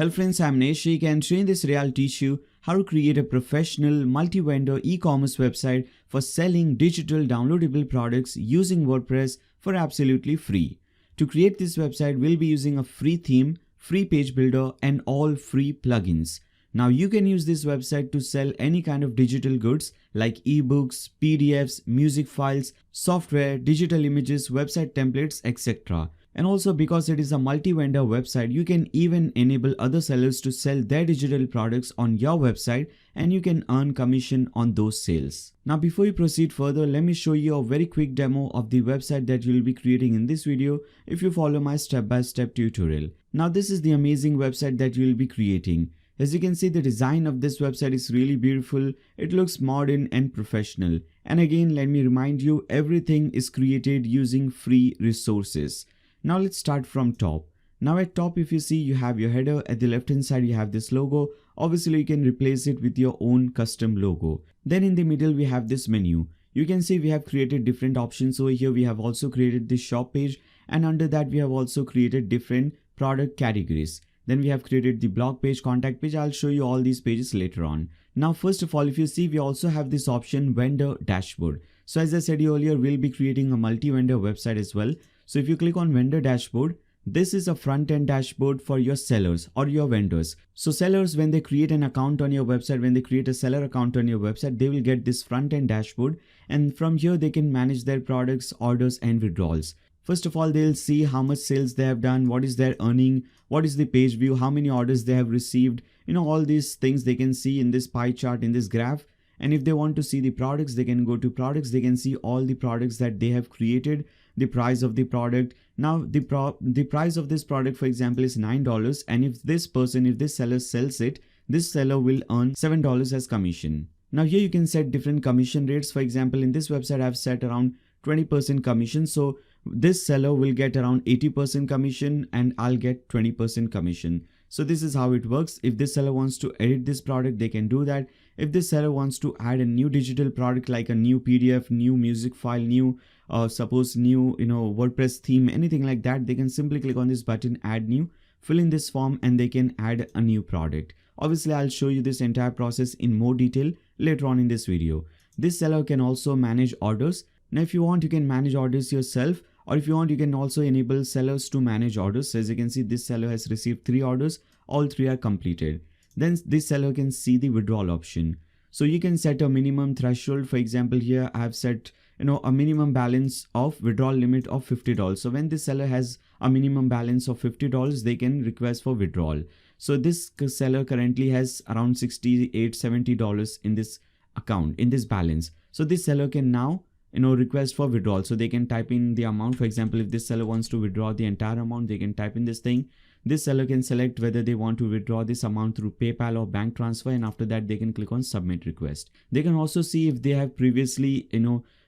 Hello friends, I'm Neshik, and today in this video I'll teach you how to create a professional multi-vendor e-commerce website for selling digital downloadable products using WordPress for absolutely free. To create this website, we'll be using a free theme, free page builder, and all free plugins. Now you can use this website to sell any kind of digital goods like ebooks, PDFs, music files, software, digital images, website templates, etc. And also, because it is a multi-vendor website, you can even enable other sellers to sell their digital products on your website and you can earn commission on those sales. Now before we proceed further, let me show you a very quick demo of the website that you will be creating in this video if you follow my step-by-step tutorial. Now this is the amazing website that you will be creating. As you can see, the design of this website is really beautiful. It looks modern and professional. And again, let me remind you, everything is created using free resources. Now let's start from top. Now at top, if you see, you have your header. At the left hand side you have this logo. Obviously you can replace it with your own custom logo. Then in the middle we have this menu. You can see we have created different options over here. We have also created this shop page, and under that we have also created different product categories. Then we have created the blog page, contact page. I'll show you all these pages later on. Now first of all, if you see, we also have this option vendor dashboard. So as I said earlier, we'll be creating a multi-vendor website as well. So if you click on vendor dashboard, this is a front-end dashboard for your sellers or your vendors. So sellers, when they create an account on your website, when they create a seller account on your website, they will get this front-end dashboard, and from here they can manage their products, orders and withdrawals. First of all, they'll see how much sales they have done, what is their earning, what is the page view, how many orders they have received. All these things they can see in this pie chart, in this graph. And if they want to see the products, they can go to products. They can see all the products that they have created, the price of the product. Now the price of this product, for example, is $9. And if this seller sells it, this seller will earn $7 as commission. Now here you can set different commission rates. For example, in this website, I've set around 20% commission. So this seller will get around 80% commission and I'll get 20% commission. So this is how it works. If this seller wants to edit this product, they can do that. If this seller wants to add a new digital product like a new PDF, new music file, new WordPress theme, anything like that, they can simply click on this button, add new, fill in this form, and they can add a new product. Obviously, I'll show you this entire process in more detail later on in this video. This seller can also manage orders. Now, if you want, you can manage orders yourself, or if you want, you can also enable sellers to manage orders. So as you can see, this seller has received 3 orders, all 3 are completed. Then this seller can see the withdrawal option. So you can set a minimum threshold. For example, here I have set a minimum balance of withdrawal limit of $50. So when this seller has a minimum balance of $50, they can request for withdrawal. So this seller currently has around $68-70 in this account, in this balance. So this seller can now request for withdrawal. So they can type in the amount. For example, if this seller wants to withdraw the entire amount, they can type in this thing. This seller can select whether they want to withdraw this amount through PayPal or bank transfer, and after that they can click on submit request. They can also see if they have previously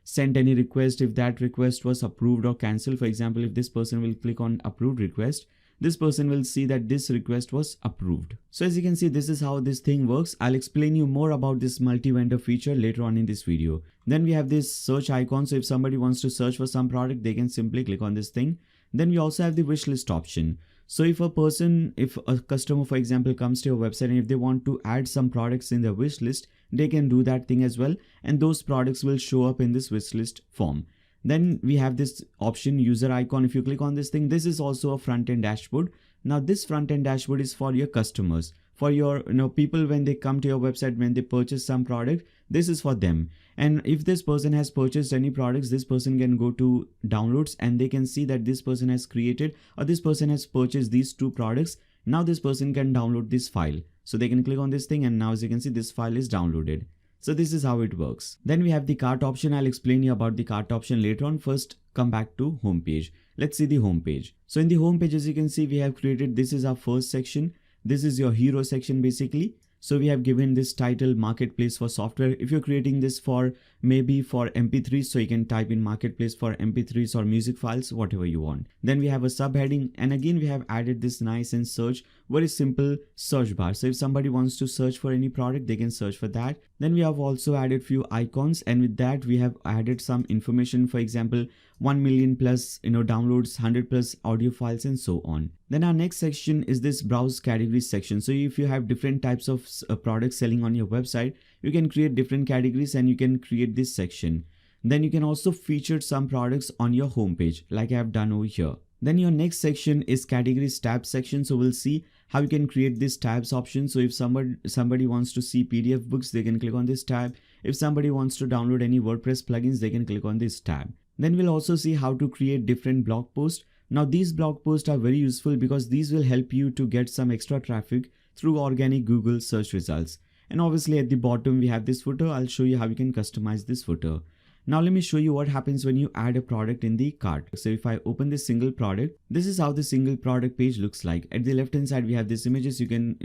sent any request, if that request was approved or cancelled. For example, if this person will click on approved request, this person will see that this request was approved. So as you can see, this is how this thing works. I'll explain you more about this multi-vendor feature later on in this video. Then we have this search icon. So if somebody wants to search for some product, they can simply click on this thing. Then we also have the wish list option. So if a customer, for example, comes to your website and if they want to add some products in their wish list, they can do that thing as well. And those products will show up in this wish list form. Then we have this option, user icon. If you click on this thing, this is also a front-end dashboard. Now this front-end dashboard is for your customers, for your people when they come to your website, when they purchase some product, this is for them. And if this person has purchased any products, this person can go to downloads and they can see that this person has created or this person has purchased these 2 products. Now this person can download this file. So they can click on this thing and now as you can see, this file is downloaded. So this is how it works. Then we have the cart option. I'll explain you about the cart option later on. First, come back to home page. Let's see the home page. So in the home page, as you can see, we have created, this is our first section. This is your hero section basically. So we have given this title marketplace for software. If you're creating this for maybe for MP3s, so you can type in marketplace for MP3s or music files, whatever you want. Then we have a subheading, and again we have added this nice and search, very simple search bar. So if somebody wants to search for any product, they can search for that. Then we have also added few icons, and with that we have added some information. For example, 1 million plus downloads, 100 plus audio files, and so on. Then our next section is this browse categories section. So if you have different types of products selling on your website, you can create different categories and you can create this section. Then you can also feature some products on your homepage like I have done over here. Then your next section is categories tab section. So we'll see how you can create this tabs option. So if somebody wants to see PDF books, they can click on this tab. If somebody wants to download any WordPress plugins, they can click on this tab. Then we'll also see how to create different blog posts. Now these blog posts are very useful because these will help you to get some extra traffic through organic Google search results. And obviously at the bottom we have this footer. I'll show you how you can customize this footer. Now let me show you what happens when you add a product in the cart. So if I open this single product, this is how the single product page looks like. At the left hand side we have these images. You can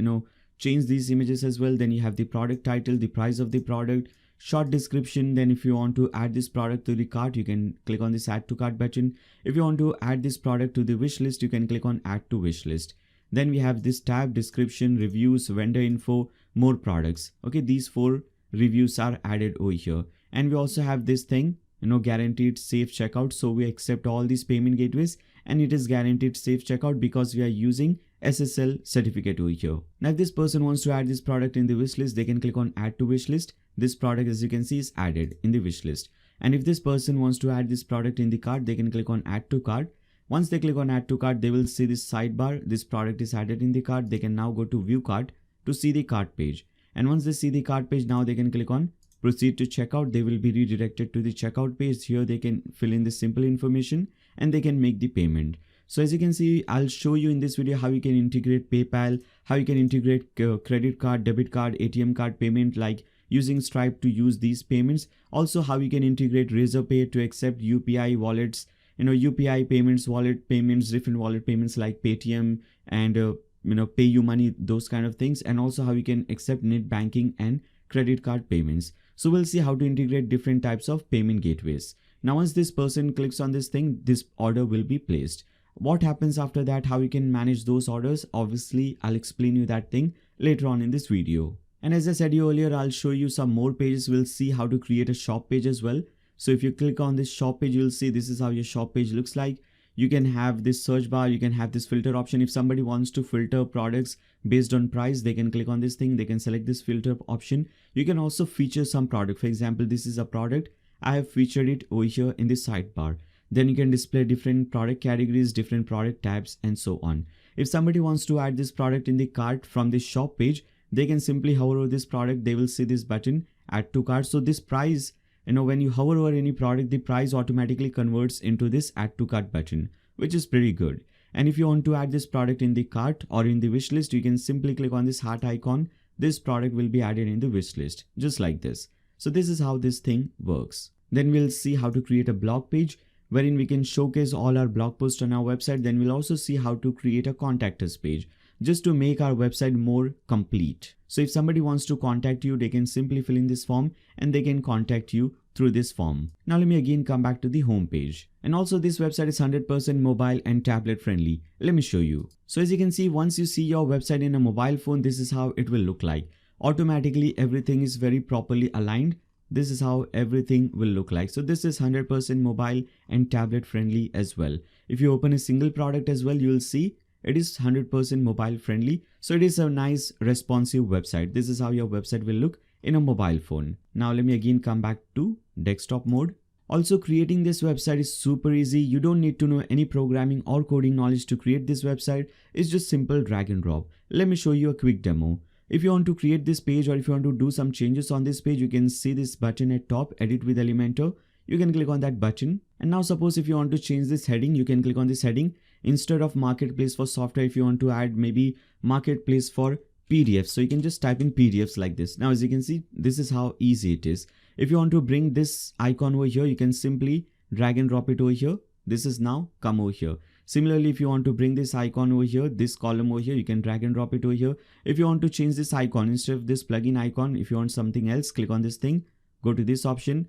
change these images as well. Then you have the product title, the price of the product, short description. Then if you want to add this product to the cart, you can click on this add to cart button. If you want to add this product to the wish list, you can click on add to wish list. Then we have this tab, description, reviews, vendor info, more products. Okay, these 4 reviews are added over here. And we also have this thing, guaranteed safe checkout. So we accept all these payment gateways and it is guaranteed safe checkout because we are using SSL certificate over here. Now if this person wants to add this product in the wish list, they can click on add to wish list. This product, as you can see, is added in the wish list. And if this person wants to add this product in the cart, they can click on add to cart. Once they click on add to cart, they will see this sidebar. This product is added in the cart. They can now go to view cart to see the cart page. And once they see the cart page, now they can click on proceed to checkout. They will be redirected to the checkout page. Here they can fill in this simple information and they can make the payment. So as you can see, I'll show you in this video how you can integrate PayPal, how you can integrate credit card, debit card, ATM card payment, like using Stripe to use these payments. Also how you can integrate Razorpay to accept UPI wallets, UPI payments, wallet payments, different wallet payments like Paytm and PayUmoney, those kind of things. And also how you can accept net banking and credit card payments. So we'll see how to integrate different types of payment gateways. Now once this person clicks on this thing, this order will be placed. What happens after that, how you can manage those orders, obviously I'll explain you that thing later on in this video. And as I said you earlier, I'll show you some more pages. We'll see how to create a shop page as well. So if you click on this shop page, you'll see this is how your shop page looks like. You can have this search bar, you can have this filter option. If somebody wants to filter products based on price, they can click on this thing, they can select this filter option. You can also feature some product. For example, this is a product. I have featured it over here in the sidebar. Then you can display different product categories, different product tabs, and so on. If somebody wants to add this product in the cart from this shop page, they can simply hover over this product. They will see this button, add to cart. So this price, when you hover over any product, the price automatically converts into this add to cart button, which is pretty good. And if you want to add this product in the cart or in the wish list, you can simply click on this heart icon. This product will be added in the wish list, just like this. So this is how this thing works. Then we'll see how to create a blog page wherein we can showcase all our blog posts on our website. Then we'll also see how to create a contact us page just to make our website more complete. So if somebody wants to contact you, they can simply fill in this form and they can contact you through this form. Now let me again come back to the home page. And also this website is 100% mobile and tablet friendly. Let me show you. So as you can see, once you see your website in a mobile phone, this is how it will look like. Automatically everything is very properly aligned. This is how everything will look like. So this is 100% mobile and tablet friendly as well. If you open a single product as well, you will see it is 100% mobile friendly. So it is a nice responsive website. This is how your website will look in a mobile phone. Now let me again come back to desktop mode. Also, creating this website is super easy. You don't need to know any programming or coding knowledge to create this website. It's just simple drag and drop. Let me show you a quick demo. If you want to create this page or if you want to do some changes on this page, you can see this button at top, edit with Elementor. You can click on that button. And now suppose if you want to change this heading, you can click on this heading. Instead of marketplace for software, if you want to add maybe marketplace for PDFs, so you can just type in PDFs like this. Now as you can see, this is how easy it is. If you want to bring this icon over here, you can simply drag and drop it over here. This is now come over here. Similarly, if you want to bring this icon over here, this column over here, you can drag and drop it over here. If you want to change this icon, instead of this plugin icon, if you want something else, click on this thing, go to this option,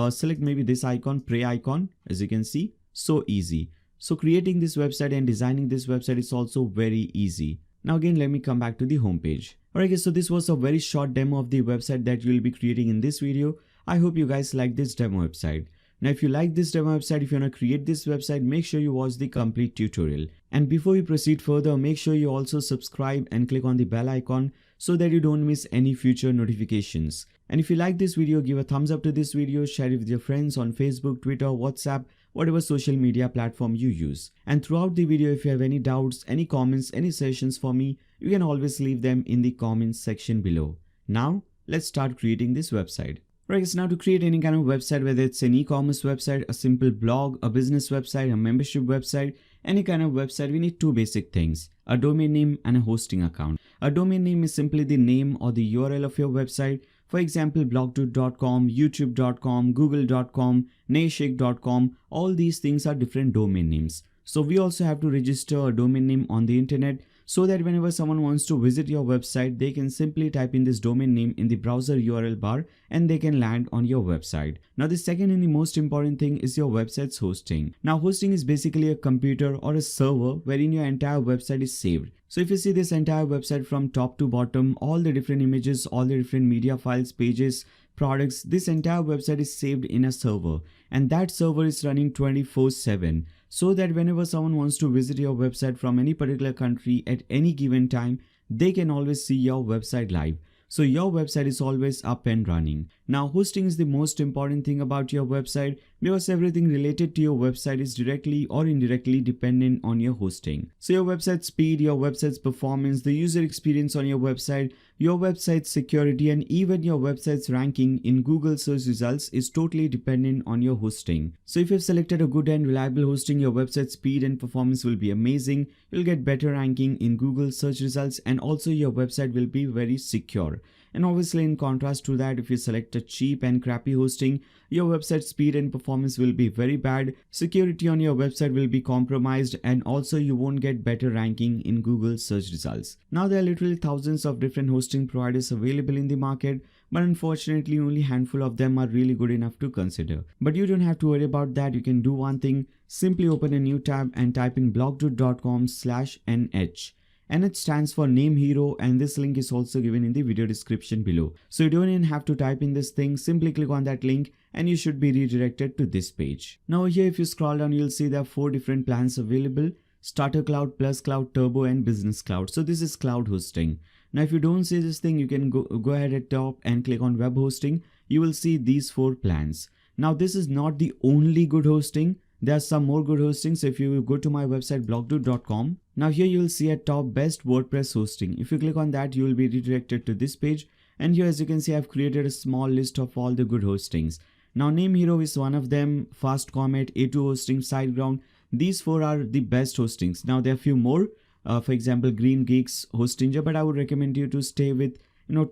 select maybe this icon, Pray icon. As you can see, so easy. So creating this website and designing this website is also very easy. Now again, let me come back to the home page. Alright guys, so this was a very short demo of the website that you will be creating in this video. I hope you guys like this demo website. Now if you like this demo website, if you want to create this website, make sure you watch the complete tutorial. And before you proceed further, make sure you also subscribe and click on the bell icon so that you don't miss any future notifications. And if you like this video, give a thumbs up to this video, share it with your friends on Facebook, Twitter, WhatsApp, whatever social media platform you use. And throughout the video, if you have any doubts, any comments, any suggestions for me, you can always leave them in the comments section below. Now, let's start creating this website. Right, so now to create any kind of website, whether it's an e-commerce website, a simple blog, a business website, a membership website, any kind of website, we need two basic things: a domain name and a hosting account. A domain name is simply the name or the URL of your website. For example, blogdude.com, youtube.com, google.com, nashik.com, all these things are different domain names. So we also have to register a domain name on the internet so that whenever someone wants to visit your website, they can simply type in this domain name in the browser URL bar and they can land on your website. Now the second and the most important thing is your website's hosting. Now hosting is basically a computer or a server wherein your entire website is saved. So if you see this entire website from top to bottom, all the different images, all the different media files, pages, products, this entire website is saved in a server, and that server is running 24/7. So that whenever someone wants to visit your website from any particular country at any given time, they can always see your website live. So your website is always up and running. Now hosting is the most important thing about your website because everything related to your website is directly or indirectly dependent on your hosting. So your website speed, your website's performance, the user experience on your website, your website's security, and even your website's ranking in Google search results is totally dependent on your hosting. So if you've selected a good and reliable hosting, your website speed and performance will be amazing. You'll get better ranking in Google search results, and also your website will be very secure. And obviously in contrast to that, if you select a cheap and crappy hosting, your website speed and performance will be very bad, security on your website will be compromised, and also you won't get better ranking in Google search results. Now there are literally thousands of different hosting providers available in the market, but unfortunately only a handful of them are really good enough to consider. But you don't have to worry about that. You can do one thing: simply open a new tab and type in blogdude.com/nh. And it stands for Name Hero, and this link is also given in the video description below. So you don't even have to type in this thing, simply click on that link and you should be redirected to this page. Now here if you scroll down, you'll see there are 4 different plans available: Starter Cloud, Plus Cloud, Turbo, and Business Cloud. So this is cloud hosting. Now if you don't see this thing, you can go ahead at top and click on web hosting. You will see these 4 plans. Now this is not the only good hosting. There are some more good hosting. So if you go to my website blogdude.com, now here you will see at top best WordPress hosting. If you click on that, you will be redirected to this page, and here as you can see, I've created a small list of all the good hostings. Now Name Hero is one of them, Fast Comet, A2 Hosting, SiteGround. These 4 are the best hostings. Now there are a few more, for example Green Geeks, Hostinger, but I would recommend you to stay with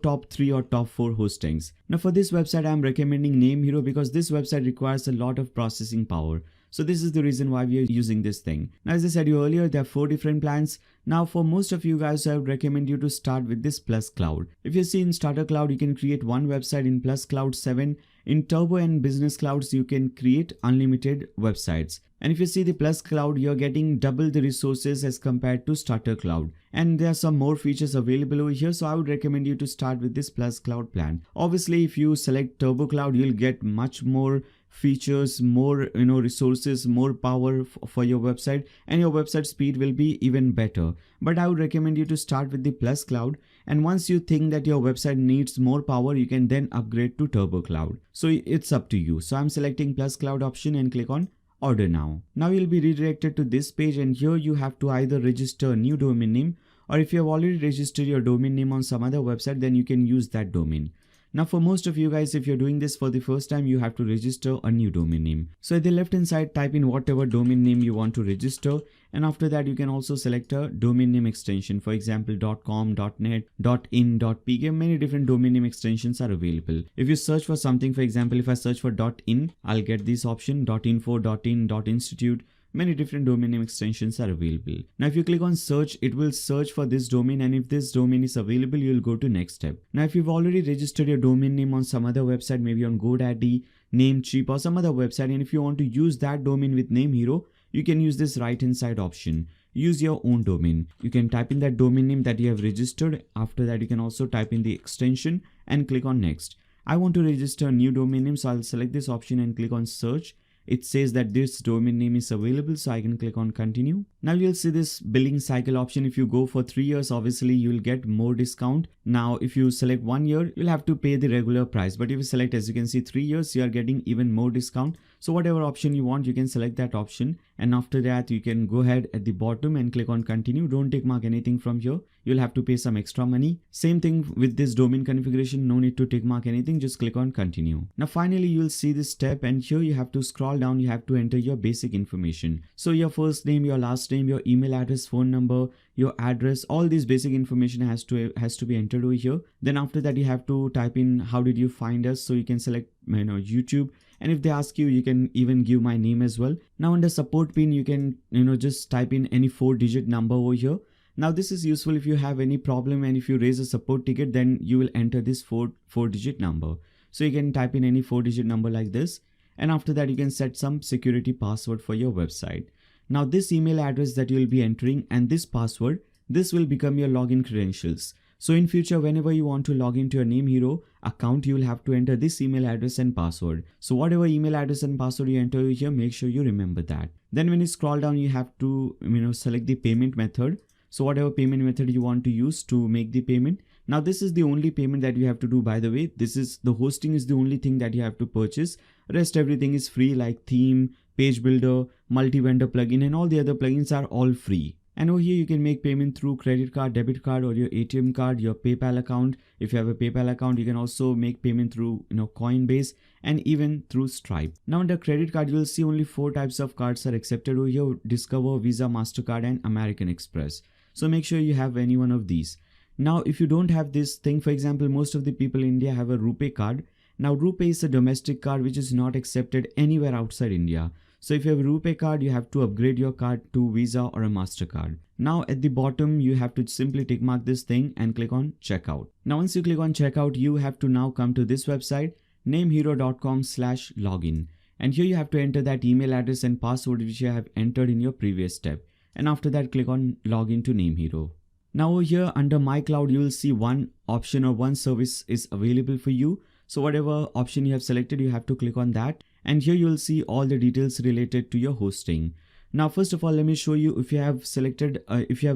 top 3 or top 4 hostings. Now for this website, I'm recommending Name Hero because this website requires a lot of processing power. So this is the reason why we are using this thing. Now as I said you earlier, there are 4 different plans. Now for most of you guys, I would recommend you to start with this Plus Cloud. If you see in Starter Cloud, you can create one website. In Plus Cloud 7, in Turbo and Business Clouds, you can create unlimited websites. And if you see the Plus Cloud, you're getting double the resources as compared to Starter Cloud. And there are some more features available over here. So I would recommend you to start with this Plus Cloud plan. Obviously, if you select Turbo Cloud, you'll get much more features, more resources, more power for your website, and your website speed will be even better. But I would recommend you to start with the Plus Cloud, and once you think that your website needs more power, you can then upgrade to Turbo Cloud. So it's up to you. So I'm selecting Plus Cloud option and click on Order Now. Now you'll be redirected to this page, and here you have to either register a new domain name, or if you have already registered your domain name on some other website, then you can use that domain. Now for most of you guys, if you're doing this for the first time, you have to register a new domain name. So at the left hand side, type in whatever domain name you want to register, and after that you can also select a domain name extension. For example, .com, .net, .in, .pk, many different domain name extensions are available. If you search for something, for example, if I search for .in, I'll get this option, .info, .in, .institute. Many different domain name extensions are available. Now if you click on search, it will search for this domain, and if this domain is available, you'll go to next step. Now if you've already registered your domain name on some other website, maybe on GoDaddy, Namecheap, or some other website, and if you want to use that domain with Name Hero, you can use this right hand side option. Use your own domain. You can type in that domain name that you have registered. After that, you can also type in the extension and click on next. I want to register a new domain name, so I'll select this option and click on search. It says that this domain name is available, so I can click on continue. Now you'll see this billing cycle option. If you go for 3 years, obviously you'll get more discount. Now if you select 1 year, you'll have to pay the regular price, but if you select, as you can see, 3 years, you are getting even more discount. So whatever option you want, you can select that option, and after that you can go ahead at the bottom and click on continue. Don't tick mark anything from here. You'll have to pay some extra money. Same thing with this domain configuration, no need to tick mark anything, just click on continue. Now finally you'll see this step, and here you have to scroll down. You have to enter your basic information. So your first name, your last name, your email address, phone number, your address, all this basic information has to be entered over here. Then after that you have to type in how did you find us, so you can select YouTube, and if they ask you, you can even give my name as well. Now under support pin, you can just type in any 4-digit number over here. Now this is useful if you have any problem, and if you raise a support ticket, then you will enter this 4-digit number. So you can type in any 4-digit number like this, and after that you can set some security password for your website. Now this email address that you will be entering and this password, this will become your login credentials. So in future, whenever you want to log into your Name Hero account, you will have to enter this email address and password. So whatever email address and password you enter here, make sure you remember that. Then when you scroll down, you have to select the payment method. So whatever payment method you want to use to make the payment. Now this is the only payment that you have to do, by the way. This is the hosting is the only thing that you have to purchase. Rest everything is free, like theme, page builder, multi-vendor plugin, and all the other plugins are all free. And over here you can make payment through credit card, debit card, or your ATM card, your PayPal account. If you have a PayPal account, you can also make payment through Coinbase and even through Stripe. Now under credit card, you will see only 4 types of cards are accepted over here: Discover, Visa, MasterCard, and American Express. So make sure you have any one of these. Now if you don't have this thing, for example, most of the people in India have a RuPay card. Now RuPay is a domestic card which is not accepted anywhere outside India. So if you have a RuPay card, you have to upgrade your card to Visa or a MasterCard. Now at the bottom, you have to simply tick mark this thing and click on checkout. Now once you click on checkout, you have to now come to this website, namehero.com/login. And here you have to enter that email address and password which you have entered in your previous step. And after that, click on login to Name Hero. Now over here under My Cloud, you will see one option or one service is available for you. So whatever option you have selected, you have to click on that. And here you will see all the details related to your hosting. Now first of all, let me show you if you have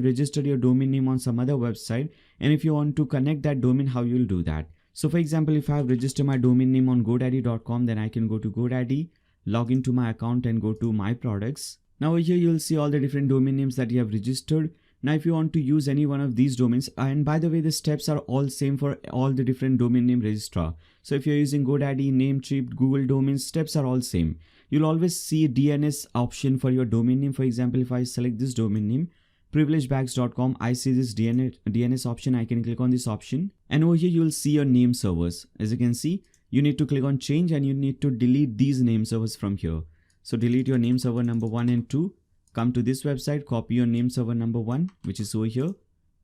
registered your domain name on some other website, and if you want to connect that domain, how you will do that. So for example, if I have registered my domain name on GoDaddy.com, then I can go to GoDaddy, log into my account and go to My Products. Now over here you will see all the different domain names that you have registered. Now if you want to use any one of these domains, and by the way, the steps are all same for all the different domain name registrar. So if you're using GoDaddy, Namecheap, Google domains, steps are all same. You'll always see DNS option for your domain name. For example, if I select this domain name, privilegebags.com, I see this DNS option. I can click on this option, and over here you'll see your name servers. As you can see, you need to click on change, and you need to delete these name servers from here. So delete your name server number 1 and 2. Come to this website, copy your name server number 1, which is over here,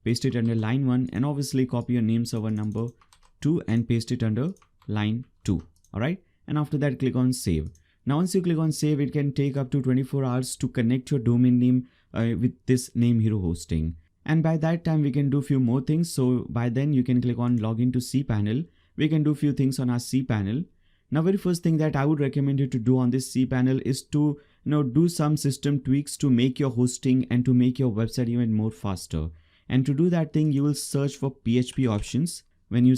paste it under line 1, and obviously copy your name server number 2 and paste it under line 2. Alright, and after that click on save. Now once you click on save, it can take up to 24 hours to connect your domain name with this Name Hero hosting. And by that time we can do few more things. So by then you can click on login to cPanel. We can do few things on our cPanel. Now very first thing that I would recommend you to do on this cPanel is to do some system tweaks to make your hosting and to make your website even more faster. And to do that thing, you will search for PHP options. When you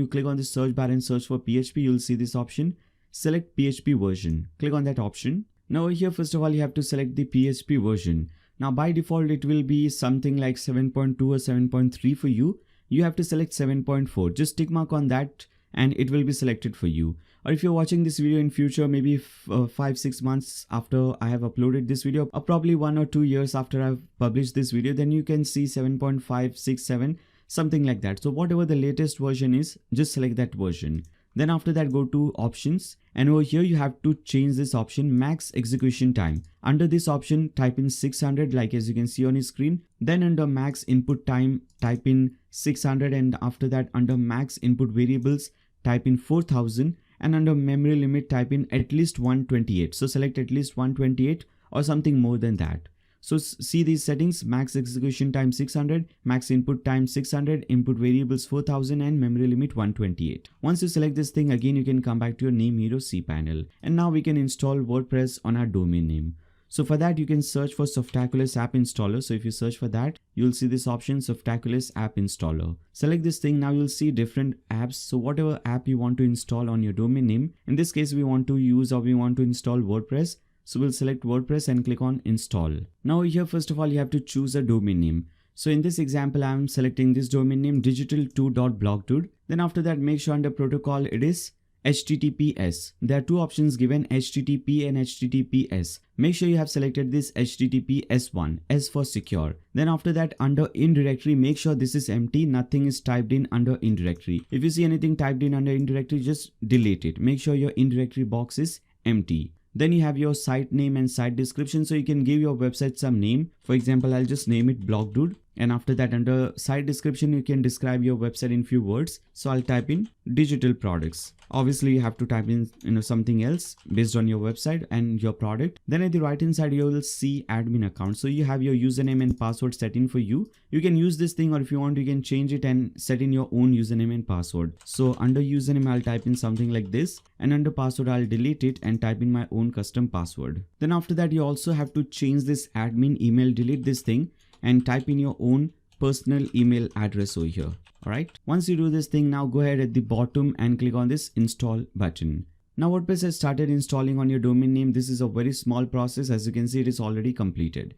click on the search bar and search for PHP, you'll see this option. Select PHP version. Click on that option. Now over here, first of all, you have to select the PHP version. Now by default, it will be something like 7.2 or 7.3 for you. You have to select 7.4. Just tick mark on that and it will be selected for you. Or if you're watching this video in future, maybe 5-6 months after I have uploaded this video, or probably 1 or 2 years after I've published this video, then you can see 7.5, 6, 7, something like that. So whatever the latest version is, just select that version. Then after that, go to options, and over here you have to change this option, max execution time. Under this option, type in 600, like as you can see on your screen. Then under max input time, type in 600, and after that under max input variables, type in 4000, and under memory limit, type in at least 128. So select at least 128 or something more than that. So see these settings: max execution time 600, max input time 600, input variables 4000, and memory limit 128. Once you select this thing, again you can come back to your name hero cPanel, and now we can install WordPress on our domain name. So for that, you can search for Softaculous app installer. So if you search for that, you'll see this option, Softaculous app installer. Select this thing. Now you'll see different apps. So whatever app you want to install on your domain name, in this case, we want to install WordPress. So we'll select WordPress and click on install. Now here, first of all, you have to choose a domain name. So in this example, I'm selecting this domain name, digital2.blogdude. Then after that, make sure under protocol, it is HTTPS. There are two options given, HTTP and HTTPS. Make sure you have selected this HTTPS one, S for secure. Then after that, under in directory, make sure this is empty, nothing is typed in under in directory. If you see anything typed in under in directory, just delete it. Make sure your in directory box is empty. Then you have your site name and site description. So you can give your website some name. For example, I'll just name it blogdude. And after that, under site description, you can describe your website in few words. So I'll type in digital products. Obviously, you have to type in something else based on your website and your product. Then at the right hand side, you will see admin account. So you have your username and password set in for you. You can use this thing, or if you want, you can change it and set in your own username and password. So under username, I'll type in something like this, and under password, I'll delete it and type in my own custom password. Then after that, you also have to change this admin email, delete this thing, and type in your own personal email address over here. Alright, once you do this thing, now go ahead at the bottom and click on this install button. Now WordPress has started installing on your domain name. This is a very small process. As you can see, it is already completed.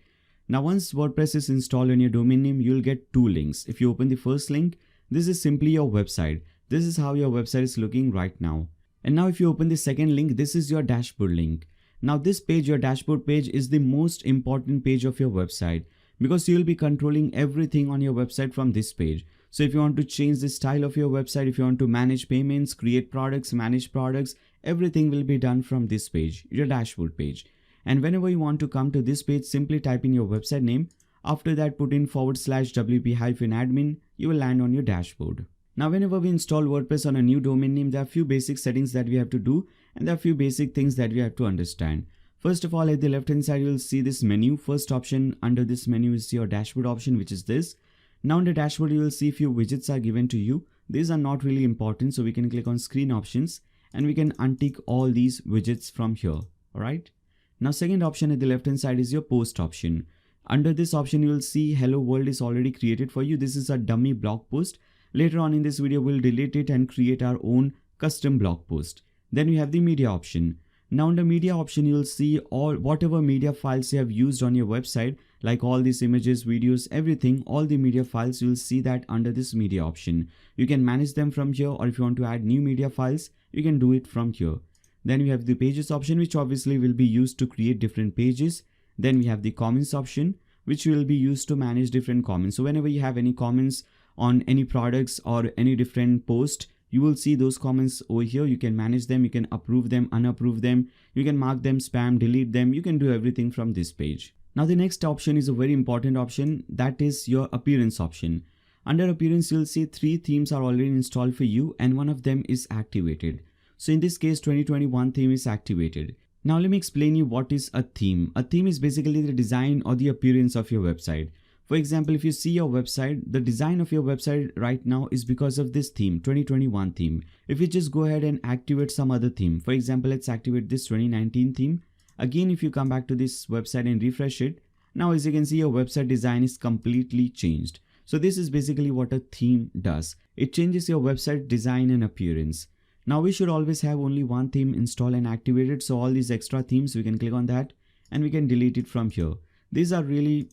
Now once WordPress is installed on your domain name, you'll get two links. If you open the first link, this is simply your website. This is how your website is looking right now. And now if you open the second link, this is your dashboard link. Now this page, your dashboard page, is the most important page of your website, because you'll be controlling everything on your website from this page. So if you want to change the style of your website, if you want to manage payments, create products, manage products, everything will be done from this page, your dashboard page. And whenever you want to come to this page, simply type in your website name. After that, put in /wp-admin, you will land on your dashboard. Now, whenever we install WordPress on a new domain name, there are a few basic settings that we have to do, and there are a few basic things that we have to understand. First of all, at the left hand side, you'll see this menu. First option under this menu is your dashboard option, which is this. Now in the dashboard, you will see few widgets are given to you. These are not really important, so we can click on screen options and we can untick all these widgets from here. Alright. Now second option at the left hand side is your post option. Under this option, you will see hello world is already created for you. This is a dummy blog post. Later on in this video, we'll delete it and create our own custom blog post. Then we have the media option. Now under media option, you'll see whatever media files you have used on your website, like all these images, videos, everything, all the media files, you'll see that under this media option. You can manage them from here, or if you want to add new media files, you can do it from here. Then we have the pages option, which obviously will be used to create different pages. Then we have the comments option, which will be used to manage different comments. So whenever you have any comments on any products or any different post, you will see those comments over here. You can manage them, you can approve them, unapprove them, you can mark them spam, delete them, you can do everything from this page. Now the next option is a very important option, that is your appearance option. Under appearance, you'll see 3 themes are already installed for you and one of them is activated. So in this case, 2021 theme is activated. Now let me explain you what is a theme. A theme is basically the design or the appearance of your website. For example, if you see your website, the design of your website right now is because of this theme, 2021 theme. If you just go ahead and activate some other theme, for example, let's activate this 2019 theme. Again, if you come back to this website and refresh it, now as you can see, your website design is completely changed. So this is basically what a theme does. It changes your website design and appearance. Now we should always have only one theme installed and activated. So all these extra themes, we can click on that and we can delete it from here. These are really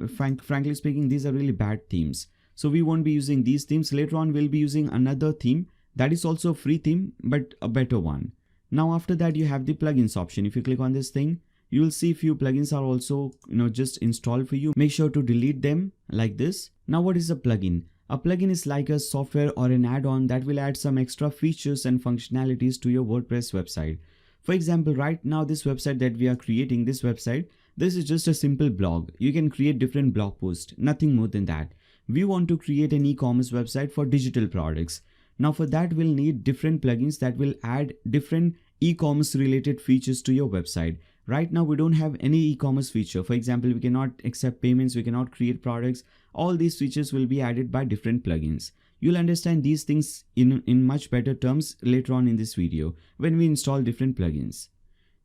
frankly speaking, these are really bad themes. So we won't be using these themes. Later on, we'll be using another theme that is also a free theme, but a better one. Now after that, you have the plugins option. If you click on this thing, you will see few plugins are also just installed for you. Make sure to delete them like this. Now what is a plugin? A plugin is like a software or an add-on that will add some extra features and functionalities to your WordPress website. For example, right now this website that we are creating, this is just a simple blog. You can create different blog posts, nothing more than that. We want to create an e-commerce website for digital products. Now for that, we'll need different plugins that will add different e-commerce related features to your website. Right now we don't have any e-commerce feature. For example, we cannot accept payments, we cannot create products. All these features will be added by different plugins. You'll understand these things in much better terms later on in this video when we install different plugins.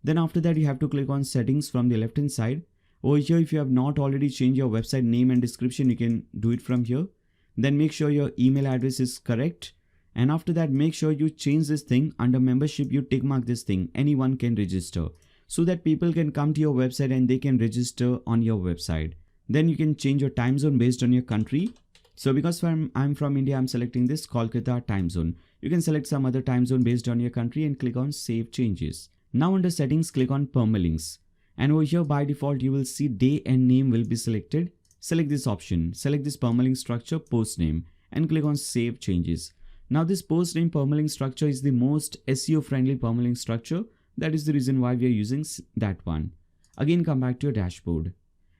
Then after that, you have to click on settings from the left hand side. Over here, if you have not already changed your website name and description, you can do it from here. Then make sure your email address is correct. And after that, make sure you change this thing. Under membership, you tick mark this thing. Anyone can register, so that people can come to your website and they can register on your website. Then you can change your time zone based on your country. So because I'm from India, I'm selecting this Kolkata time zone. You can select some other time zone based on your country and click on save changes. Now under settings, click on permalinks. And over here by default, you will see day and name will be selected. Select this option, select this permalink structure, post name, and click on save changes. Now this post name permalink structure is the most SEO friendly permalink structure. That is the reason why we are using that one. Again, come back to your dashboard.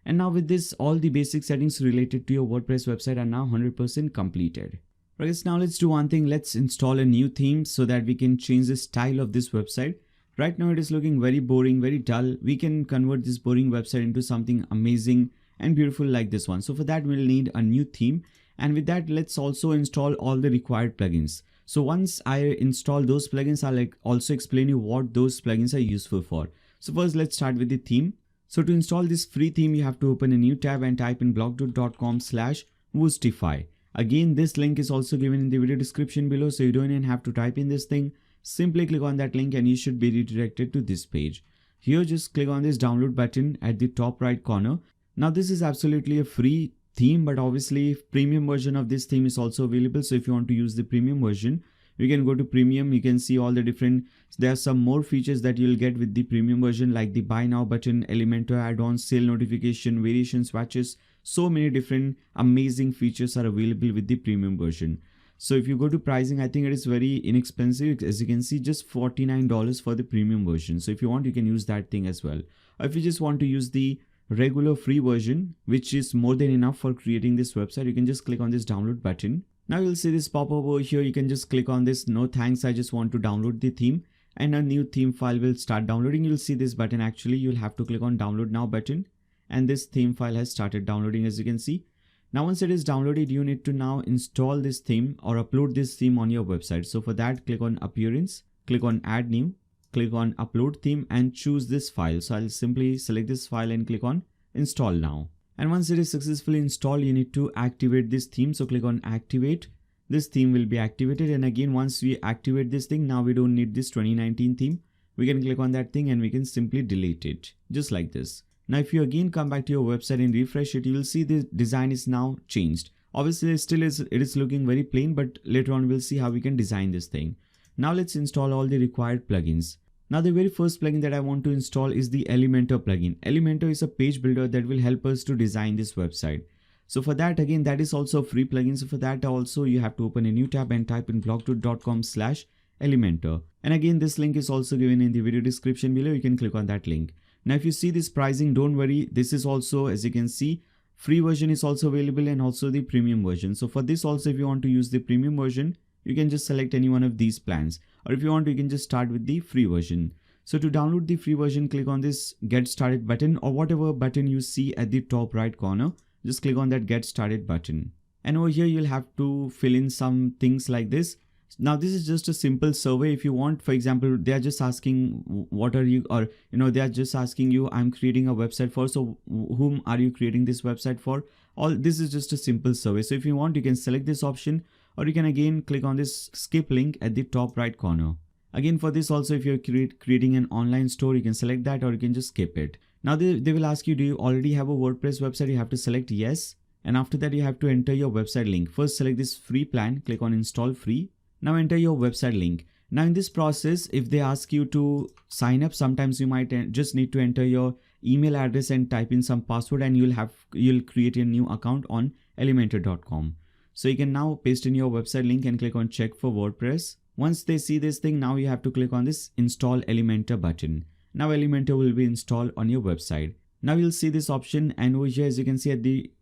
And now with this, all the basic settings related to your WordPress website are now 100% completed. Right, now let's do one thing. Let's install a new theme so that we can change the style of this website. Right now it is looking very boring, very dull. We can convert this boring website into something amazing and beautiful like this one. So for that, we'll need a new theme. And with that, let's also install all the required plugins. So once I install those plugins, I'll also explain you what those plugins are useful for. So first, let's start with the theme. So to install this free theme, you have to open a new tab and type in blogdot.com/Woostify. Again, this link is also given in the video description below, so you don't even have to type in this thing. Simply click on that link and you should be redirected to this page. Here, just click on this download button at the top right corner. Now this is absolutely a free theme, but obviously premium version of this theme is also available. So if you want to use the premium version, you can go to premium. You can see all the different, there are some more features that you'll get with the premium version, like the buy now button, Elementor add-ons, sale notification, variation swatches. So many different amazing features are available with the premium version. So if you go to pricing, I think it is very inexpensive. As you can see, just $49 for the premium version. So if you want, you can use that thing as well. Or if you just want to use the regular free version, which is more than enough for creating this website, you can just click on this download button. Now you'll see this pop up over here. You can just click on this, no thanks, I just want to download the theme, and a new theme file will start downloading. You'll see this button. Actually, you'll have to click on download now button, and this theme file has started downloading, as you can see. Now once it is downloaded, you need to now install this theme or upload this theme on your website. So for that, click on appearance, click on add new, click on upload theme and choose this file. So I'll simply select this file and click on install now. And once it is successfully installed, you need to activate this theme. So click on activate. This theme will be activated. And again, once we activate this thing, now we don't need this 2019 theme. We can click on that thing and we can simply delete it, just like this. Now, if you again come back to your website and refresh it, you will see the design is now changed. Obviously, it is looking very plain, but later on we'll see how we can design this thing. Now let's install all the required plugins. Now the very first plugin that I want to install is the Elementor plugin. Elementor is a page builder that will help us to design this website. So for that, again, that is also a free plugin. So for that also, you have to open a new tab and type in blogdot.com/Elementor. And again, this link is also given in the video description below. You can click on that link. Now, if you see this pricing, don't worry. This is also, as you can see, free version is also available and also the premium version. So for this also, if you want to use the premium version, you can just select any one of these plans. Or if you want to, you can just start with the free version. So to download the free version, click on this get started button or whatever button you see at the top right corner. Just click on that get started button. And over here, you'll have to fill in some things like this. Now this is just a simple survey. If you want, for example, they are just asking what are you, or they are just asking you, I'm creating a website for, so whom are you creating this website for? All this is just a simple survey. So if you want, you can select this option, or you can again click on this skip link at the top right corner. Again, for this also, if you're creating an online store, you can select that, or you can just skip it. Now they will ask you, do you already have a WordPress website? You have to select yes. And after that, you have to enter your website link. First, select this free plan, click on install free. Now enter your website link. Now in this process, if they ask you to sign up, sometimes you might just need to enter your email address and type in some password, and you'll create a new account on elementor.com. So you can now paste in your website link and click on check for WordPress. Once they see this thing, now you have to click on this install Elementor button. Now Elementor will be installed on your website. Now you'll see this option, and over here, as you can see at the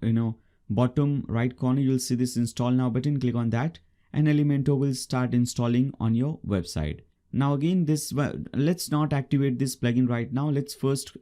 bottom right corner, you'll see this install now button. Click on that, and Elementor will start installing on your website. Now again, let's not activate this plugin right now. Let's first,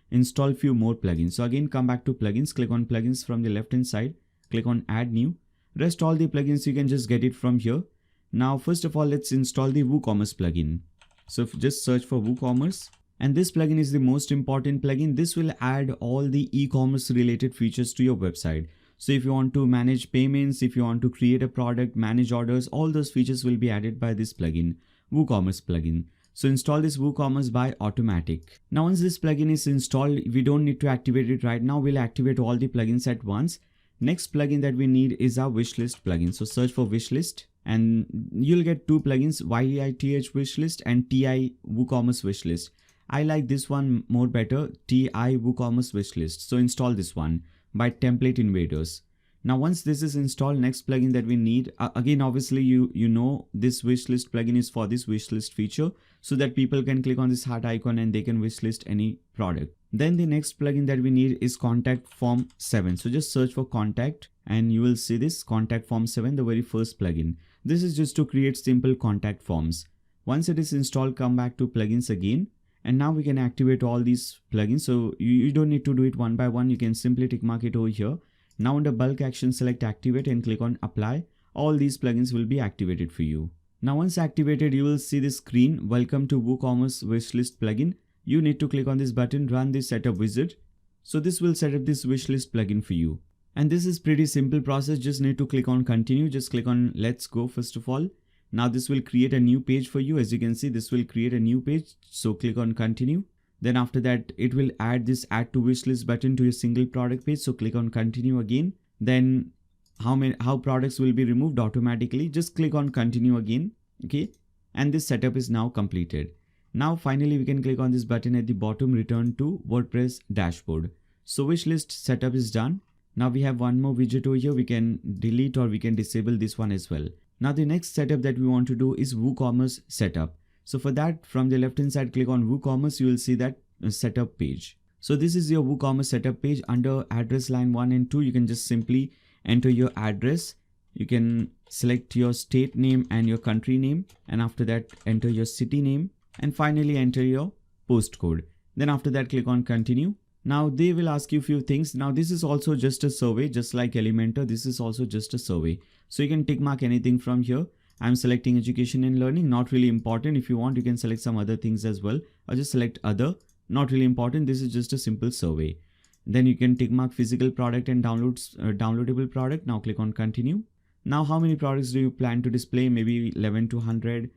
install few more plugins. So again, come back to plugins, click on plugins from the left hand side, click on add new. Rest all the plugins you can just get it from here. Now first of all, let's install the WooCommerce plugin. So just search for WooCommerce, and this plugin is the most important plugin. This will add all the e-commerce related features to your website. So if you want to manage payments, if you want to create a product, manage orders, all those features will be added by this plugin, WooCommerce plugin. So install this WooCommerce by automatic. Now once this plugin is installed, we don't need to activate it right now. We'll activate all the plugins at once. Next plugin that we need is our Wishlist plugin. So search for Wishlist and you'll get two plugins, YITH Wishlist and TI WooCommerce Wishlist. I like this one more better, TI WooCommerce Wishlist. So install this one by Template Invaders. Now once this is installed, next plugin that we need, again obviously you know this Wishlist plugin is for this wishlist feature, so that people can click on this heart icon and they can wishlist any product. Then the next plugin that we need is Contact Form 7. So just search for Contact and you will see this Contact Form 7, the very first plugin. This is just to create simple contact forms. Once it is installed, come back to plugins again. And now we can activate all these plugins. So you don't need to do it one by one. You can simply tick mark it over here. Now under bulk action, select activate and click on apply. All these plugins will be activated for you. Now once activated, you will see this screen, welcome to WooCommerce Wishlist plugin. You need to click on this button, run this setup wizard. So this will set up this wishlist plugin for you. And this is pretty simple process. Just need to click on continue. Just click on let's go first of all. Now this will create a new page for you. As you can see, this will create a new page. So click on continue. Then after that, it will add this add to wishlist button to your single product page. So click on continue again. Then how products will be removed automatically. Just click on continue again. Okay. And this setup is now completed. Now finally, we can click on this button at the bottom, return to WordPress dashboard. So wishlist setup is done. Now we have one more widget over here. We can delete or we can disable this one as well. Now the next setup that we want to do is WooCommerce setup. So for that, from the left hand side, click on WooCommerce. You will see that setup page. So this is your WooCommerce setup page. Under address line 1 and 2, you can just simply enter your address. You can select your state name and your country name. And after that, enter your city name. And finally, enter your postcode. Then after that, click on continue. Now they will ask you a few things. Now this is also just a survey, just like Elementor. This is also just a survey. So you can tick mark anything from here. I'm selecting education and learning, not really important. If you want, you can select some other things as well, or just select other, not really important. This is just a simple survey. Then you can tick mark physical product and downloadable product. Now click on continue. Now how many products do you plan to display? Maybe 11 to 100.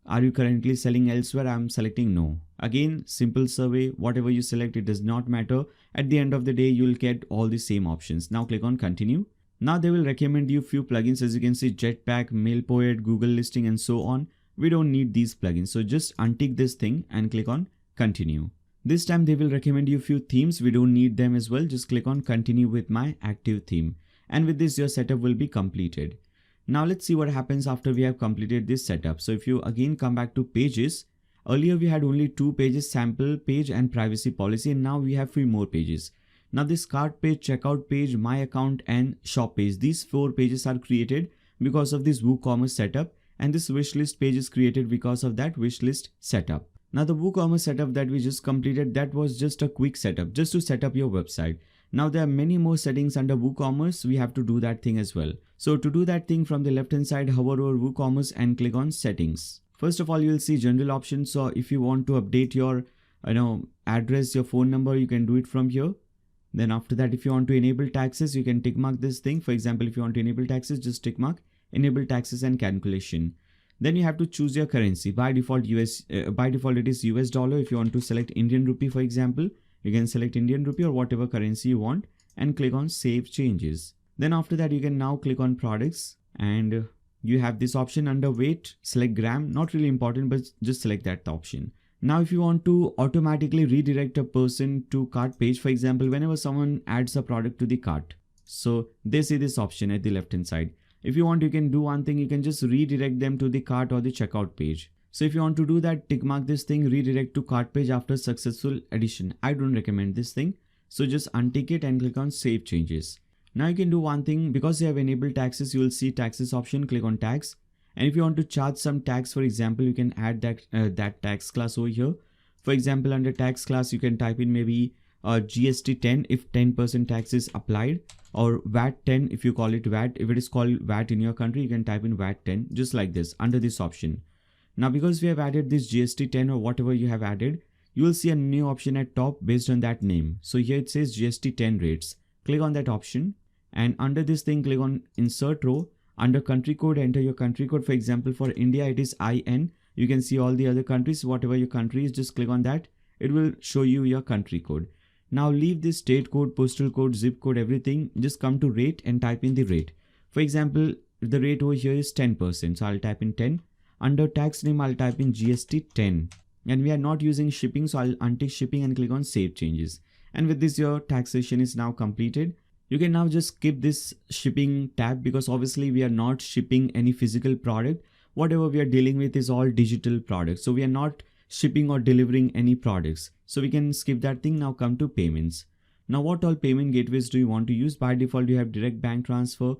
Are you currently selling elsewhere? I'm selecting no. Again, simple survey, whatever you select, it does not matter. At the end of the day, you'll get all the same options. Now click on continue. Now they will recommend you few plugins. As you can see, Jetpack, MailPoet, Google Listing, and so on. We don't need these plugins. So just untick this thing and click on continue. This time they will recommend you few themes. We don't need them as well. Just click on continue with my active theme. And with this, your setup will be completed. Now let's see what happens after we have completed this setup. So if you again come back to pages, earlier we had only 2 pages, sample page and privacy policy, and now we have 3 more pages. Now this cart page, checkout page, my account and shop page, these 4 pages are created because of this WooCommerce setup, and this wishlist page is created because of that wishlist setup. Now the WooCommerce setup that we just completed, that was just a quick setup, just to set up your website. Now there are many more settings under WooCommerce. We have to do that thing as well. So to do that thing, from the left hand side, hover over WooCommerce and click on settings. First of all, you will see general options. So if you want to update your address, your phone number, you can do it from here. Then after that, if you want to enable taxes, you can tick mark this thing. For example, if you want to enable taxes, just tick mark enable taxes and calculation. Then you have to choose your currency. By default it is US dollar. If you want to select Indian rupee, for example, you can select Indian rupee or whatever currency you want and click on save changes. Then after that, you can now click on products and you have this option under weight, select gram, not really important, but just select that option. Now, if you want to automatically redirect a person to cart page, for example, whenever someone adds a product to the cart, so they see this option at the left hand side. If you want, you can do one thing, you can just redirect them to the cart or the checkout page. So if you want to do that, tick mark this thing, redirect to cart page after successful addition. I don't recommend this thing. So just untick it and click on save changes. Now you can do one thing, because you have enabled taxes, you will see taxes option, click on tax And if you want to charge some tax, for example, you can add that tax class over here. For example, under tax class, you can type in maybe GST 10 if 10% tax is applied, or VAT 10 if you call it VAT. If it is called VAT in your country, you can type in VAT 10, just like this under this option. Now, because we have added this GST 10 or whatever you have added, you will see a new option at top based on that name. So here it says GST 10 rates. Click on that option, and under this thing, click on insert row. Under country code, enter your country code. For example, for India, it is IN. You can see all the other countries, whatever your country is, just click on that. It will show you your country code. Now leave this state code, postal code, zip code, everything. Just come to rate and type in the rate. For example, the rate over here is 10%. So I'll type in 10. Under tax name, I'll type in GST 10. And we are not using shipping, so I'll untick shipping and click on save changes. And with this, your taxation is now completed. You can now just skip this shipping tab because obviously we are not shipping any physical product. Whatever we are dealing with is all digital products. So we are not shipping or delivering any products. So we can skip that thing. Now come to payments. Now what all payment gateways do you want to use? By default, you have direct bank transfer,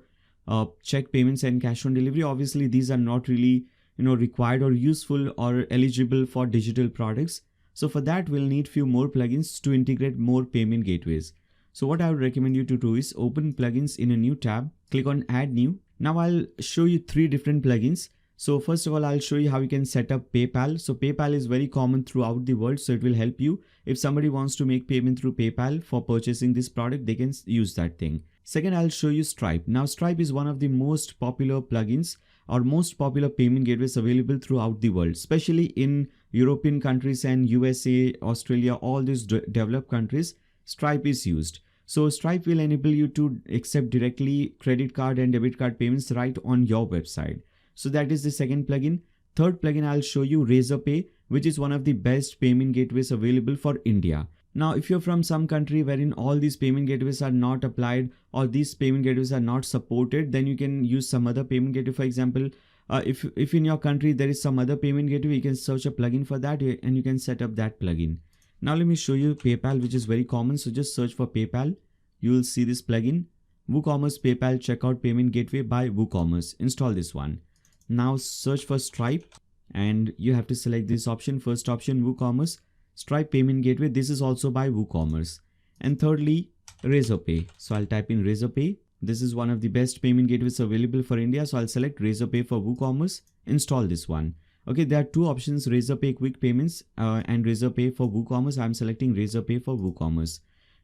check payments and cash on delivery. Obviously, these are not really required or useful or eligible for digital products. So for that, we'll need few more plugins to integrate more payment gateways. So what I would recommend you to do is open plugins in a new tab, click on add new. Now I'll show you 3 different plugins. So first of all, I'll show you how you can set up PayPal. So PayPal is very common throughout the world. So it will help you. If somebody wants to make payment through PayPal for purchasing this product, they can use that thing. Second, I'll show you Stripe. Now Stripe is one of the most popular plugins or most popular payment gateways available throughout the world, especially in European countries and USA, Australia, all these developed countries. Stripe is used. So Stripe will enable you to accept directly credit card and debit card payments right on your website. So that is the second plugin. Third plugin, I'll show you Razorpay, which is one of the best payment gateways available for India. Now, if you're from some country wherein all these payment gateways are not applied or these payment gateways are not supported, then you can use some other payment gateway. For example, if in your country there is some other payment gateway, you can search a plugin for that and you can set up that plugin. Now let me show you PayPal, which is very common. So just search for PayPal. You will see this plugin, WooCommerce PayPal Checkout Payment Gateway by WooCommerce. Install this one. Now search for Stripe and you have to select this option. First option, WooCommerce Stripe Payment Gateway. This is also by WooCommerce. And thirdly, Razorpay. So I'll type in Razorpay. This is one of the best payment gateways available for India. So I'll select Razorpay for WooCommerce. Install this one. Okay, there are 2 options, Razorpay Quick Payments and Razorpay for WooCommerce. I'm selecting Razorpay for WooCommerce.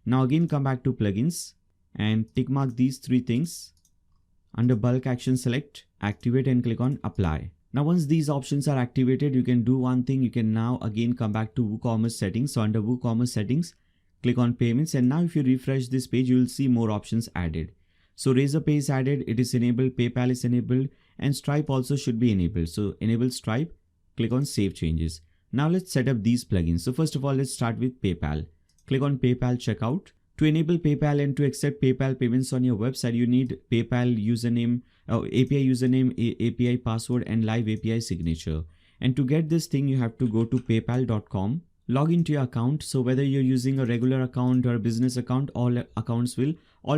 Now again, come back to plugins and tick mark these 3 things. Under bulk action, select activate and click on apply. Now once these options are activated, you can do one thing. You can now again come back to WooCommerce settings. So under WooCommerce settings, click on payments, and now if you refresh this page, you will see more options added. So Razorpay is added, it is enabled, PayPal is enabled, and Stripe also should be enabled. So enable Stripe, click on save changes. Now let's set up these plugins. So first of all, let's start with PayPal. Click on PayPal checkout. To enable PayPal and to accept PayPal payments on your website, you need PayPal username, API username, API password, and live API signature. And to get this thing, you have to go to paypal.com, log into your account. So whether you're using a regular account or a business account, all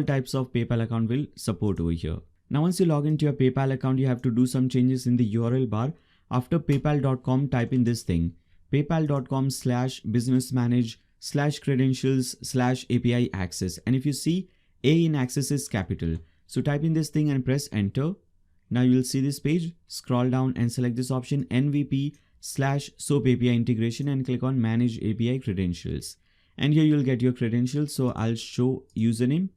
types of PayPal account will support over here. Now once you log into your PayPal account, you have to do some changes in the URL bar. After paypal.com, type in this thing, paypal.com/businessmanage/credentials/API access. And if you see, A in access is capital. So type in this thing and press enter. Now you will see this page. Scroll down and select this option, MVP/SOAP API integration, and click on manage API credentials. And here you'll get your credentials. So I'll show username,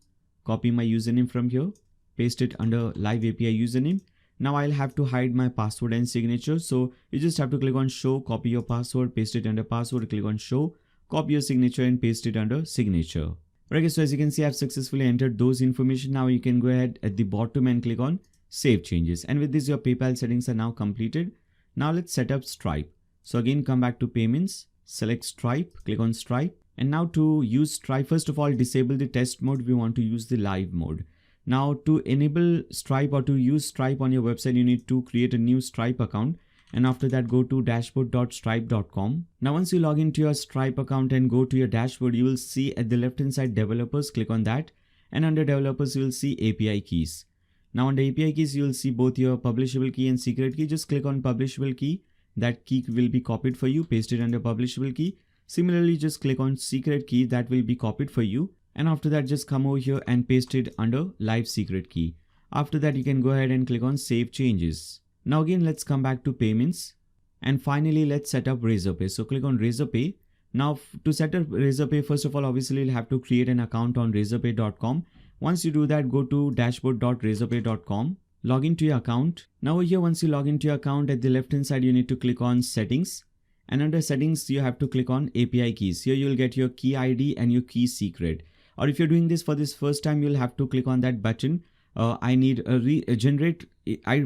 copy my username from here, paste it under live API username. Now I'll have to hide my password and signature. So you just have to click on show, copy your password, paste it under password, click on show, copy your signature and paste it under signature. Okay, so as you can see, I've successfully entered those information. Now you can go ahead at the bottom and click on save changes. And with this, your PayPal settings are now completed. Now let's set up Stripe. So again, come back to payments, select Stripe, click on Stripe. And now to use Stripe, first of all, disable the test mode. We want to use the live mode. Now to enable Stripe or to use Stripe on your website, you need to create a new Stripe account. And after that, go to dashboard.stripe.com. Now once you log into your Stripe account and go to your dashboard, you will see at the left hand side developers, click on that. And under developers, you will see API keys. Now under API keys, you'll see both your publishable key and secret key. Just click on publishable key. That key will be copied for you. Paste it under publishable key. Similarly, just click on secret key. That will be copied for you. And after that, just come over here and paste it under live secret key. After that, you can go ahead and click on save changes. Now again, let's come back to payments. And finally, let's set up Razorpay. So click on Razorpay. Now to set up Razorpay, first of all, obviously you'll have to create an account on razorpay.com. Once you do that, go to dashboard.razorpay.com. Log into your account. Now here, once you log into your account, at the left hand side, you need to click on settings. And under settings, you have to click on API keys. Here you'll get your key ID and your key secret. Or if you're doing this for this first time, you'll have to click on that button. I need a generate.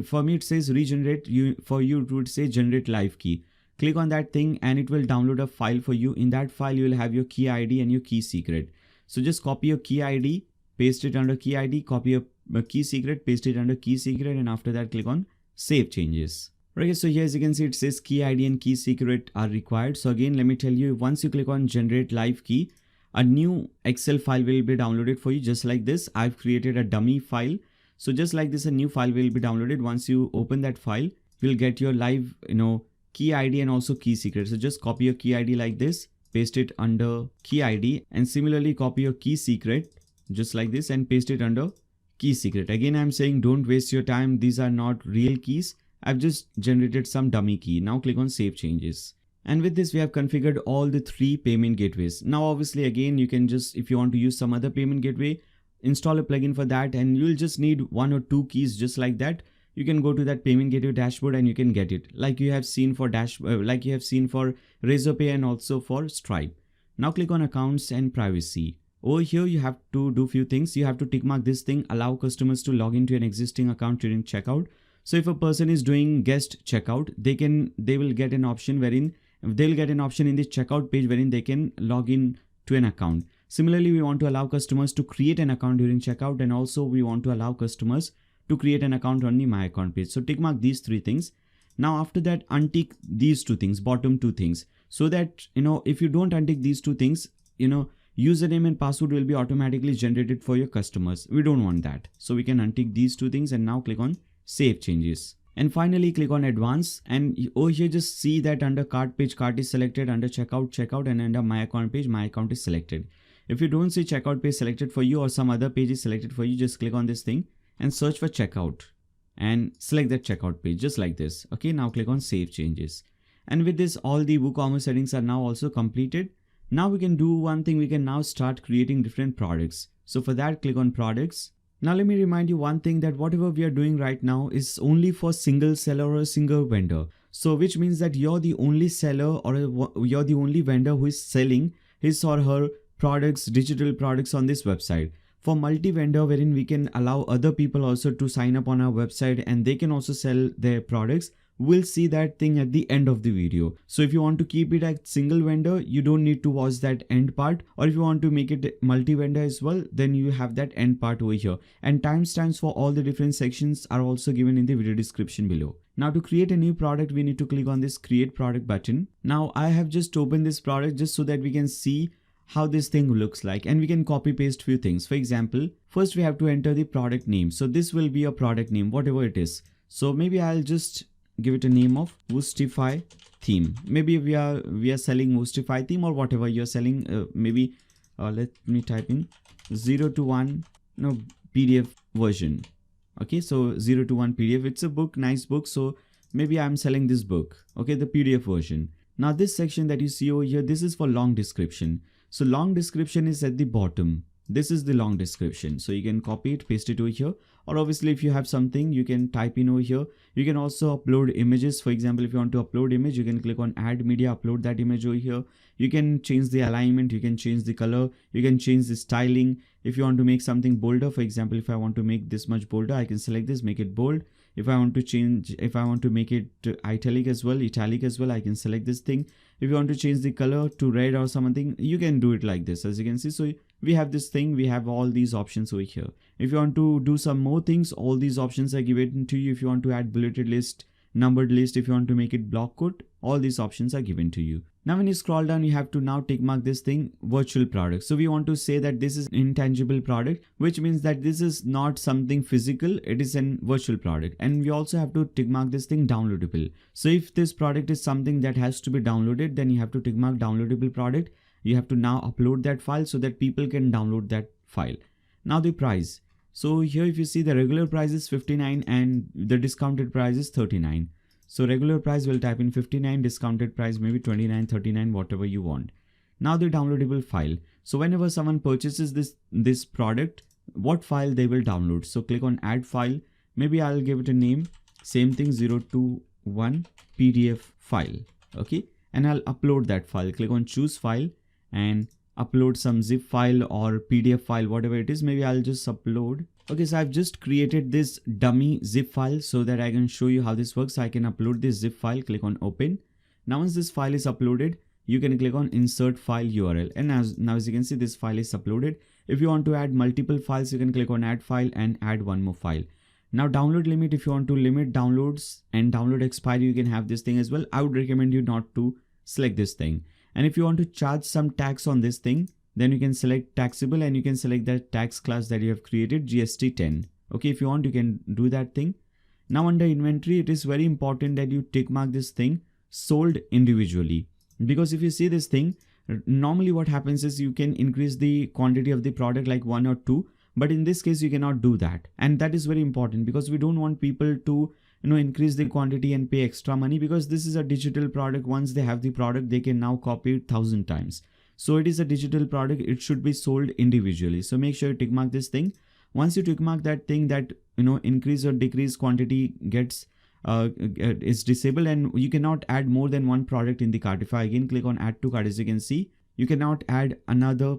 For me, it says regenerate. For you, it would say generate live key. Click on that thing and it will download a file for you. In that file, you will have your key ID and your key secret. So just copy your key ID, paste it under key ID, copy your key secret, paste it under key secret, and after that, click on save changes. Okay, so here as you can see, it says key ID and key secret are required. So again, let me tell you, once you click on generate live key, a new Excel file will be downloaded for you just like this. I've created a dummy file. So just like this, a new file will be downloaded. Once you open that file, you'll get your live, key ID and also key secret. So just copy your key ID like this, paste it under key ID, and similarly copy your key secret just like this and paste it under key secret. Again, I'm saying don't waste your time. These are not real keys. I've just generated some dummy key. Now click on save changes. And with this, we have configured all the 3 payment gateways. Now, obviously, again, you can just, if you want to use some other payment gateway, install a plugin for that, and you'll just need 1 or 2 keys just like that. You can go to that payment gateway dashboard and you can get it, like you have seen for Razorpay and also for Stripe. Now click on accounts and privacy. Over here, you have to do few things. You have to tick mark this thing, allow customers to log into an existing account during checkout. So if a person is doing guest checkout, they will get an option wherein they'll get an option in the checkout page wherein they can log in to an account. Similarly, we want to allow customers to create an account during checkout, and also we want to allow customers to create an account on the My Account page. So tick mark these 3 things. Now after that, untick these 2 things, bottom 2 things, so that, if you don't untick these 2 things, username and password will be automatically generated for your customers. We don't want that. So we can untick these 2 things and now click on save changes. And finally, click on advanced, and over here, just see that under cart page, cart is selected, under checkout, and under My Account page, My Account is selected. If you don't see checkout page selected for you or some other page is selected for you, just click on this thing and search for checkout and select that checkout page just like this. Okay, now click on save changes. And with this, all the WooCommerce settings are now also completed. Now we can do one thing. We can now start creating different products. So for that, click on products. Now let me remind you one thing, that whatever we are doing right now is only for single seller or a single vendor. So which means that you're the only seller or you're the only vendor who is selling his or her products, digital products on this website. For multi-vendor, wherein we can allow other people also to sign up on our website and they can also sell their products, we'll see that thing at the end of the video. So if you want to keep it at single vendor, you don't need to watch that end part. Or if you want to make it multi-vendor as well, then you have that end part over here. And timestamps for all the different sections are also given in the video description below. Now to create a new product, we need to click on this create product button. Now I have just opened this product just so that we can see how this thing looks like, and we can copy paste few things. For example, first we have to enter the product name. So this will be a product name, whatever it is. So maybe I'll just give it a name of Woostify theme. Maybe we are selling Woostify theme or whatever you're selling. Let me type in 0 to 1 PDF version. Okay, so 0 to 1 PDF. It's a book, nice book. So maybe I'm selling this book. Okay, the PDF version. Now this section that you see over here, this is for long description. So long description is at the bottom. This is the long description. So you can copy it, paste it over here. Or obviously if you have something, you can type in over here. You can also upload images. For example, if you want to upload image, you can click on add media, upload that image over here. You can change the alignment, you can change the color, you can change the styling. If you want to make something bolder, for example, if I want to make this much bolder, I can select this, make it bold. If I want to make it italic as well, I can select this thing. If you want to change the color to red or something, you can do it like this, as you can see. So we have this thing, we have all these options over here. If you want to do some more things, all these options are given to you. If you want to add bulleted list, numbered list, if you want to make it block quote, all these options are given to you. Now when you scroll down, you have to now tick mark this thing, virtual product. So we want to say that this is intangible product, which means that this is not something physical, it is an virtual product. And we also have to tick mark this thing, downloadable. So if this product is something that has to be downloaded, then you have to tick mark downloadable product. You have to now upload that file so that people can download that file. Now the price. So here if you see, the regular price is 59 and the discounted price is 39. So regular price will type in 59, discounted price maybe 29, 39, whatever you want. Now the downloadable file. So whenever someone purchases this product, what file they will download. So click on add file. Maybe I'll give it a name. Same thing, 021 PDF file. Okay. And I'll upload that file. Click on choose file and upload some zip file or PDF file, whatever it is. Maybe I'll just upload. Okay, so I've just created this dummy zip file so that I can show you how this works. I can upload this zip file, click on open. Now once this file is uploaded, you can click on insert file URL. And now as you can see, this file is uploaded. If you want to add multiple files, you can click on add file and add one more file. Now download limit, if you want to limit downloads and download expiry, you can have this thing as well. I would recommend you not to select this thing. And if you want to charge some tax on this thing, then you can select taxable and you can select that tax class that you have created, GST 10. Okay, if you want, you can do that thing. Now under inventory, it is very important that you tick mark this thing, sold individually. Because if you see this thing, normally what happens is you can increase the quantity of the product like 1 or 2. But in this case, you cannot do that. And that is very important because we don't want people to increase the quantity and pay extra money, because this is a digital product. Once they have the product, they can now copy it 1,000 times. So it is a digital product. It should be sold individually. So make sure you tick mark this thing. Once you tick mark that thing, that increase or decrease quantity gets is disabled, and you cannot add more than one product in the cart. If I again click on add to cart, as you can see, you cannot add another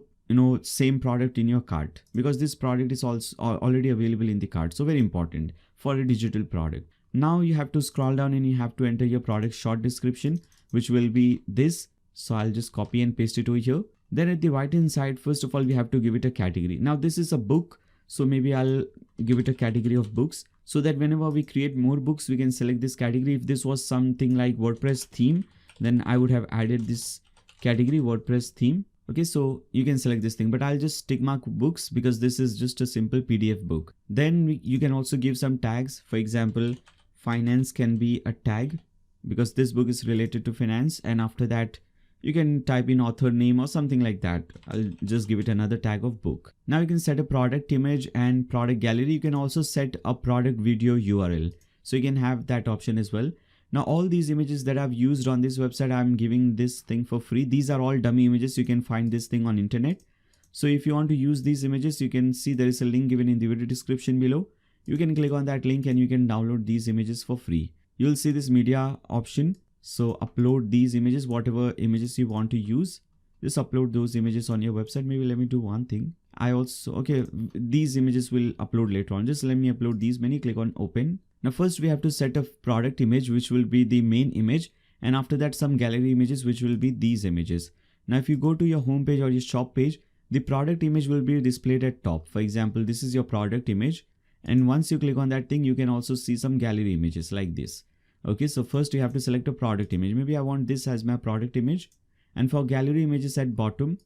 same product in your cart because this product is also already available in the cart. So very important for a digital product. Now you have to scroll down and you have to enter your product short description, which will be this. So I'll just copy and paste it over here. Then at the right hand side, first of all, we have to give it a category. Now this is a book. So maybe I'll give it a category of books so that whenever we create more books, we can select this category. If this was something like WordPress theme, then I would have added this category, WordPress theme. Okay, so you can select this thing, but I'll just tick mark books because this is just a simple PDF book. Then you can also give some tags. For example, finance can be a tag because this book is related to finance. And after that, you can type in author name or something like that. I'll just give it another tag of book. Now you can set a product image and product gallery. You can also set a product video URL. So you can have that option as well. Now all these images that I've used on this website, I'm giving this thing for free. These are all dummy images. You can find this thing on internet. So if you want to use these images, you can see there is a link given in the video description below. You can click on that link and you can download these images for free. You'll see this media option. So upload these images, whatever images you want to use, just upload those images on your website. Maybe let me do one thing. These images will upload later on. Just let me upload these many. Click on open. Now first we have to set a product image, which will be the main image. And after that some gallery images, which will be these images. Now if you go to your home page or your shop page, the product image will be displayed at top. For example, this is your product image. And once you click on that thing, you can also see some gallery images like this. Okay, so first you have to select a product image. Maybe I want this as my product image. And for gallery images at bottom,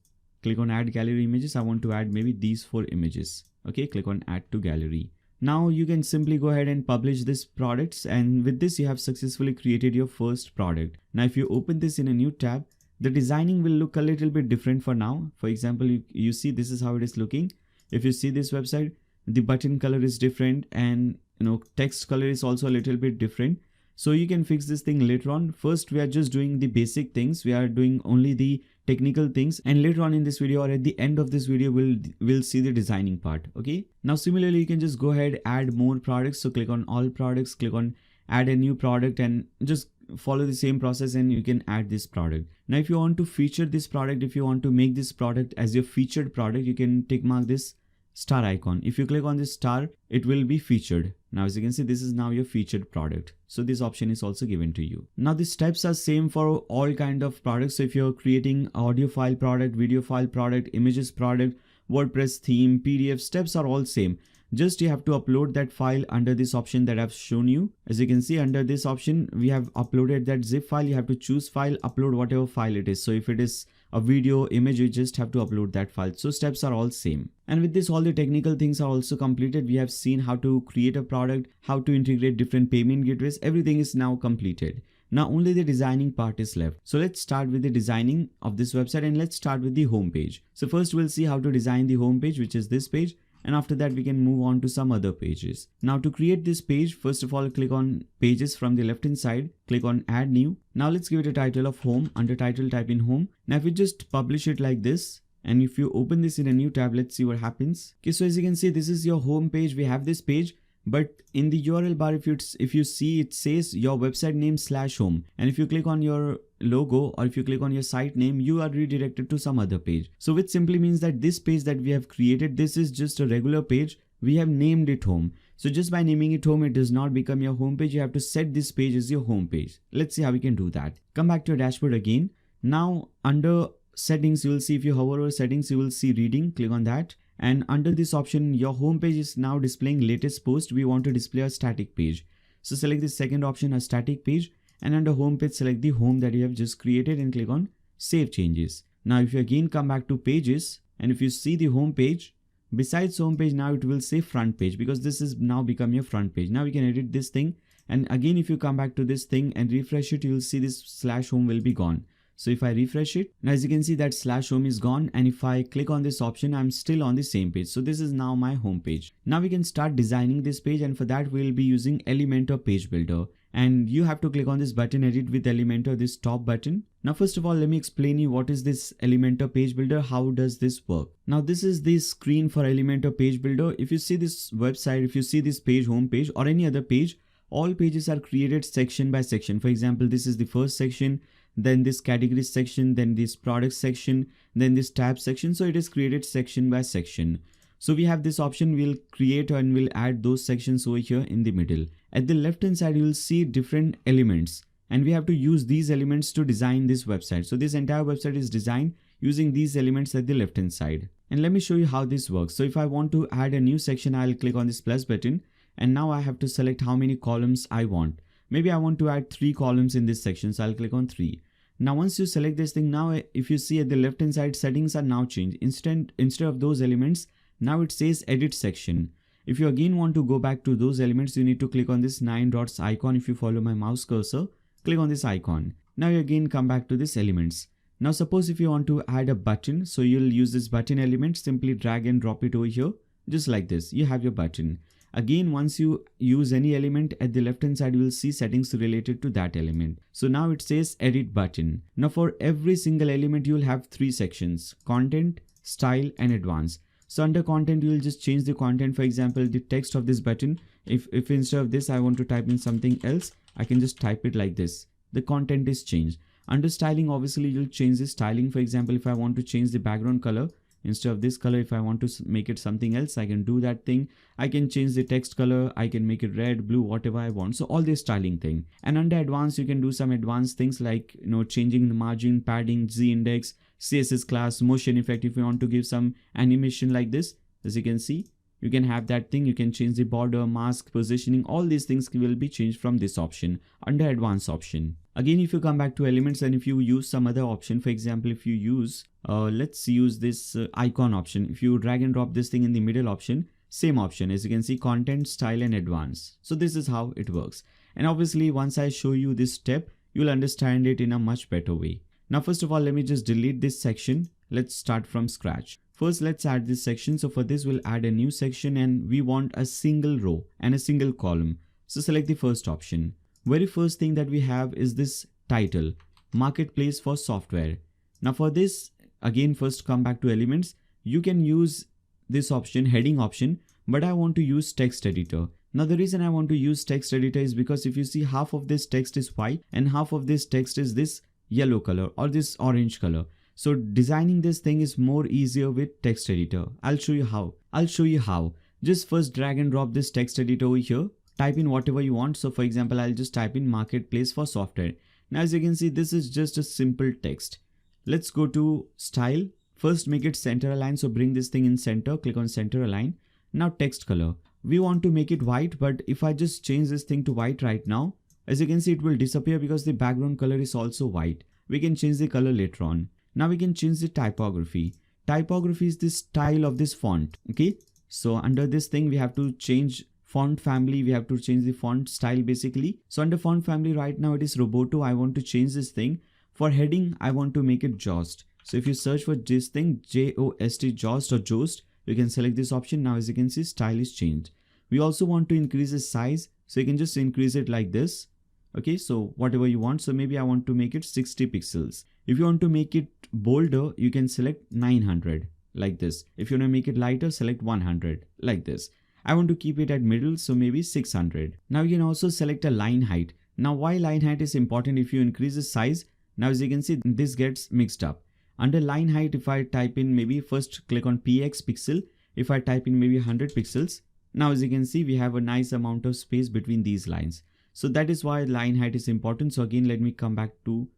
click on add gallery images. I want to add maybe these 4 images. Okay, click on add to gallery. Now you can simply go ahead and publish these products. And with this, you have successfully created your first product. Now, if you open this in a new tab, the designing will look a little bit different for now. For example, you see this is how it is looking. If you see this website, the button color is different and text color is also a little bit different. So you can fix this thing later on. First, we are just doing the basic things. We are doing only the technical things, and later on in this video or at the end of this video, we'll see the designing part. Okay. Now, similarly, you can just go ahead, add more products. So click on all products, click on add a new product and just follow the same process and you can add this product. Now, if you want to feature this product, if you want to make this product as your featured product, you can tick mark this star icon. If you click on this star, it will be featured. Now, as you can see, this is now your featured product. So this option is also given to you. Now, the steps are same for all kind of products. So if you're creating audio file product, video file product, images product, WordPress theme, PDF, steps are all same. Just you have to upload that file under this option that I've shown you. As you can see, under this option, we have uploaded that zip file. You have to choose file, upload whatever file it is. So if it is a video, image, you just have to upload that file. So steps are all same. And with this, all the technical things are also completed. We have seen how to create a product, how to integrate different payment gateways. Everything is now completed. Now only the designing part is left. So let's start with the designing of this website, and let's start with the home page. So first we'll see how to design the home page, which is this page. And after that, we can move on to some other pages. Now to create this page, first of all, click on pages from the left hand side, click on add new. Now let's give it a title of home. Under title, type in home. Now if you just publish it like this, and if you open this in a new tab, let's see what happens. Okay, so as you can see, this is your home page. We have this page, but in the URL bar, if you see, it says your website name /home. And if you click on your logo, or if you click on your site name, you are redirected to some other page. So which simply means that this page that we have created, this is just a regular page. We have named it home. So just by naming it home, it does not become your home page. You have to set this page as your home page. Let's see how we can do that. Come back to your dashboard again. Now under settings, you will see, if you hover over settings, you will see reading. Click on that. And under this option, your home page is now displaying latest post. We want to display a static page. So select the second option, a static page. And under home page, select the home that you have just created and click on save changes. Now if you again come back to pages, and if you see the home page, besides home page, now it will say front page, because this is now become your front page. Now we can edit this thing. And again, if you come back to this thing and refresh it, you will see this /home will be gone. So if I refresh it, now as you can see that /home is gone. And if I click on this option, I'm still on the same page. So this is now my home page. Now we can start designing this page, and for that we'll be using Elementor Page Builder. And you have to click on this button, edit with Elementor, this top button. Now first of all, let me explain you what is this Elementor Page Builder. How does this work? Now this is the screen for Elementor Page Builder. If you see this website, if you see this page, home page, or any other page, all pages are created section by section. For example, this is the first section, then this category section, then this product section, then this tab section. So it is created section by section. So we have this option, we'll create and we'll add those sections over here in the middle. At the left hand side, you will see different elements, and we have to use these elements to design this website. So this entire website is designed using these elements at the left hand side. And let me show you how this works. So if I want to add a new section, I'll click on this plus button, and now I have to select how many columns I want. Maybe I want to add 3 columns in this section, so I'll click on 3. Now once you select this thing, now if you see at the left hand side, settings are now changed. Instead of those elements, now it says edit section. If you again want to go back to those elements, you need to click on this 9 dots icon. If you follow my mouse cursor, click on this icon. Now you again come back to this elements. Now suppose if you want to add a button, so you'll use this button element, simply drag and drop it over here, just like this. You have your button. Again, once you use any element, at the left hand side, you will see settings related to that element. So now it says edit button. Now for every single element, you will have 3 sections: content, style, and advanced. So under content, you will just change the content. For example, the text of this button, if instead of this, I want to type in something else, I can just type it like this. The content is changed. Under styling, obviously, you'll change the styling. For example, if I want to change the background color, instead of this color, if I want to make it something else, I can do that thing. I can change the text color. I can make it red, blue, whatever I want. So all this styling thing. And under advanced, you can do some advanced things like, changing the margin, padding, z-index, CSS class, motion effect. If you want to give some animation like this, as you can see, you can have that thing. You can change the border, mask, positioning. All these things will be changed from this option under advanced option. Again, if you come back to elements and if you use some other option, for example, if you use, let's use this icon option. If you drag and drop this thing in the middle option, same option, as you can see, content, style, and advanced. So this is how it works. And obviously, once I show you this step, you'll understand it in a much better way. Now, first of all, let me just delete this section. Let's start from scratch. First, let's add this section. So for this, we'll add a new section, and we want a single row and a single column. So select the first option. Very first thing that we have is this title, marketplace for software. Now for this, again, first come back to elements. You can use this option, heading option, but I want to use text editor. Now the reason I want to use text editor is because if you see, half of this text is white and half of this text is this yellow color or this orange color. So designing this thing is more easier with text editor. I'll show you how. Just first drag and drop this text editor over here. Type in whatever you want. So for example, I'll just type in marketplace for software. Now as you can see, this is just a simple text. Let's go to style. First make it center align. So bring this thing in center, click on center align. Now text color. We want to make it white, but if I just change this thing to white right now, as you can see, it will disappear because the background color is also white. We can change the color later on. Now we can change the typography. Typography is the style of this font. Okay. So under this thing, we have to change font family. We have to change the font style basically. So under font family right now, it is Roboto. I want to change this thing. For heading, I want to make it Jost. So if you search for this thing, J-O-S-T, Jost or Jost, you can select this option. Now as you can see, style is changed. We also want to increase the size. So you can just increase it like this. Okay, so whatever you want. So maybe I want to make it 60 pixels. If you want to make it bolder, you can select 900 like this. If you want to make it lighter, select 100 like this. I want to keep it at middle, so maybe 600. Now you can also select a line height. Now why line height is important? If you increase the size, now as you can see, this gets mixed up. Under line height, if I type in maybe first click on px pixel, if I type in maybe 100 pixels, now as you can see, we have a nice amount of space between these lines. So that is why line height is important. So again, let me come back to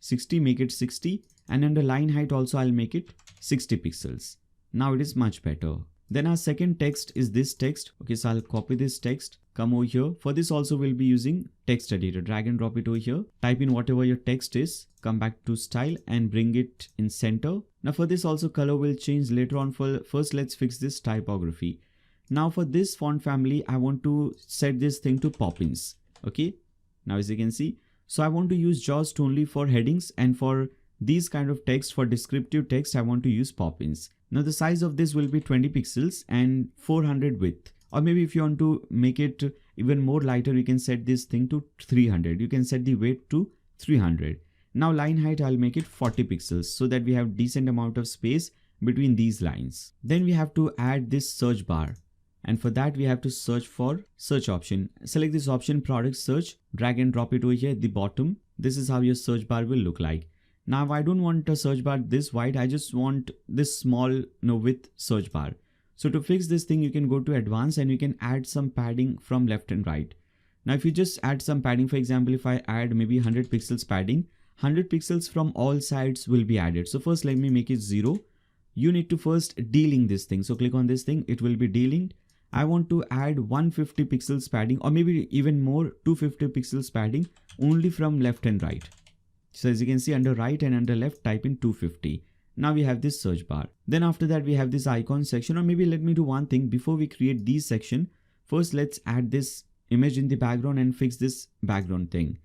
60, make it 60, and under line height also I'll make it 60 pixels. Now it is much better. Then our second text is this text. Okay, so I'll copy this text, come over here. For this also we'll be using text editor. Drag and drop it over here. Type in whatever your text is. Come back to style and bring it in center. Now for this also color will change later on. First let's fix this typography. Now for this font family, I want to set this thing to Poppins. Okay, now as you can see, so I want to use Jost only for headings, and for these kind of text, for descriptive text, I want to use Poppins. Now the size of this will be 20 pixels and 400 width, or maybe if you want to make it even more lighter, you can set this thing to 300. You can set the weight to 300. Now line height, I'll make it 40 pixels so that we have decent amount of space between these lines. Then we have to add this search bar. And for that, we have to search for search option. Select this option, product search, drag and drop it over here at the bottom. This is how your search bar will look like. Now, I don't want a search bar this wide. I just want this small width search bar. So to fix this thing, you can go to advanced and you can add some padding from left and right. Now, if you just add some padding, for example, if I add maybe 100 pixels padding, 100 pixels from all sides will be added. So first, let me make it 0. You need to first delink this thing. So click on this thing. It will be delinked. I want to add 150 pixels padding, or maybe even more, 250 pixels padding only from left and right. So as you can see, under right and under left, type in 250. Now we have this search bar. Then after that, we have this icon section, or maybe let me do one thing before we create these section. First, let's add this image in the background and fix this background thing.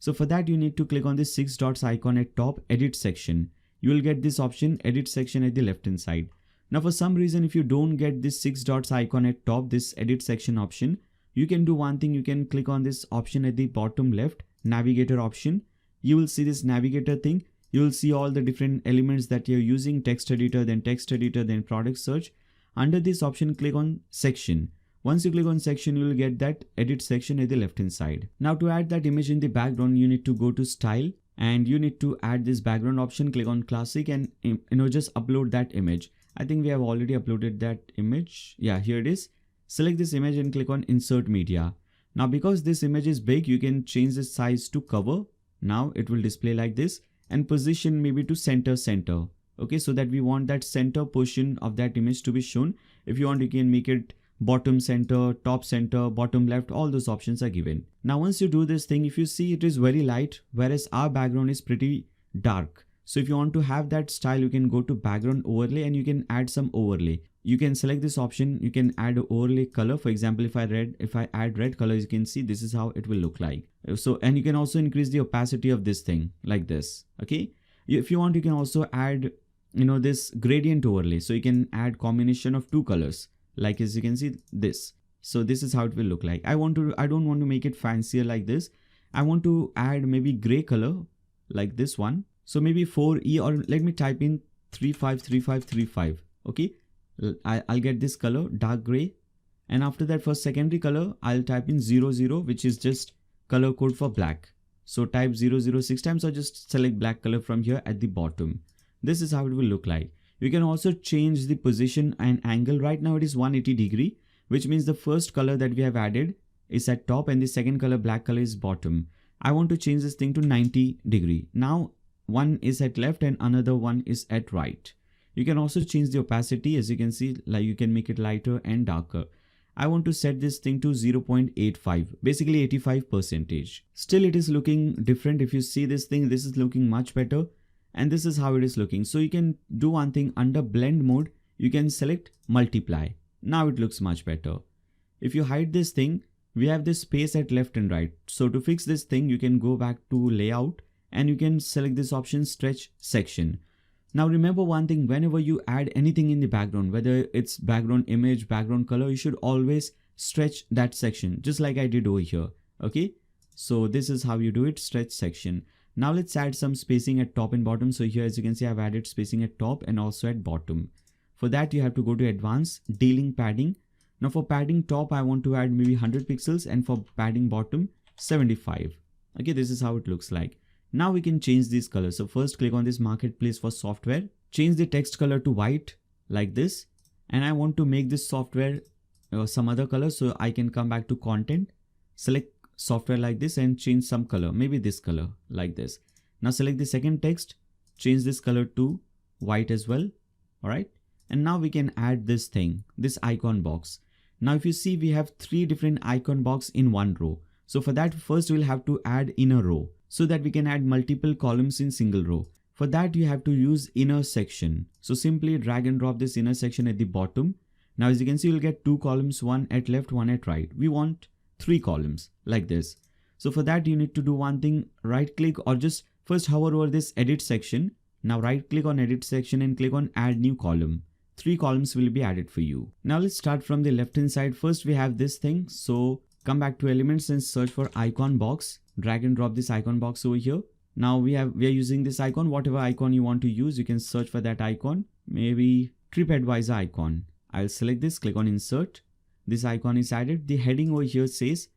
So for that, you need to click on this 6 dots icon at top, edit section. You will get this option, edit section at the left hand side. Now for some reason, if you don't get this 6 dots icon at top, this edit section option, you can do one thing. You can click on this option at the bottom left, navigator option. You will see this navigator thing. You will see all the different elements that you're using, text editor, then product search. Under this option, click on section. Once you click on section, you will get that edit section at the left hand side. Now to add that image in the background, you need to go to style and you need to add this background option, click on classic and just upload that image. I think we have already uploaded that image. Yeah, here it is. Select this image and click on insert media. Now because this image is big, you can change the size to cover. Now it will display like this and position maybe to center. Okay, so that we want that center portion of that image to be shown. If you want, you can make it bottom center, top center, bottom left, all those options are given. Now once you do this thing, if you see, it is very light, whereas our background is pretty dark. So if you want to have that style, you can go to background overlay and you can add some overlay. You can select this option. You can add overlay color. For example, if I add red color, you can see this is how it will look like. So, and you can also increase the opacity of this thing like this. Okay. If you want, you can also add, this gradient overlay. So you can add combination of 2 colors, like as you can see this. So this is how it will look like. I don't want to make it fancier like this. I want to add maybe gray color like this one. So maybe 4E, or let me type in 353535. Okay. I'll get this color, dark gray. And after that, for secondary color, I'll type in 00, which is just color code for black. So type 00 6 times, or just select black color from here at the bottom. This is how it will look like. You can also change the position and angle. Right now it is 180 degree, which means the first color that we have added is at top and the second color, black color, is bottom. I want to change this thing to 90 degree. Now one is at left and another one is at right. You can also change the opacity. As you can see, like you can make it lighter and darker. I want to set this thing to 0.85, basically 85%. Still it is looking different. If you see this thing, this is looking much better, and this is how it is looking. So you can do one thing. Under blend mode, you can select multiply. Now it looks much better. If you hide this thing, we have this space at left and right. So to fix this thing, you can go back to layout and you can select this option, stretch section. Now remember one thing, whenever you add anything in the background, whether it's background image, background color, you should always stretch that section, just like I did over here. Okay, so this is how you do it, stretch section. Now let's add some spacing at top and bottom. So here, as you can see, I've added spacing at top and also at bottom. For that, you have to go to advanced, dealing padding. Now for padding top, I want to add maybe 100 pixels, and for padding bottom, 75. Okay, this is how it looks like. Now we can change these colors. So first click on this marketplace for software, change the text color to white like this. And I want to make this software some other color. So I can come back to content, select software like this and change some color, maybe this color like this. Now select the second text, change this color to white as well. All right. And now we can add this thing, this icon box. Now if you see, we have 3 different icon box in one row. So for that, first we'll have to add inner row, so that we can add multiple columns in single row. For that, you have to use inner section. So simply drag and drop this inner section at the bottom. Now as you can see, you'll get 2 columns, one at left, one at right. We want 3 columns like this. So for that, you need to do one thing, right click or just first hover over this edit section. Now right click on edit section and click on add new column. 3 columns will be added for you. Now let's start from the left hand side. First we have this thing. So come back to elements and search for icon box. Drag and drop this icon box over here. Now we are using this icon. Whatever icon you want to use, you can search for that icon. Maybe TripAdvisor icon. I'll select this, click on insert. This icon is added. The heading over here says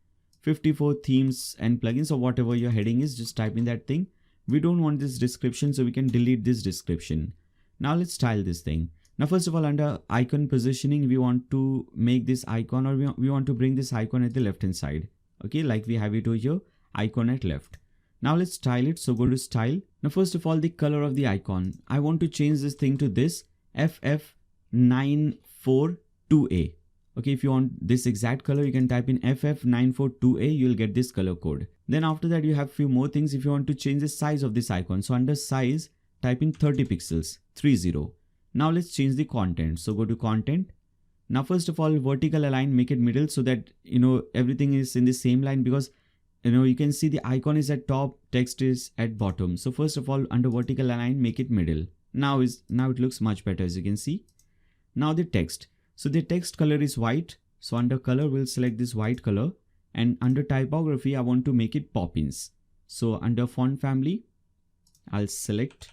54 themes and plugins, or whatever your heading is, just type in that thing. We don't want this description, so we can delete this description. Now let's style this thing. Now first of all, under icon positioning, we want to make this icon, or we want to bring this icon at the left hand side. Okay, like we have it over here, icon at left. Now let's style it. So go to style. Now first of all, the color of the icon, I want to change this thing to this FF942A. Okay, if you want this exact color, you can type in FF942A, you'll get this color code. Then after that, you have few more things. If you want to change the size of this icon, so under size, type in 30 pixels, 30. Now let's change the content. So go to content. Now first of all, vertical align, make it middle, so that everything is in the same line, because you can see the icon is at top, text is at bottom. So first of all, under vertical align, make it middle. Now it looks much better, as you can see. Now the text. So the text color is white. So under color, we'll select this white color, and under typography, I want to make it Poppins. So under font family, I'll select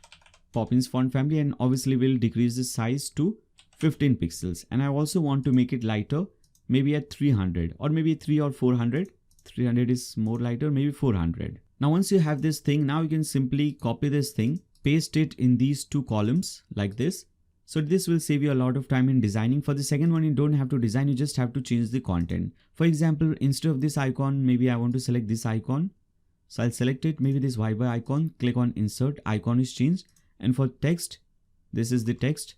Poppins font family, and obviously we'll decrease the size to 15 pixels. And I also want to make it lighter, maybe at 300 or maybe 300 or 400. 300 is more lighter, maybe 400. Now once you have this thing, now you can simply copy this thing, paste it in these 2 columns like this. So this will save you a lot of time in designing. For the second one, you don't have to design, you just have to change the content. For example, instead of this icon, maybe I want to select this icon. So I'll select it, maybe this Viber icon, click on insert, icon is changed. And for text, this is the text.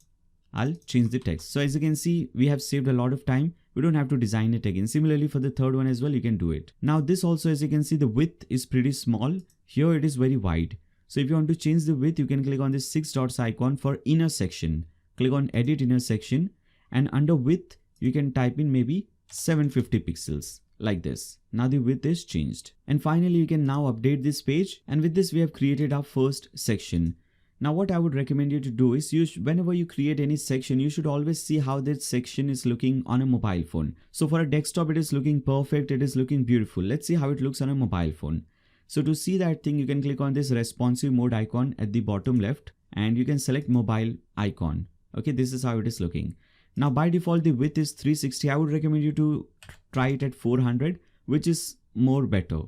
I'll change the text. So as you can see, we have saved a lot of time. We don't have to design it again. Similarly, for the third one as well, you can do it. Now this also, as you can see, the width is pretty small. Here it is very wide. So if you want to change the width, you can click on this 6 dots icon for inner section. Click on edit inner section, and under width, you can type in maybe 750 pixels like this. Now the width is changed. And finally, you can now update this page. And with this, we have created our first section. Now what I would recommend you to do is, whenever you create any section, you should always see how that section is looking on a mobile phone. So for a desktop, it is looking perfect. It is looking beautiful. Let's see how it looks on a mobile phone. So to see that thing, you can click on this responsive mode icon at the bottom left, and you can select mobile icon. Okay, this is how it is looking. Now by default, the width is 360. I would recommend you to try it at 400, which is more better.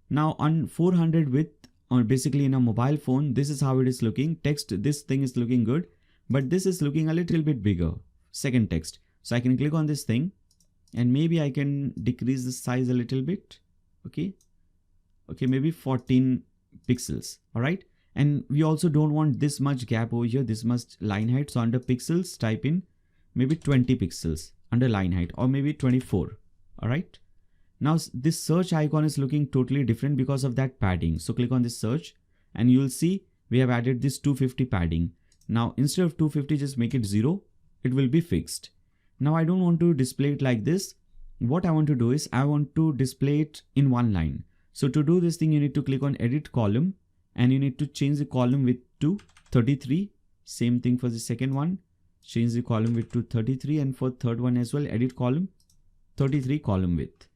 Now on 400 width, or basically in a mobile phone, this is how it is looking. Text, this thing is looking good, but this is looking a little bit bigger. Second text. So I can click on this thing, and maybe I can decrease the size a little bit. Okay, maybe 14 pixels. All right. And we also don't want this much gap over here, this much line height. So under pixels, type in maybe 20 pixels under line height, or maybe 24. All right. Now this search icon is looking totally different because of that padding. So click on this search and you'll see we have added this 250 padding. Now instead of 250, just make it 0. It will be fixed. Now I don't want to display it like this. What I want to do is I want to display it in one line. So to do this thing, you need to click on edit column and you need to change the column width to 33. Same thing for the second one. Change the column width to 33, and for third one as well, edit column 33 column width.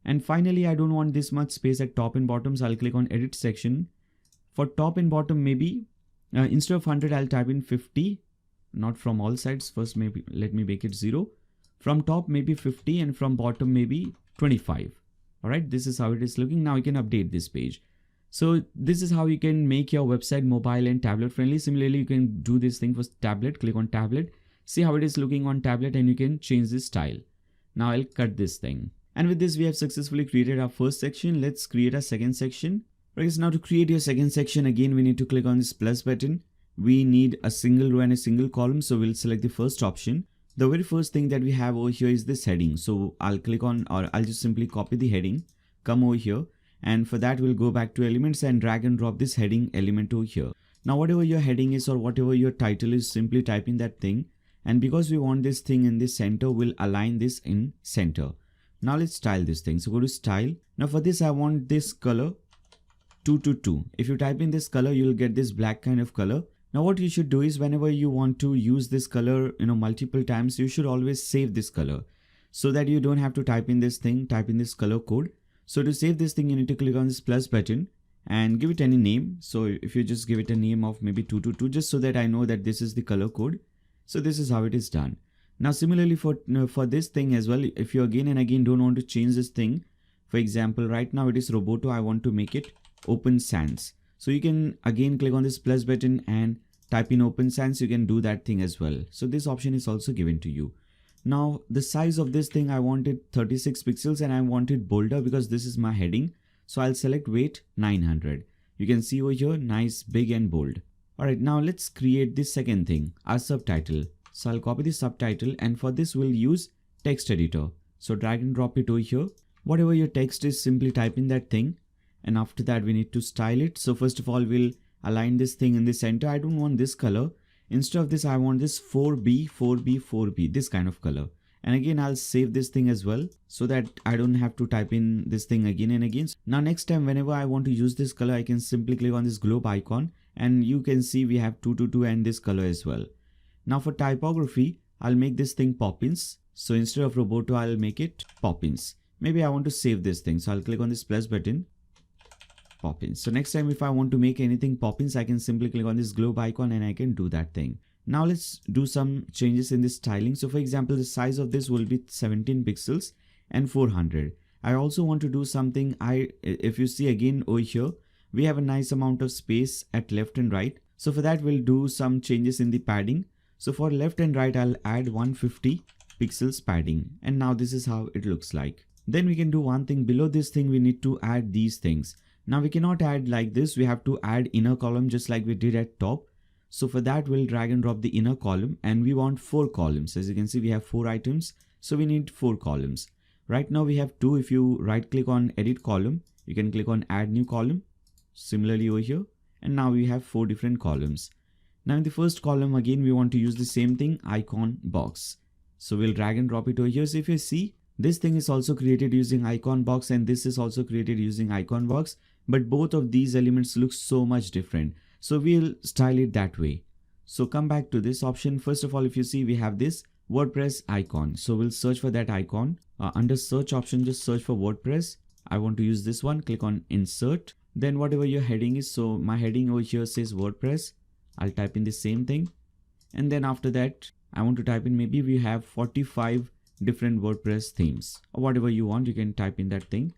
And finally, I don't want this much space at top and bottom, so I'll click on edit section. For top and bottom, maybe instead of 100, I'll type in 50. Not from all sides. First, maybe let me make it 0. From top, maybe 50, and from bottom, maybe 25. All right, this is how it is looking. Now you can update this page. So this is how you can make your website mobile and tablet friendly. Similarly, you can do this thing for tablet. Click on tablet. See how it is looking on tablet, and you can change the style. Now I'll cut this thing. And with this, we have successfully created our first section. Let's create a second section. Right, so now to create your second section, again, we need to click on this plus button. We need a single row and a single column. So we'll select the first option. The very first thing that we have over here is this heading. So I'll click on, or I'll just simply copy the heading, come over here. And for that, we'll go back to elements and drag and drop this heading element over here. Now, whatever your heading is or whatever your title is, simply type in that thing. And because we want this thing in the center, we'll align this in center. Now let's style this thing. So go to style. Now for this, I want this color 222. If you type in this color, you'll get this black kind of color. Now what you should do is whenever you want to use this color, multiple times, you should always save this color so that you don't have to type in this thing, type in this color code. So to save this thing, you need to click on this plus button and give it any name. So if you just give it a name of maybe 222, just so that I know that this is the color code. So this is how it is done. Now similarly for this thing as well, if you again and again don't want to change this thing, for example, right now it is Roboto, I want to make it Open Sans. So you can again click on this plus button and type in Open Sans. You can do that thing as well. So this option is also given to you. Now the size of this thing, I wanted 36 pixels and I want it bolder because this is my heading. So I'll select weight 900. You can see over here, nice, big and bold. All right, now let's create this second thing, our subtitle. So I'll copy the subtitle, and for this we'll use text editor. So drag and drop it over here. Whatever your text is, simply type in that thing. And after that, we need to style it. So first of all, we'll align this thing in the center. I don't want this color. Instead of this, I want this 4B, 4B, 4B, this kind of color. And again, I'll save this thing as well so that I don't have to type in this thing again and again. Now next time, whenever I want to use this color, I can simply click on this globe icon and you can see we have 222 and this color as well. Now for typography, I'll make this thing Poppins. So instead of Roboto, I'll make it Poppins. Maybe I want to save this thing. So I'll click on this plus button, Poppins. So next time if I want to make anything Poppins, I can simply click on this globe icon and I can do that thing. Now let's do some changes in this styling. So for example, the size of this will be 17 pixels and 400. I also want to do something. If you see again over here, we have a nice amount of space at left and right. So for that, we'll do some changes in the padding. So for left and right, I'll add 150 pixels padding. And now this is how it looks like. Then we can do one thing. Below this thing, we need to add these things. Now we cannot add like this. We have to add inner column just like we did at top. So for that, we'll drag and drop the inner column and we want 4 columns. As you can see, we have 4 items. So we need 4 columns. Right now we have 2. If you right click on edit column, you can click on add new column. Similarly over here. And now we have 4 different columns. Now in the first column, again, we want to use the same thing, icon box. So we'll drag and drop it over here. So if you see, this thing is also created using icon box and this is also created using icon box. But both of these elements look so much different. So we'll style it that way. So come back to this option. First of all, if you see, we have this WordPress icon. So we'll search for that icon. Under search option, just search for WordPress. I want to use this one. Click on insert. Then whatever your heading is. So my heading over here says WordPress. I'll type in the same thing. And then after that, I want to type in, maybe we have 45 different WordPress themes or whatever you want. You can type in that thing.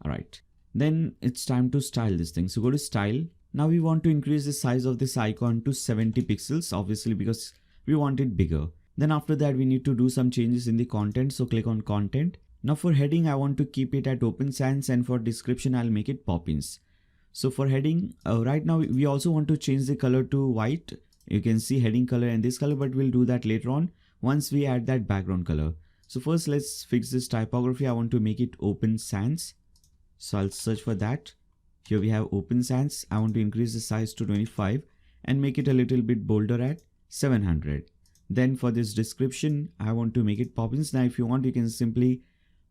All right. Then it's time to style this thing. So go to style. Now we want to increase the size of this icon to 70 pixels, obviously because we want it bigger. Then after that, we need to do some changes in the content. So click on content. Now for heading, I want to keep it at Open Sans, and for description, I'll make it Poppins. So for heading, right now we also want to change the color to white. You can see heading color and this color, but we'll do that later on once we add that background color. So first let's fix this typography. I want to make it Open Sans. So I'll search for that. Here we have Open Sans. I want to increase the size to 25 and make it a little bit bolder at 700. Then for this description, I want to make it Poppins. Now if you want, you can simply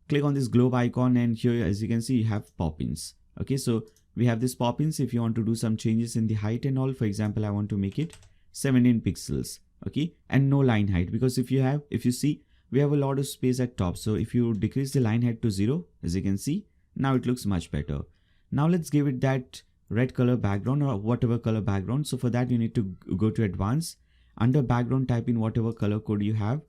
click on this globe icon, and here as you can see you have Poppins. Okay, so we have this Poppins. If you want to do some changes in the height and all, for example, I want to make it 17 pixels. Okay, and no line height, because if you see we have a lot of space at top. So if you decrease the line height to 0, as you can see, now it looks much better. Now let's give it that red color background or whatever color background. So for that you need to go to advanced. Under background, type in whatever color code you have.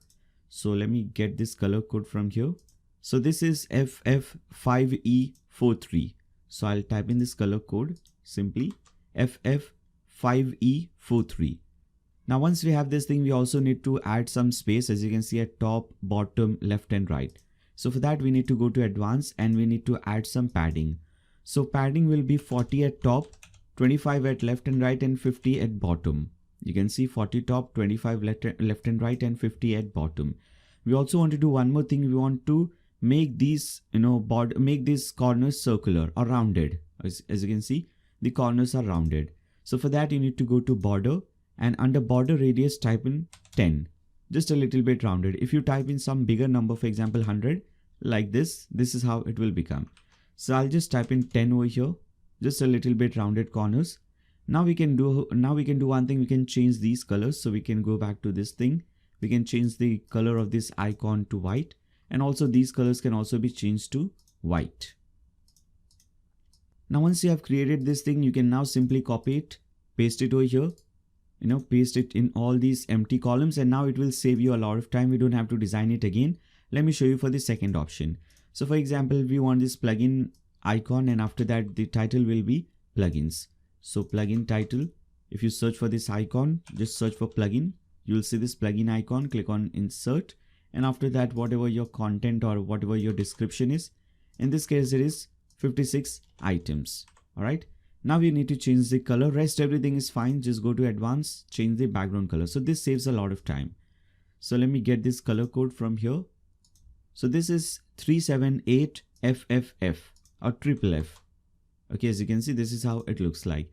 So let me get this color code from here. So this is FF5E43. So I'll type in this color code simply FF5E43. Now once we have this thing, we also need to add some space, as you can see at top, bottom, left and right. So for that we need to go to advanced and we need to add some padding. So padding will be 40 at top, 25 at left and right and 50 at bottom. You can see 40 top, 25 left and right and 50 at bottom. We also want to do one more thing. We want to make these, make these corners circular or rounded. As you can see, the corners are rounded. So for that you need to go to border, and under border radius type in 10, just a little bit rounded. If you type in some bigger number, for example 100, like this is how it will become. So I'll just type in 10 over here, just a little bit rounded corners. Now we can do one thing. We can change these colors. So we can go back to this thing. We can change the color of this icon to white, and also these colors can also be changed to white. Now once you have created this thing, you can now simply copy it, paste it over here, paste it in all these empty columns, and now it will save you a lot of time. We don't have to design it again. Let me show you for the second option. So for example, we want this plugin icon, and after that the title will be plugins. So plugin title, if you search for this icon, just search for plugin, you will see this plugin icon, click on insert, and after that whatever your content or whatever your description is, in this case it is 56 items. All right, now we need to change the color. Rest everything is fine. Just go to advanced, change the background color. So this saves a lot of time. So let me get this color code from here. So this is 378FFF or triple F. Okay, as you can see, this is how it looks like.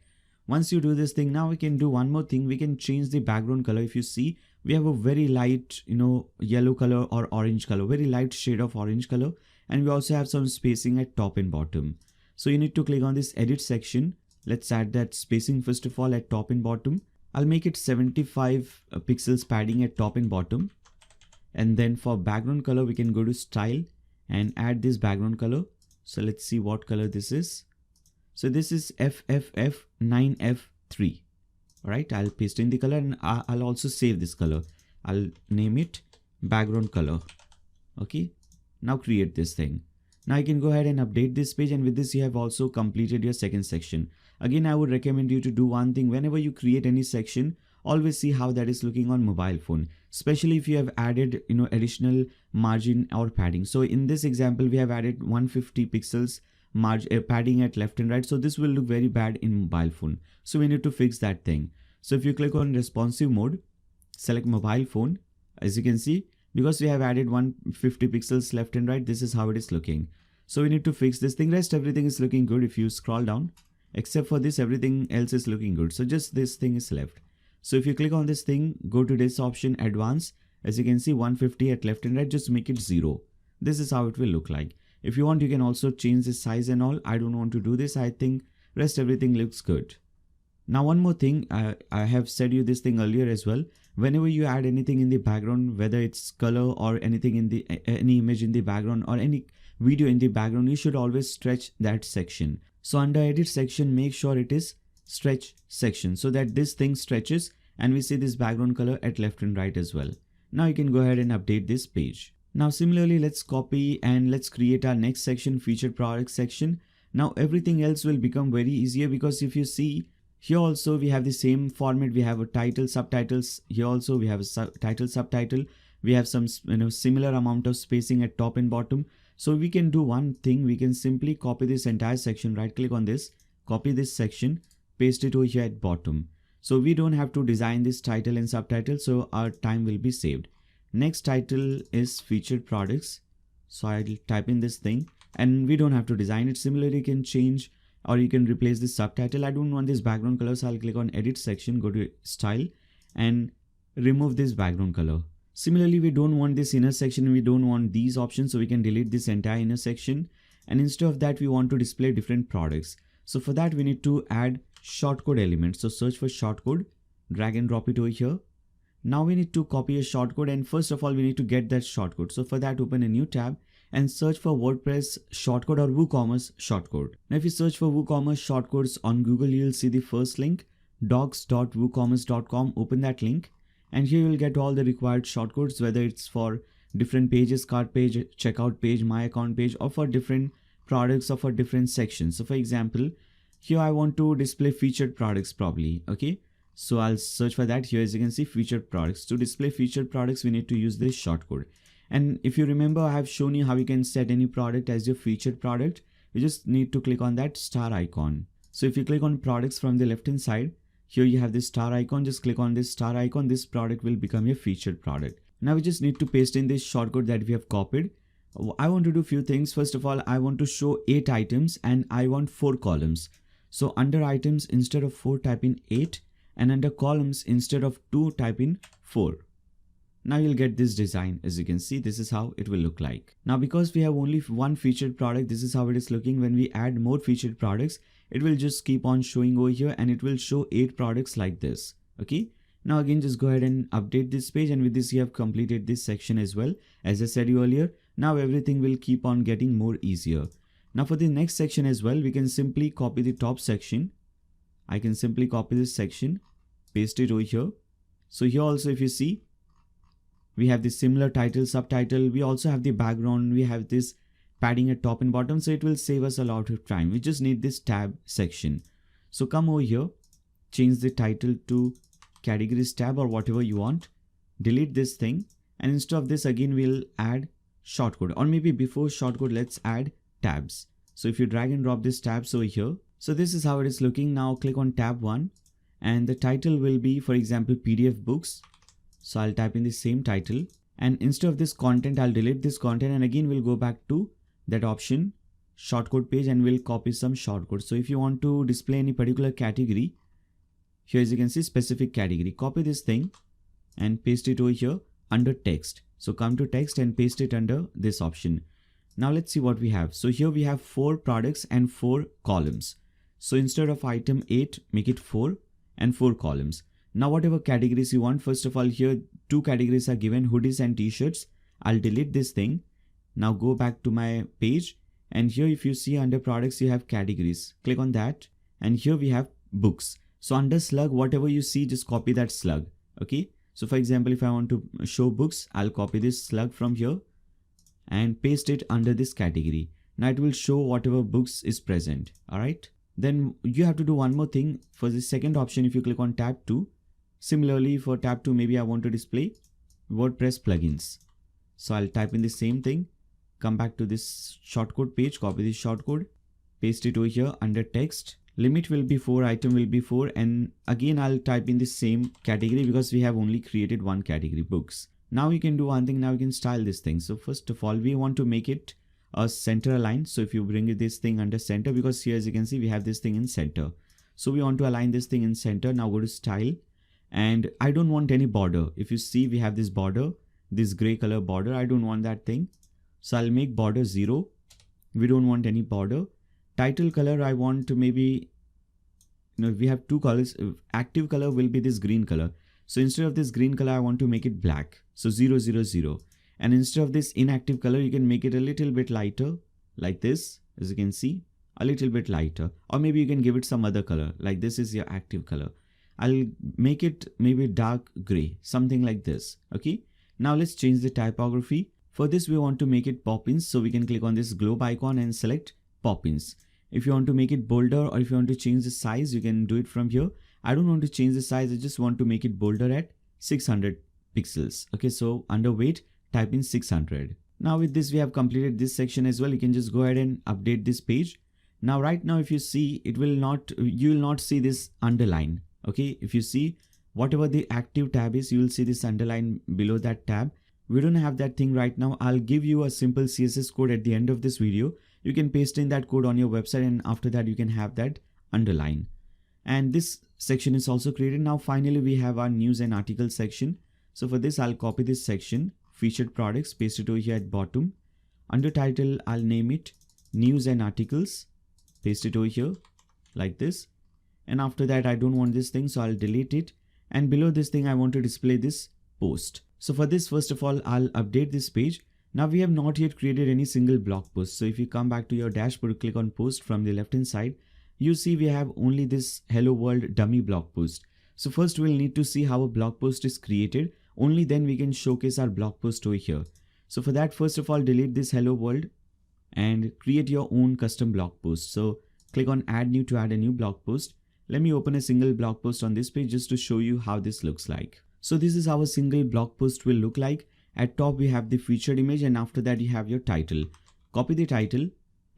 Once you do this thing, now we can do one more thing. We can change the background color. If you see, we have a very light, yellow color or orange color, very light shade of orange color. And we also have some spacing at top and bottom. So you need to click on this edit section. Let's add that spacing first of all at top and bottom. I'll make it 75 pixels padding at top and bottom. And then for background color, we can go to style and add this background color. So let's see what color this is. So this is FFF9F3. All right, I'll paste in the color, and I'll also save this color. I'll name it background color. Okay, now create this thing. Now you can go ahead and update this page, and with this you have also completed your second section. Again, I would recommend you to do one thing. Whenever you create any section, always see how that is looking on mobile phone, especially if you have added additional margin or padding. So in this example, we have added 150 pixels padding at left and right. So this will look very bad in mobile phone. So we need to fix that thing. So if you click on responsive mode, select mobile phone, as you can see, because we have added 150 pixels left and right, this is how it is looking. So we need to fix this thing. Rest everything is looking good. If you scroll down, except for this, everything else is looking good. So just this thing is left. So if you click on this thing, go to this option, advanced, as you can see 150 at left and right, just make it 0. This is how it will look like. If you want, you can also change the size and all. I don't want to do this. I think rest everything looks good. Now one more thing, I have said you this thing earlier as well. Whenever you add anything in the background, whether it's color or anything in the any image in the background or any video in the background, you should always stretch that section. So under edit section, make sure it is stretch section, so that this thing stretches and we see this background color at left and right as well. Now you can go ahead and update this page. Now similarly, let's copy and let's create our next section, featured product section. Now everything else will become very easier, because if you see here also we have the same format. We have a title, subtitles. Here also we have a title, subtitle. We have some similar amount of spacing at top and bottom. So we can do one thing. We can simply copy this entire section, right click on this, copy this section, paste it over here at bottom. So we don't have to design this title and subtitle, so our time will be saved. Next title is featured products. So I'll type in this thing and we don't have to design it. Similarly, you can change or you can replace the subtitle. I don't want this background color, so I'll click on edit section, go to style and remove this background color. Similarly, we don't want this inner section, we don't want these options, so we can delete this entire inner section. And instead of that, we want to display different products. So for that, we need to add shortcode elements. So search for shortcode, drag and drop it over here. Now we need to copy a shortcode, and first of all, we need to get that shortcode. So for that, open a new tab and search for WordPress shortcode or WooCommerce shortcode. Now if you search for WooCommerce shortcodes on Google, you'll see the first link, docs.woocommerce.com. Open that link and here you'll get all the required shortcodes, whether it's for different pages, cart page, checkout page, my account page, or for different products or for different sections. So for example, here I want to display featured products probably. Okay, so I'll search for that. Here as you can see, featured products. To display featured products, we need to use this shortcode. And if you remember, I have shown you how you can set any product as your featured product. You just need to click on that star icon. So if you click on products from the left hand side, here you have this star icon. Just click on this star icon. This product will become your featured product. Now we just need to paste in this shortcode that we have copied. I want to do a few things. First of all, I want to show 8 items and I want 4 columns. So under items, instead of 4, type in 8, and under columns, instead of 2, type in 4. Now you'll get this design. As you can see, this is how it will look like. Now because we have only one featured product, this is how it is looking. When we add more featured products, it will just keep on showing over here and it will show 8 products like this. Okay. Now again, just go ahead and update this page, and with this you have completed this section as well. As I said earlier, now everything will keep on getting more easier. Now for the next section as well, we can simply copy the top section. I can simply copy this section, paste it over here. So here also, if you see, we have the similar title, subtitle. We also have the background. We have this padding at top and bottom. So it will save us a lot of time. We just need this tab section. So come over here, change the title to categories tab or whatever you want. Delete this thing. And instead of this, again, we'll add shortcode, or maybe before shortcode, let's add tabs. So if you drag and drop this tabs over here, so this is how it is looking. Now click on tab 1 and the title will be, for example, PDF books. So I'll type in the same title, and instead of this content, I'll delete this content, and again we'll go back to that option, shortcode page, and we'll copy some shortcode. So if you want to display any particular category, here as you can see, specific category, copy this thing and paste it over here under text. So come to text and paste it under this option. Now let's see what we have. So here we have 4 products and 4 columns. So instead of item 8, make it 4 and 4 columns. Now whatever categories you want, first of all, here 2 categories are given, hoodies and t-shirts. I'll delete this thing. Now go back to my page, and here if you see under products, you have categories. Click on that, and here we have books. So under slug, whatever you see, just copy that slug. Okay. So for example, if I want to show books, I'll copy this slug from here and paste it under this category. Now it will show whatever books is present. All right. Then you have to do one more thing. For the second option, if you click on tab 2, similarly for tab 2, maybe I want to display WordPress plugins. So I'll type in the same thing, come back to this shortcode page, copy this shortcode, paste it over here under text. Limit will be 4, item will be 4, and again I'll type in the same category because we have only created one category, books. Now you can do one thing. Now you can style this thing. So first of all, we want to make it a center align. So if you bring this thing under center, because here as you can see, we have this thing in center. So we want to align this thing in center. Now go to style, and I don't want any border. If you see, we have this border, this gray color border. I don't want that thing. So I'll make border 0. We don't want any border. Title color, I want to maybe, we have 2 colors. Active color will be this green color. So instead of this green color, I want to make it black. So 0, 0, 0. And instead of this inactive color, you can make it a little bit lighter like this. As you can see, a little bit lighter, or maybe you can give it some other color. Like this is your active color. I'll make it maybe dark gray, something like this. Okay. Now let's change the typography. For this, we want to make it pop-ins. So we can click on this globe icon and select pop-ins. If you want to make it bolder, or if you want to change the size, you can do it from here. I don't want to change the size. I just want to make it bolder at 600 pixels. Okay. So under weight, type in 600. Now with this, we have completed this section as well. You can just go ahead and update this page. Now right now if you see, you will not see this underline. Okay, if you see whatever the active tab is, you will see this underline below that tab. We don't have that thing right now. I'll give you a simple CSS code at the end of this video. You can paste in that code on your website, and after that you can have that underline. And this section is also created. Now finally we have our news and articles section. So for this I'll copy this section, featured products, paste it over here at bottom. Under title I'll name it news and articles, paste it over here like this. And after that I don't want this thing, so I'll delete it. And below this thing I want to display this post. So for this, first of all, I'll update this page. Now we have not yet created any single blog post. So if you come back to your dashboard, click on post from the left hand side, you see we have only this hello world dummy blog post. So first we'll need to see how a blog post is created. Only then we can showcase our blog post over here. So for that, first of all, delete this hello world and create your own custom blog post. So click on add new to add a new blog post. Let me open a single blog post on this page just to show you how this looks like. So this is how a single blog post will look like. At top we have the featured image, and after that you have your title. Copy the title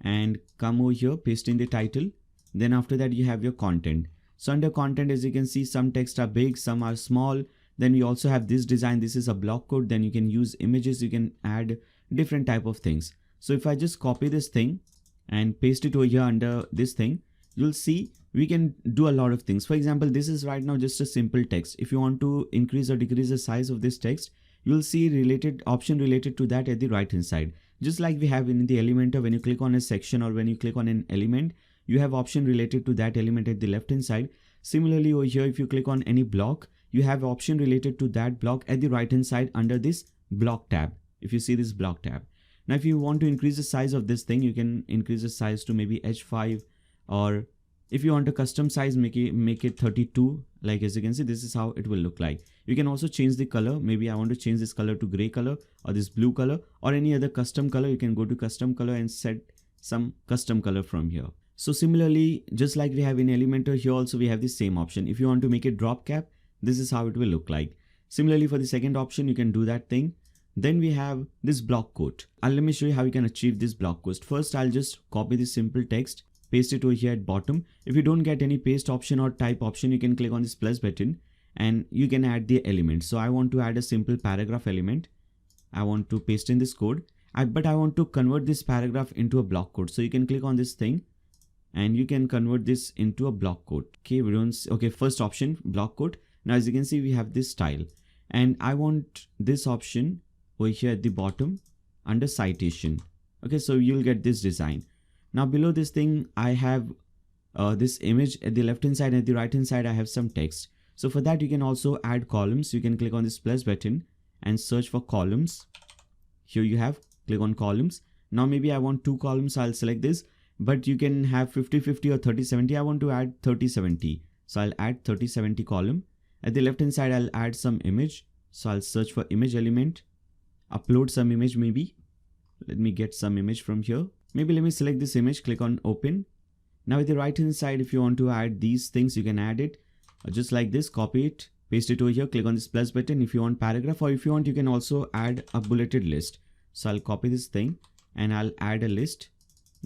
and come over here, paste in the title. Then after that you have your content. So under content, as you can see, some text are big, some are small. Then we also have this design. This is a block code. Then you can use images. You can add different type of things. So if I just copy this thing and paste it over here under this thing, you'll see we can do a lot of things. For example, this is right now just a simple text. If you want to increase or decrease the size of this text, you'll see related option related to that at the right hand side. Just like we have in the Elementor, when you click on a section or when you click on an element, you have option related to that element at the left hand side. Similarly over here, if you click on any block, you have option related to that block at the right hand side under this block tab. If you see this block tab. Now if you want to increase the size of this thing, you can increase the size to maybe H5, or if you want a custom size, make it 32. Like as you can see, this is how it will look like. You can also change the color. Maybe I want to change this color to gray color or this blue color or any other custom color. You can go to custom color and set some custom color from here. So similarly, just like we have in Elementor, here also we have the same option. If you want to make it drop cap, this is how it will look like. Similarly, for the second option, you can do that thing. Then we have this block quote. And let me show you how you can achieve this block quote. First, I'll just copy this simple text, paste it over here at bottom. If you don't get any paste option or type option, you can click on this plus button and you can add the element. So I want to add a simple paragraph element. I want to paste in this code, but I want to convert this paragraph into a block quote. So you can click on this thing and you can convert this into a block quote. Okay, first option, block quote. Now as you can see, we have this style, and I want this option over here at the bottom under citation. Okay, so you'll get this design. Now below this thing, I have this image at the left hand side, and at the right hand side I have some text. So for that you can also add columns. You can click on this plus button and search for columns. Here you have, click on columns. Now maybe I want 2 columns, I'll select this, but you can have 50-50 or 30-70. I want to add 30-70. So I'll add 30-70 column. At the left hand side, I'll add some image. So I'll search for image element, upload some image maybe. Let me get some image from here. Maybe let me select this image, click on open. Now at the right hand side, if you want to add these things, you can add it. Just like this, copy it, paste it over here, click on this plus button. If you want paragraph, or if you want, you can also add a bulleted list. So I'll copy this thing and I'll add a list.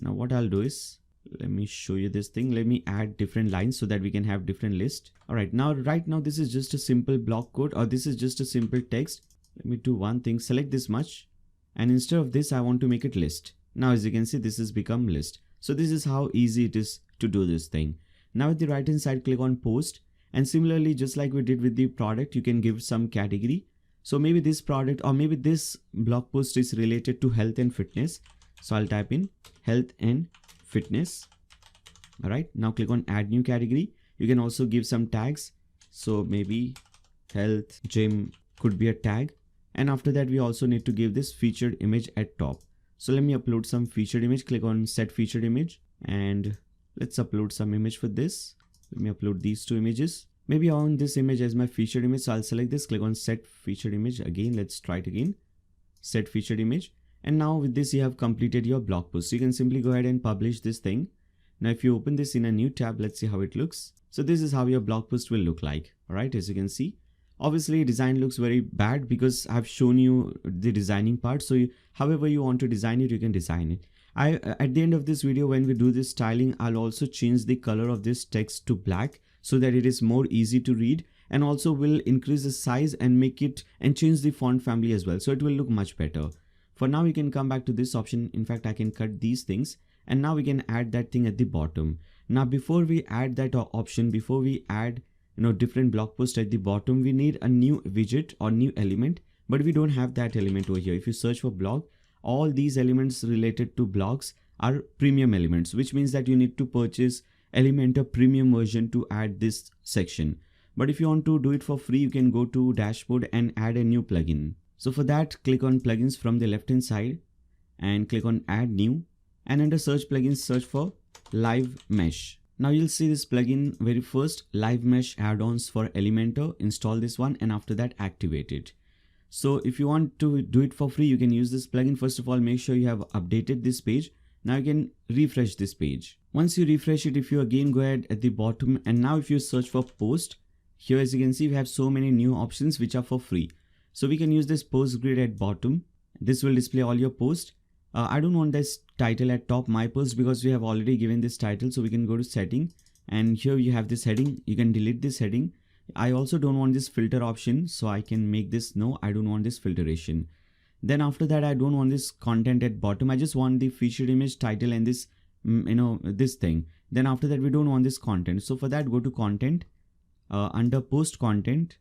Now what I'll do is, let me show you this thing. Let me add different lines so that we can have different list. All right, now this is just a simple block code, or this is just a simple text. Let me do one thing, select this much, and instead of this, I want to make it list. Now as you can see, this has become list. So this is how easy it is to do this thing. Now at the right hand side, click on post, and similarly, just like we did with the product, you can give some category. So maybe this product, or maybe this blog post is related to health and fitness. So I'll type in health and fitness. All right, now click on add new category. You can also give some tags. So maybe health gym could be a tag. And after that, we also need to give this featured image at top. So let me upload some featured image. Click on set featured image, and let's upload some image for this. Let me upload these 2 images. Maybe I want this image as my featured image. So I'll select this, click on set featured image again. Let's try it again. Set featured image. And now with this, you have completed your blog post. So you can simply go ahead and publish this thing. Now, if you open this in a new tab, let's see how it looks. So this is how your blog post will look like. All right, as you can see, obviously design looks very bad because I've shown you the designing part. So however you want to design it, you can design it. At the end of this video, when we do this styling, I'll also change the color of this text to black so that it is more easy to read, and also will increase the size and make it and change the font family as well, so it will look much better. For now, we can come back to this option. In fact, I can cut these things, and now we can add that thing at the bottom. Now before we add that option, before we add different blog post at the bottom, we need a new widget or new element, but we don't have that element over here. If you search for blog, all these elements related to blogs are premium elements, which means that you need to purchase Elementor premium version to add this section. But if you want to do it for free, you can go to dashboard and add a new plugin. So for that, click on plugins from the left hand side and click on add new, and under search plugins, search for live mesh. Now you'll see this plugin very first, live mesh add-ons for Elementor. Install this one, and after that activate it. So if you want to do it for free, you can use this plugin. First of all, make sure you have updated this page. Now you can refresh this page. Once you refresh it, if you again go ahead at the bottom, and now if you search for post, here as you can see, we have so many new options which are for free. So we can use this post grid at bottom. This will display all your posts. I don't want this title at top, my post, because we have already given this title. So we can go to setting, and here you have this heading. You can delete this heading. I also don't want this filter option, so I can make this no, I don't want this filtration. Then after that, I don't want this content at bottom. I just want the featured image, title, and this this thing. Then after that, we don't want this content. So for that, go to content, under post content,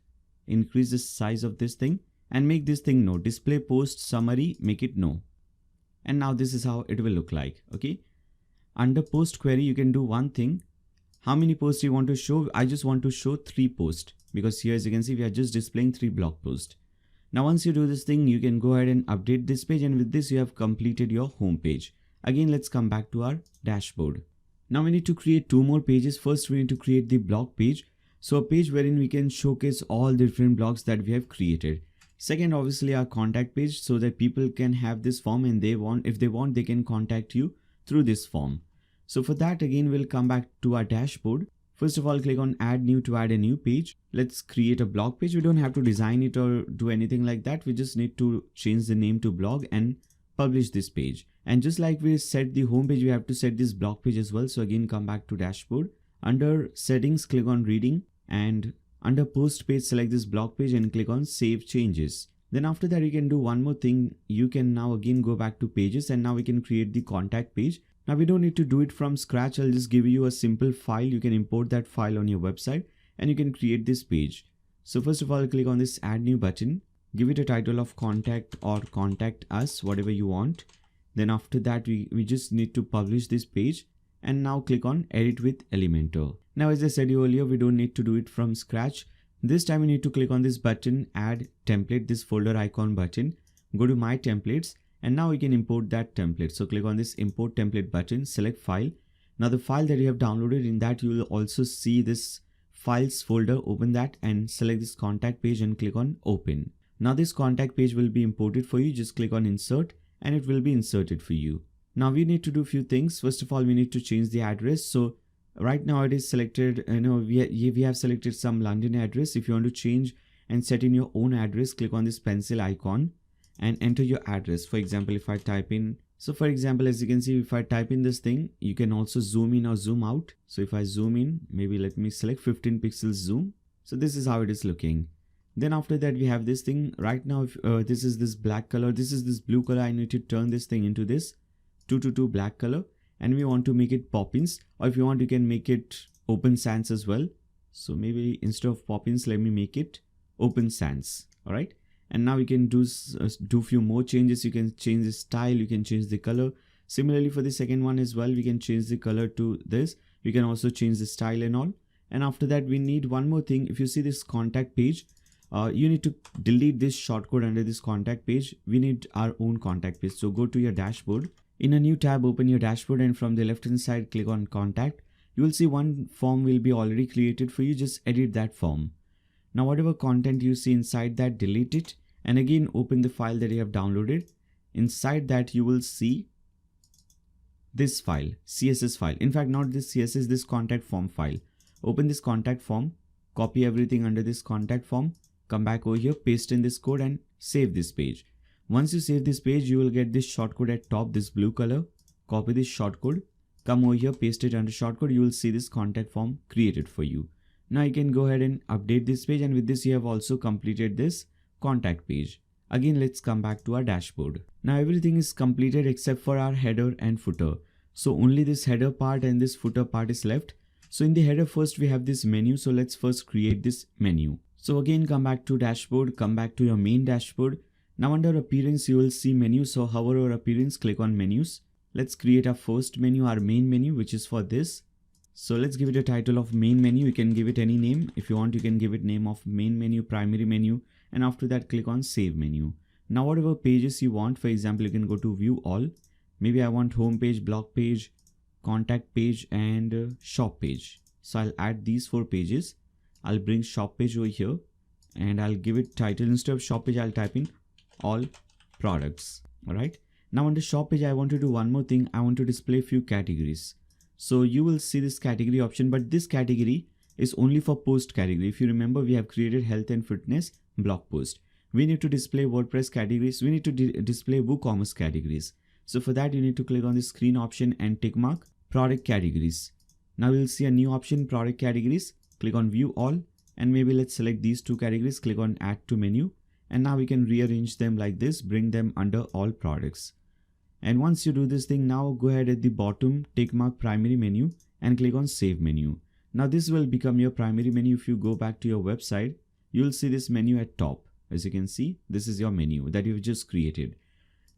increase the size of this thing and make this thing no. Display post summary, make it no. And now this is how it will look like. Okay. Under post query, you can do one thing. How many posts you want to show? I just want to show 3 posts, because here as you can see, we are just displaying 3 blog posts. Now once you do this thing, you can go ahead and update this page, and with this you have completed your home page. Again, let's come back to our dashboard. Now we need to create 2 more pages. First, we need to create the blog page. So a page wherein we can showcase all the different blogs that we have created. Second, obviously our contact page, so that people can have this form, and if they want, they can contact you through this form. So for that, again, we'll come back to our dashboard. First of all, click on add new to add a new page. Let's create a blog page. We don't have to design it or do anything like that. We just need to change the name to blog and publish this page. And just like we set the home page, we have to set this blog page as well. So again, come back to dashboard. Under settings, click on reading, and under post page, select this blog page and click on save changes. Then after that, you can do one more thing. You can now again go back to pages, and now we can create the contact page. Now we don't need to do it from scratch. I'll just give you a simple file. You can import that file on your website, and you can create this page. So first of all, click on this add new button. Give it a title of contact or contact us, whatever you want. Then after that, we just need to publish this page, and now click on edit with Elementor. Now, as I said earlier, we don't need to do it from scratch. This time we need to click on this button, add template, this folder icon button. Go to my templates, and now we can import that template. So click on this import template button, select file. Now the file that you have downloaded, in that you will also see this files folder. Open that and select this contact page and click on open. Now this contact page will be imported for you. Just click on insert and it will be inserted for you. Now we need to do a few things. First of all, we need to change the address. So right now it is selected, we have selected some London address. If you want to change and set in your own address, click on this pencil icon and enter your address. For example, if I type in, so for example, as you can see, if I type in this thing, you can also zoom in or zoom out. So if I zoom in, maybe let me select 15 pixels zoom. So this is how it is looking. Then after that, we have this thing right now. If this is this black color, this is this blue color, I need to turn this thing into this 222 black color, and we want to make it Poppins, or if you want, you can make it Open Sans as well. So maybe instead of Poppins, let me make it Open Sans. All right. And now we can do few more changes. You can change the style, you can change the color. Similarly for the second one as well, we can change the color to this. You can also change the style and all. And after that, we need one more thing. If you see this contact page, you need to delete this shortcode under this contact page. We need our own contact page. So go to your dashboard. In a new tab, open your dashboard, and from the left hand side, click on contact. You will see one form will be already created for you. Just edit that form. Now whatever content you see inside that, delete it, and again open the file that you have downloaded. Inside that, you will see this file, CSS file. In fact, not this CSS, this contact form file. Open this contact form, copy everything under this contact form, come back over here, paste in this code and save this page. Once you save this page, you will get this shortcode at top, this blue color. copy this shortcode, come over here, paste it under shortcode, you will see this contact form created for you. Now you can go ahead and update this page, and with this you have also completed this contact page. Again, let's come back to our dashboard. Now everything is completed except for our header and footer. So only this header part and this footer part is left. So in the header first we have this menu. So let's first create this menu. So again, come back to dashboard, come back to your main dashboard. Now under appearance you will see menu. So hover over appearance, click on menus. Let's create our first menu, our main menu, which is for this. So let's give it a title of main menu. You can give it any name. If you want, you can give it name of main menu, primary menu, and after that click on save menu. Now whatever pages you want, for example, you can go to view all. Maybe I want home page, blog page, contact page, and shop page. So I'll add these 4 pages. I'll bring shop page over here and I'll give it title. Instead of shop page, I'll type in all products. All right. Now on the shop page, I want to do one more thing. I want to display a few categories. So you will see this category option, but this category is only for post category. If you remember, we have created health and fitness blog post. We need to display WordPress categories. We need to display WooCommerce categories. So for that, you need to click on the screen option and tick mark product categories. Now you'll see a new option, product categories. Click on view all, and maybe let's select these 2 categories. Click on add to menu, and now we can rearrange them like this, bring them under all products. And once you do this thing, now go ahead at the bottom, tick mark primary menu and click on save menu. Now this will become your primary menu. If you go back to your website, you'll see this menu at top. As you can see, this is your menu that you've just created.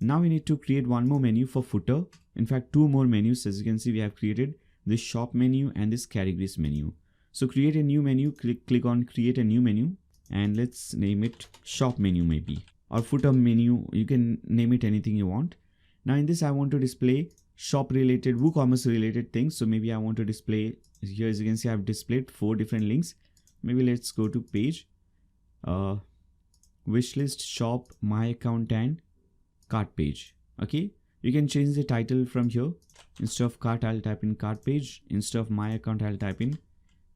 Now we need to create one more menu for footer. In fact, 2 more menus. As you can see, we have created this shop menu and this categories menu. So create a new menu, click on create a new menu, and let's name it shop menu maybe, or footer menu. You can name it anything you want. Now in this, I want to display shop related, WooCommerce related things. So maybe I want to display here, as you can see, I've displayed 4 different links. Maybe let's go to page, wishlist, shop, my account, and cart page. Okay. You can change the title from here. Instead of cart, I'll type in cart page. Instead of my account, I'll type in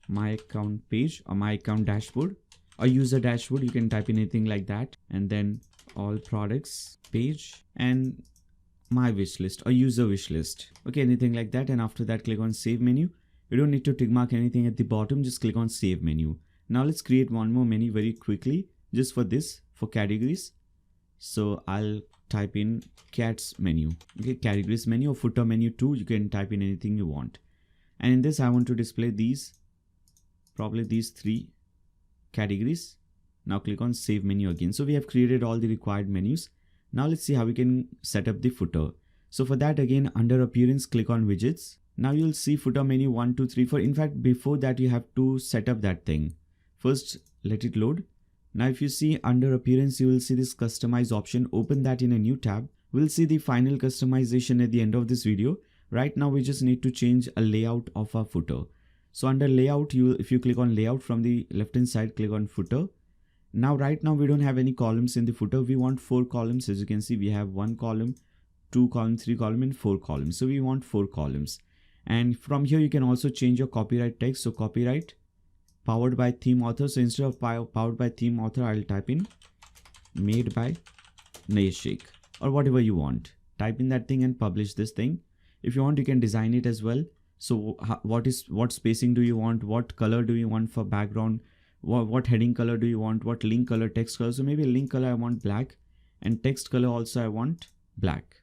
my account page or my account dashboard or user dashboard. You can type in anything like that. And then all products page and my wish list or user wish list. Okay, anything like that. And after that, click on save menu. You don't need to tick mark anything at the bottom. Just click on save menu. Now let's create one more menu very quickly just for this, for categories. So I'll type in cats menu. Okay, categories menu or footer menu too. You can type in anything you want. And in this, I want to display these, probably these 3 categories. Now click on save menu again. So we have created all the required menus. Now let's see how we can set up the footer. So for that, again, under appearance, click on widgets. Now you'll see footer menu 1, 2, 3, 4. In fact, before that, you have to set up that thing. First, let it load. Now if you see under appearance, you will see this customize option. Open that in a new tab. We'll see the final customization at the end of this video. Right now, we just need to change a layout of our footer. So under layout, if you click on layout from the left hand side, click on footer. Now, right now, we don't have any columns in the footer. We want 4 columns. As you can see, we have 1 column, 2 columns, 3 columns, and 4 columns. So we want 4 columns. And from here, you can also change your copyright text. So copyright powered by theme author. So instead of powered by theme author, I'll type in made by Nayashik or whatever you want. Type in that thing and publish this thing. If you want, you can design it as well. So what spacing do you want? What color do you want for background? What heading color do you want? What link color, text color? So maybe link color I want black, and text color also I want black.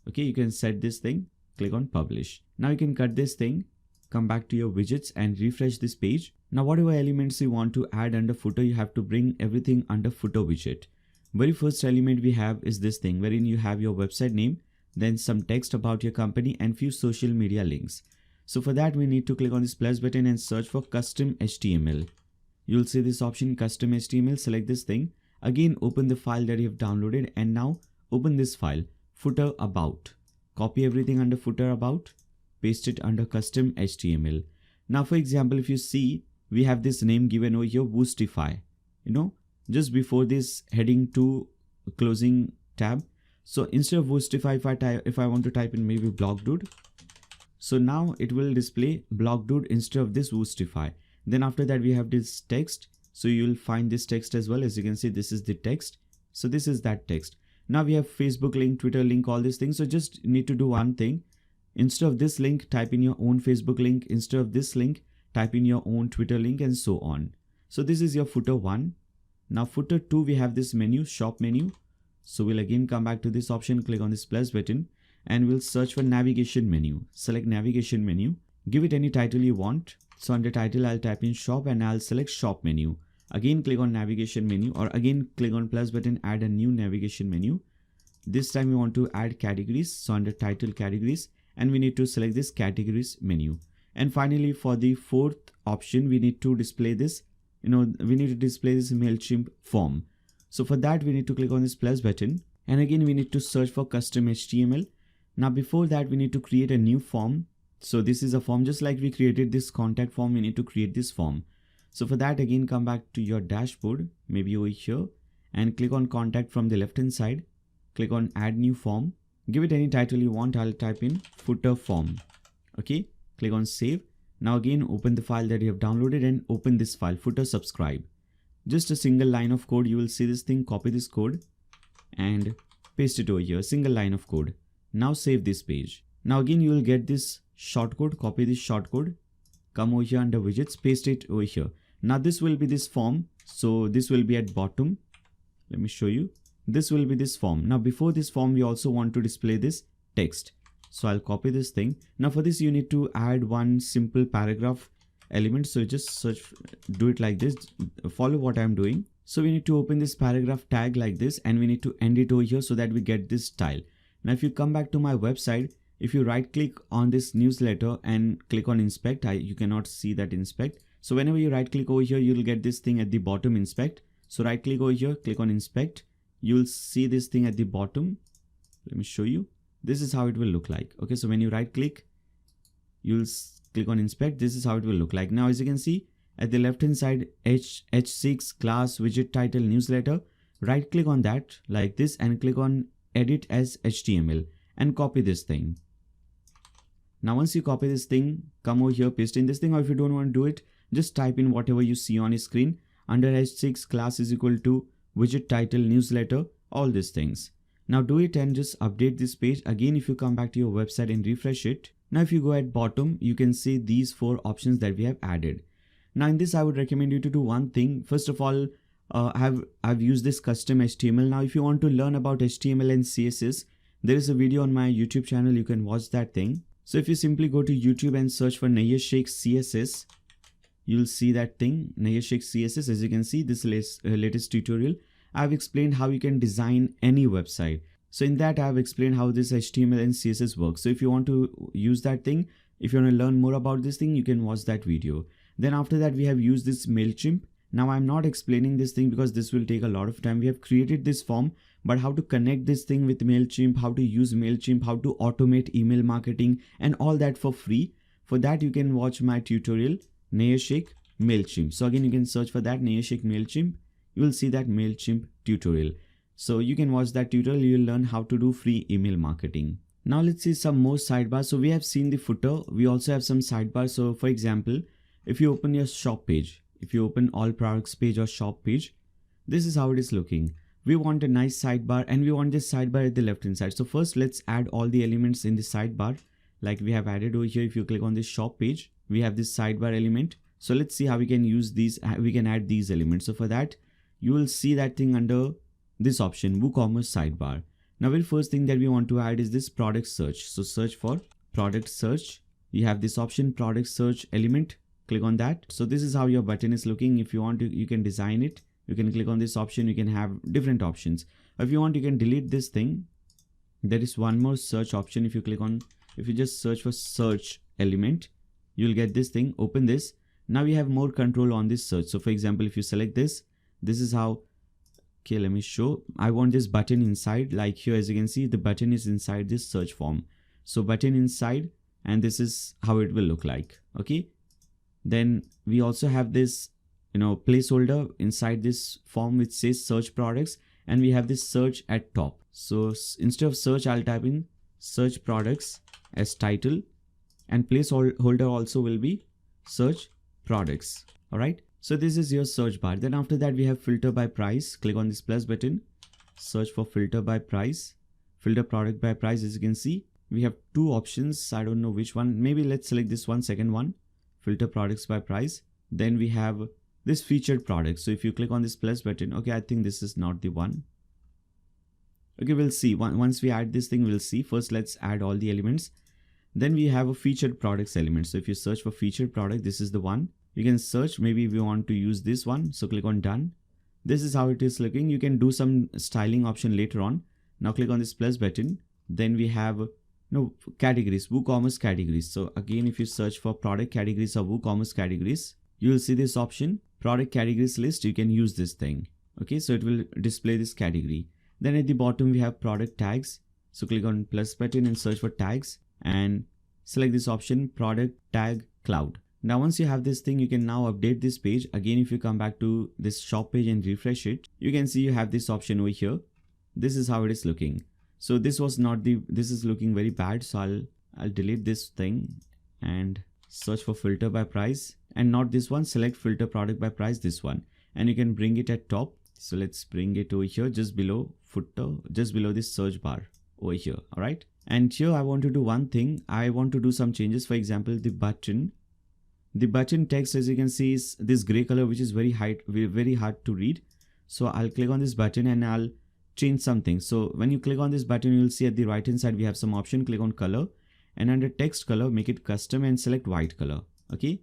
Okay, you can set this thing, click on publish. Now you can cut this thing, come back to your widgets and refresh this page. Now whatever elements you want to add under footer, you have to bring everything under footer widget. Very first element we have is this thing wherein you have your website name, then some text about your company and few social media links. So for that, we need to click on this plus button and search for custom HTML. You'll see this option custom HTML, select this thing. Again, open the file that you have downloaded and now open this file, footer about. Copy everything under footer about, paste it under custom HTML. Now, for example, if you see, we have this name given over here, Woostify, just before this heading to closing tab. So instead of Woostify, if I want to type in maybe blog dude. So now it will display blog dude instead of this Woostify. Then after that, we have this text. So you'll find this text as well. As you can see, this is the text. So this is that text. Now we have Facebook link, Twitter link, all these things. So just need to do one thing. Instead of this link, type in your own Facebook link. Instead of this link, type in your own Twitter link, and so on. So this is your footer 1. Now footer 2, we have this menu, shop menu. So we'll again come back to this option, click on this plus button, and we'll search for navigation menu. Select navigation menu, give it any title you want. So under title, I'll type in shop and I'll select shop menu. Again, click on navigation menu, or again click on plus button, add a new navigation menu. This time we want to add categories. So under title, categories, and we need to select this categories menu. And finally, for the fourth option, we need to display this, we need to display this MailChimp form. So for that, we need to click on this plus button, and again, we need to search for custom HTML. Now before that, we need to create a new form. So this is a form, just like we created this contact form, we need to create this form. So for that, again, come back to your dashboard, maybe over here, and click on contact from the left hand side. Click on add new form. Give it any title you want. I'll type in footer form. Okay. Click on save. Now again, open the file that you have downloaded and open this file, footer subscribe. Just a single line of code. You will see this thing, copy this code and paste it over here. Single line of code. Now save this page. Now again, you will get this shortcode. Copy this shortcode. Come over here under widgets, paste it over here. Now this will be this form. So this will be at bottom. Let me show you. This will be this form. Now before this form, we also want to display this text. So I'll copy this thing. Now for this, you need to add one simple paragraph element. So just do it like this. Follow what I'm doing. So we need to open this paragraph tag like this, and we need to end it over here so that we get this style. Now if you come back to my website, if you right click on this newsletter and click on inspect, you cannot see that inspect. So whenever you right click over here, you'll get this thing at the bottom, inspect. So right click over here, click on inspect. You'll see this thing at the bottom. Let me show you. This is how it will look like. Okay, so when you right click, you'll click on inspect. This is how it will look like. Now, as you can see at the left hand side, H6 class widget title newsletter, right click on that like this and click on edit as HTML and copy this thing. Now, once you copy this thing, come over here, paste in this thing, or if you don't want to do it, just type in whatever you see on your screen. Under H6 class is equal to widget title newsletter, all these things. Now do it and just update this page. Again, if you come back to your website and refresh it, now if you go at bottom, you can see these 4 options that we have added. Now in this, I would recommend you to do one thing. First of all, I've used this custom HTML. Now if you want to learn about HTML and CSS, there is a video on my YouTube channel. You can watch that thing. So if you simply go to YouTube and search for Nayashik CSS, you'll see that thing, Nayashik CSS. As you can see, this latest tutorial, I've explained how you can design any website. So in that, I've explained how this HTML and CSS works. So if you want to use that thing, if you want to learn more about this thing, you can watch that video. Then after that, we have used this MailChimp. Now I'm not explaining this thing because this will take a lot of time. We have created this form, but how to connect this thing with MailChimp, how to use MailChimp, how to automate email marketing, and all that for free. For that, you can watch my tutorial, Nayashik MailChimp. So again, you can search for that, Nayashik MailChimp. You will see that MailChimp tutorial. So you can watch that tutorial. You will learn how to do free email marketing. Now let's see some more sidebars. So we have seen the footer. We also have some sidebars. So for example, if you open your shop page, if you open all products page or shop page, this is how it is looking. We want a nice sidebar and we want this sidebar at the left hand side. So first let's add all the elements in the sidebar like we have added over here. If you click on this shop page, we have this sidebar element. So let's see how we can use these. We can add these elements. So for that, you will see that thing under this option, WooCommerce sidebar. Now, very first thing that we want to add is this product search. So search for product search. You have this option, product search element. Click on that. So this is how your button is looking. If you want to, you can design it. You can click on this option. You can have different options. If you want, you can delete this thing. There is one more search option. If you click on, if you just search for search element, you'll get this thing. Open this. Now we have more control on this search. So for example, if you select this, this is how, okay, let me show. I want this button inside, like here, as you can see, the button is inside this search form. So button inside, and this is how it will look like. Okay. Then we also have this, placeholder inside this form which says search products, and we have this search at top. So instead of search, I'll type in search products as title, and placeholder also will be search products. All right. So this is your search bar. Then after that, we have filter by price. Click on this plus button. search for filter by price, filter product by price. As you can see, we have two options. I don't know which one. Maybe let's select this one, second one, filter products by price. Then we have this featured product. So if you click on this plus button, okay, I think this is not the one. Okay, we'll see. Once we add this thing, we'll see. First, let's add all the elements. Then we have a featured products element. So if you search for featured product, this is the one. You can search, maybe we want to use this one. So click on done. This is how it is looking. You can do some styling option later on. Now click on this plus button. Then we have categories, WooCommerce categories. So again, if you search for product categories or WooCommerce categories, you will see this option, product categories list. You can use this thing. Okay, so it will display this category. Then at the bottom, we have product tags. So click on plus button and search for tags and select this option, product tag cloud. Now, once you have this thing, you can now update this page. Again, if you come back to this shop page and refresh it, you can see you have this option over here. This is how it is looking. So this is looking very bad. So I'll delete this thing and search for filter by price, and not this one. Select filter product by price, this one, and you can bring it at top. So let's bring it over here, just below footer, just below this search bar over here. All right. And here I want to do one thing. I want to do some changes. For example, the button text, as you can see, is this gray color, which is very hard to read. So I'll click on this button and I'll change something. So when you click on this button, you'll see at the right hand side, we have some option. Click on color, and under text color, make it custom and select white color. Okay.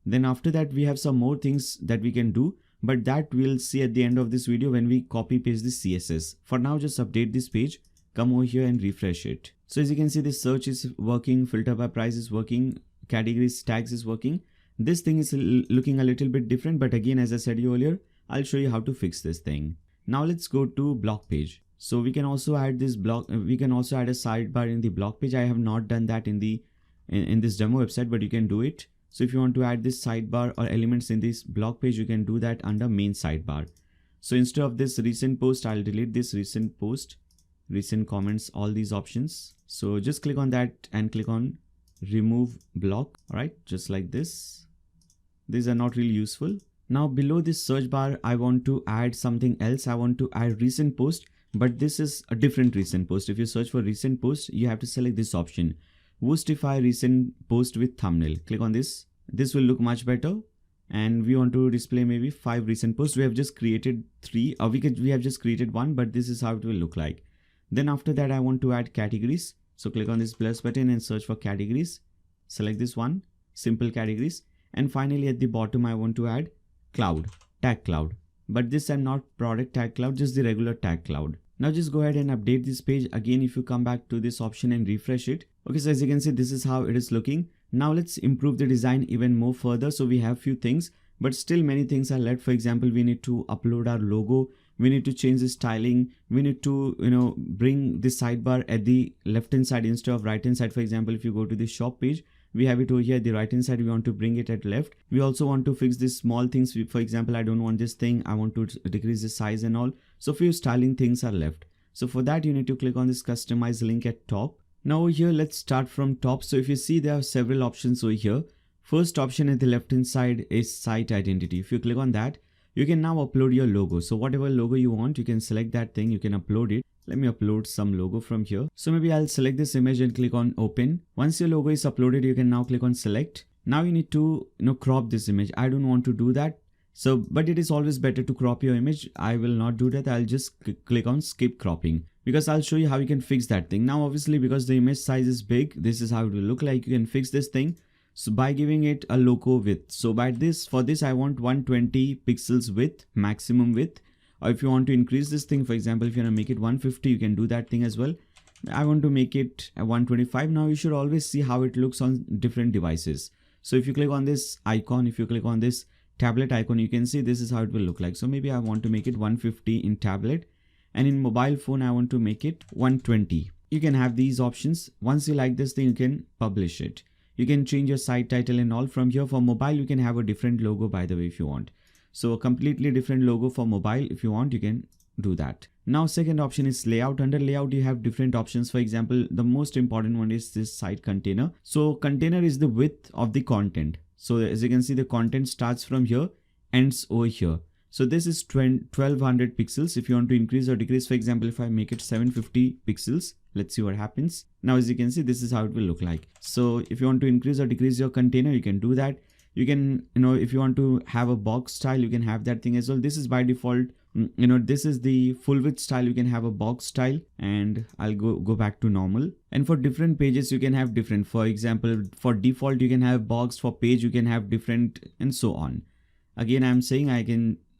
Then after that, we have some more things that we can do, but that we'll see at the end of this video when we copy paste the CSS. For now, just update this page, come over here and refresh it. So as you can see, this search is working, filter by price is working, categories tags is working. This thing is looking a little bit different, but again, as I said earlier, I'll show you how to fix this thing. Now let's go to blog page. So we can also add this we can also add a sidebar in the blog page. I have not done that in this demo website, but you can do it. So if you want to add this sidebar or elements in this blog page, you can do that under main sidebar. So instead of this recent post, I'll delete this recent post, recent comments, all these options. So just click on that and click on remove block. All right, just like this. These are not really useful. Now below this search bar, I want to add something else. I want to add recent post, but this is a different recent post. If you search for recent post, you have to select this option, Woostify recent post with thumbnail. Click on this. This will look much better. And we want to display maybe 5 recent posts. We have just created 3, or we have just created 1, but this is how it will look like. Then after that, I want to add categories. So click on this plus button and search for categories. Select this one, simple categories. And finally at the bottom, I want to add cloud, tag cloud. But this time not product tag cloud, just the regular tag cloud. Now just go ahead and update this page. Again, if you come back to this option and refresh it. Okay, so as you can see, this is how it is looking. Now let's improve the design even more further. So we have few things, but still many things are left. For example, we need to upload our logo. We need to change the styling. We need to, bring the sidebar at the left hand side instead of right hand side. For example, if you go to the shop page, we have it over here at the right hand side. We want to bring it at left. We also want to fix these small things. For example, I don't want this thing. I want to decrease the size and all. So few styling things are left. So for that, you need to click on this customize link at top. Now over here, let's start from top. So if you see, there are several options over here. First option at the left hand side is site identity. If you click on that, you can now upload your logo. So whatever logo you want, you can select that thing. You can upload it. Let me upload some logo from here. So maybe I'll select this image and click on open. Once your logo is uploaded, you can now click on select. Now you need to crop this image. I don't want to do that. So, but it is always better to crop your image. I will not do that. I'll just click on skip cropping, because I'll show you how you can fix that thing. Now, obviously, because the image size is big, this is how it will look like. You can fix this thing. So by giving it a logo width. So for this, I want 120 pixels width, maximum width. Or if you want to increase this thing, for example, if you want to make it 150, you can do that thing as well. I want to make it 125. Now you should always see how it looks on different devices. So if you click on this icon, if you click on this tablet icon, you can see this is how it will look like. So maybe I want to make it 150 in tablet, and in mobile phone, I want to make it 120. You can have these options. Once you like this thing, you can publish it. You can change your site title and all. From here for mobile, you can have a different logo, by the way, if you want. So a completely different logo for mobile. If you want, you can do that. Now, second option is layout. Under layout, you have different options. For example, the most important one is this site container. So container is the width of the content. So as you can see, the content starts from here, ends over here. So this is 1200 pixels. If you want to increase or decrease, for example, if I make it 750 pixels, let's see what happens. Now, as you can see, this is how it will look like. So if you want to increase or decrease your container, you can do that. You can, if you want to have a box style, you can have that thing as well. This is by default. This is the full width style. You can have a box style, and I'll go back to normal. And for different pages, you can have different. For example, for default, you can have box. For page, you can have different, and so on. Again, I'm saying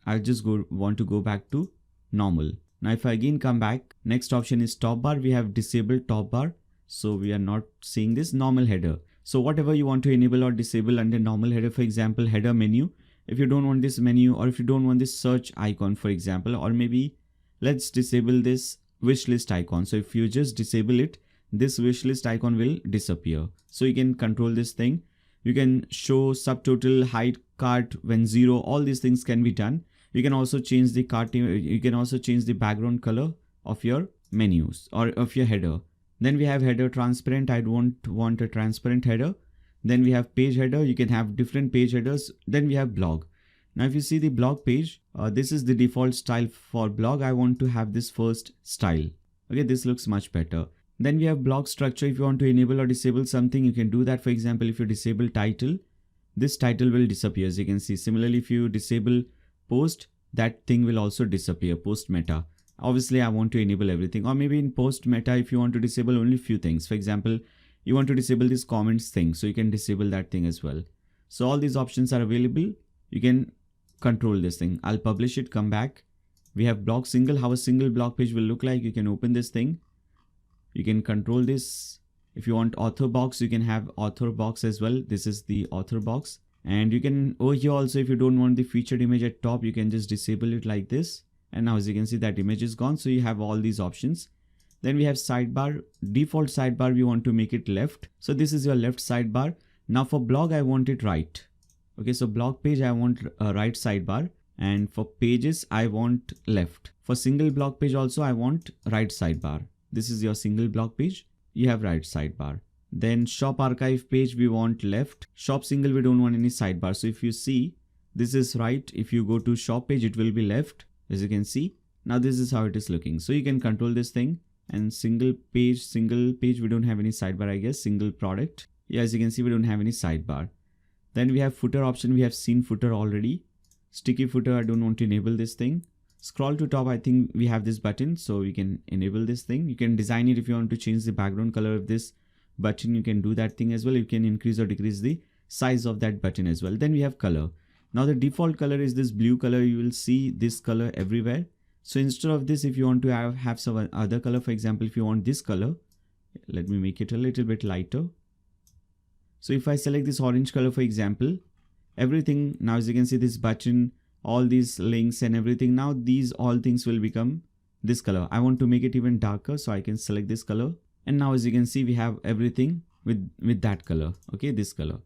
I just want to go back to normal. Now, if I again come back, next option is top bar. We have disabled top bar. So we are not seeing this normal header. So whatever you want to enable or disable under normal header, for example, header menu. If you don't want this menu, or if you don't want this search icon, for example, or maybe let's disable this wishlist icon. So if you just disable it, this wishlist icon will disappear. So you can control this thing. You can show subtotal, hide cart when 0. All these things can be done. You can also change the cart. You can also change the background color of your menus or of your header. Then we have header transparent. I don't want a transparent header. Then we have page header. You can have different page headers. Then we have blog. Now, if you see the blog page, this is the default style for blog. I want to have this first style. Okay, this looks much better. Then we have blog structure. If you want to enable or disable something, you can do that. For example, if you disable title, this title will disappear, as you can see. Similarly, if you disable post, that thing will also disappear. Post meta. Obviously, I want to enable everything. Or maybe in post meta, if you want to disable only few things. For example, you want to disable this comments thing, so you can disable that thing as well. So all these options are available. You can control this thing. I'll publish it, come back. We have blog single, how a single blog page will look like. You can open this thing. You can control this. If you want author box, you can have author box as well. This is the author box. And you can, over here also, if you don't want the featured image at top, you can just disable it like this. And now, as you can see, that image is gone. So you have all these options. Then we have sidebar. Default sidebar, we want to make it left. So this is your left sidebar. Now for blog, I want it right. Okay, so blog page, I want a right sidebar. And for pages, I want left. For single blog page also, I want right sidebar. This is your single blog page. You have right sidebar. Then shop archive page, we want left. Shop single, we don't want any sidebar. So if you see, this is right. If you go to shop page, it will be left, as you can see. Now this is how it is looking. So you can control this thing. And single page, we don't have any sidebar, I guess. Single product. Yeah, as you can see, we don't have any sidebar. Then we have footer option. We have seen footer already. Sticky footer, I don't want to enable this thing. Scroll to top, I think we have this button, so we can enable this thing. You can design it if you want to change the background color of this button. You can do that thing as well. You can increase or decrease the size of that button as well. Then we have color. Now the default color is this blue color. You will see this color everywhere. So instead of this, if you want to have some other color, for example, if you want this color, let me make it a little bit lighter. So if I select this orange color, for example, everything, now as you can see, this button, all these links and everything, now these all things will become this color. I want to make it even darker, so I can select this color. And now as you can see, we have everything with that color. Okay, this color.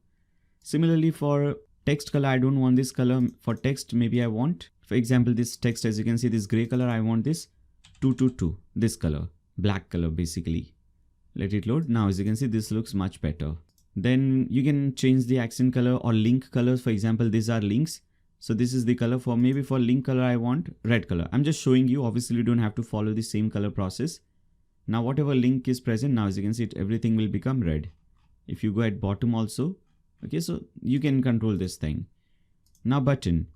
Similarly for text color, I don't want this color. For text, maybe I want, for example, this text, as you can see, this gray color, I want this 222, this color, black color basically. Let it load. Now as you can see, this looks much better. Then you can change the accent color or link colors. For example, these are links. So this is the color. For maybe for link color, I want red color. I'm just showing you. Obviously, you don't have to follow the same color process. Now, whatever link is present, now as you can see, everything will become red. If you go at bottom also, okay, so you can control this thing. Now button.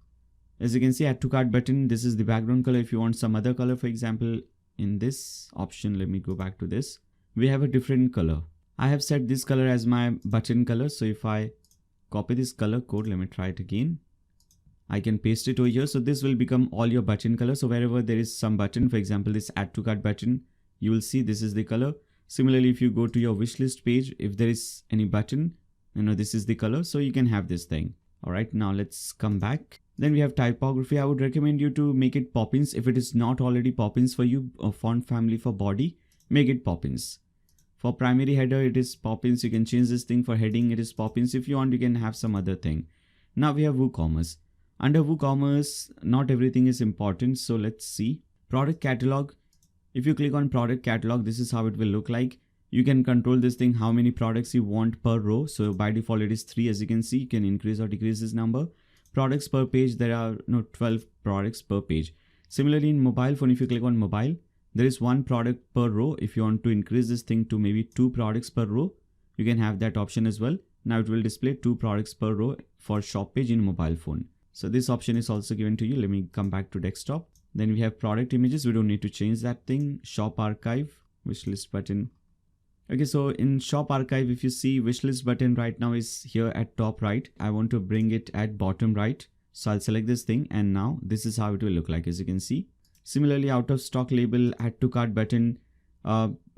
As you can see, add to cart button, this is the background color. If you want some other color, for example, in this option, let me go back to this. We have a different color. I have set this color as my button color. So if I copy this color code, let me try it again. I can paste it over here. So this will become all your button color. So wherever there is some button, for example, this add to cart button, you will see this is the color. Similarly, if you go to your wishlist page, if there is any button, this is the color. So you can have this thing. All right, now let's come back. Then we have typography. I would recommend you to make it Poppins. If it is not already Poppins for you, a font family for body, make it Poppins. For primary header, it is Poppins. You can change this thing. For heading, it is Poppins. If you want, you can have some other thing. Now we have WooCommerce. Under WooCommerce, not everything is important. So let's see. Product catalog. If you click on product catalog, this is how it will look like. You can control this thing, how many products you want per row. So by default, it is 3. As you can see, you can increase or decrease this number. products per page, there are 12 products per page. Similarly, in mobile phone, if you click on mobile, there is 1 product per row. If you want to increase this thing to maybe 2 products per row, you can have that option as well. Now it will display 2 products per row for shop page in mobile phone. So this option is also given to you. Let me come back to desktop. Then we have product images. We don't need to change that thing. Shop archive, wishlist button. Okay, so in shop archive, if you see, wishlist button right now is here at top right. I want to bring it at bottom right. So I'll select this thing, and now this is how it will look like, as you can see. Similarly, out of stock label, add to cart button.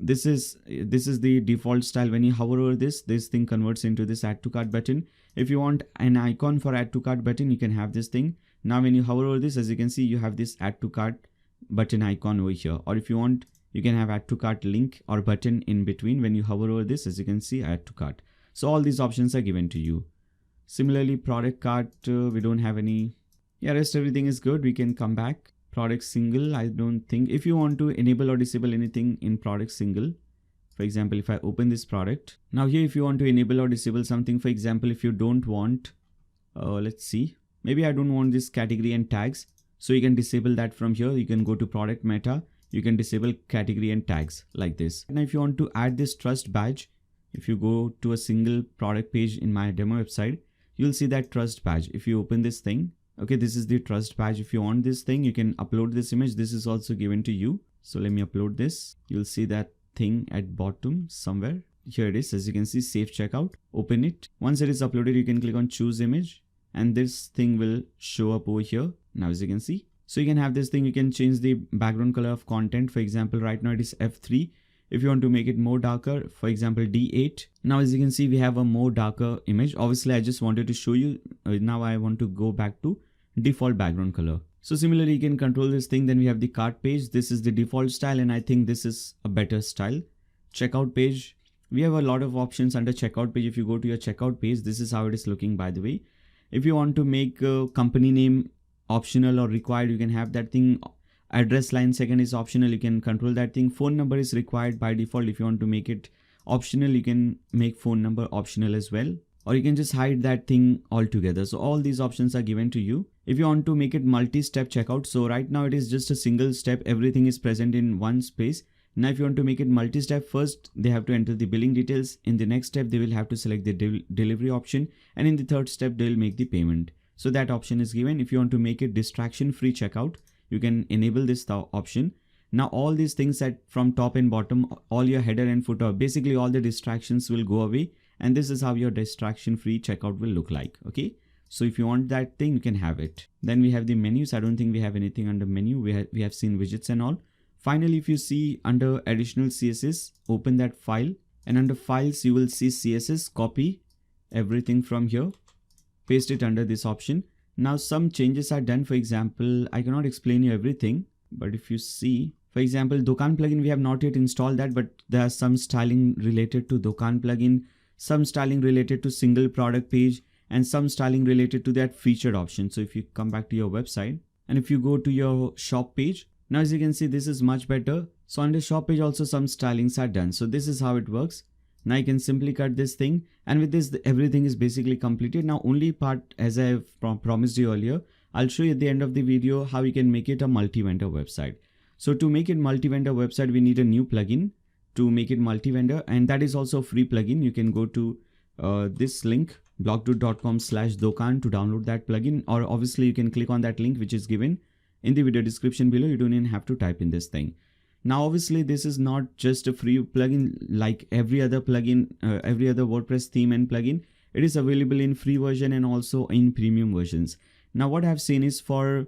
This is the default style. When you hover over this thing converts into this add to cart button. If you want an icon for add to cart button, you can have this thing. Now when you hover over this, as you can see, you have this add to cart button icon over here. Or if you want, you can have add to cart link or button in between. When you hover over this, as you can see, add to cart. So all these options are given to you. Similarly, product cart, we don't have any. Yeah, rest everything is good. We can come back. Product single, I don't think. If you want to enable or disable anything in product single, for example, if I open this product, now here if you want to enable or disable something, for example, if you don't want, let's see, maybe I don't want this category and tags, so you can disable that from here. You can go to product meta, you can disable category and tags like this. Now if you want to add this trust badge, if you go to a single product page in my demo website, you'll see that trust badge. If you open this thing, okay, this is the trust badge. If you want this thing, you can upload this image. This is also given to you. So let me upload this. You'll see that thing at bottom somewhere. Here it is. As you can see, save checkout. Open it. Once it is uploaded, you can click on choose image, and this thing will show up over here. Now, as you can see, so you can have this thing. You can change the background color of content. For example, right now it is F3. If you want to make it more darker, for example, D8. Now, as you can see, we have a more darker image. Obviously, I just wanted to show you. Now I want to go back to default background color. So similarly, you can control this thing. Then we have the cart page. This is the default style, and I think this is a better style. Checkout page. We have a lot of options under checkout page. If you go to your checkout page, this is how it is looking, by the way. If you want to make a company name optional or required, you can have that thing. Address line second is optional. You can control that thing. Phone number is required by default. If you want to make it optional, you can make phone number optional as well. Or you can just hide that thing altogether. So all these options are given to you. If you want to make it multi-step checkout, so right now it is just a single step. Everything is present in one space. Now if you want to make it multi-step, first they have to enter the billing details. In the next step, they will have to select the delivery option. And in the third step, they will make the payment. So that option is given. If you want to make it distraction-free checkout, you can enable this option. Now all these things that from top and bottom, all your header and footer, basically all the distractions will go away. And this is how your distraction-free checkout will look like. Okay. So if you want that thing, you can have it. Then we have the menus. I don't think we have anything under menu. We have seen widgets and all. Finally, if you see under additional CSS, open that file, and under files, you will see CSS. Copy everything from here, paste it under this option. Now some changes are done. For example, I cannot explain you everything, but if you see, for example, Dokan plugin, we have not yet installed that, but there are some styling related to Dokan plugin, some styling related to single product page, and some styling related to that featured option. So if you come back to your website and if you go to your shop page, now as you can see, this is much better. So on the shop page also some stylings are done. So this is how it works. Now you can simply cut this thing, and with this everything is basically completed. Now only part, as I have promised you earlier, I'll show you at the end of the video how you can make it a multi-vendor website. So to make it multi-vendor website, we need a new plugin to make it multi-vendor, and that is also a free plugin. You can go to this link, blogdude.com/Dokan, to download that plugin, or obviously you can click on that link which is given in the video description below. You don't even have to type in this thing. Now obviously this is not just a free plugin like every other plugin, every other WordPress theme and plugin. It is available in free version and also in premium versions. Now what I've seen is for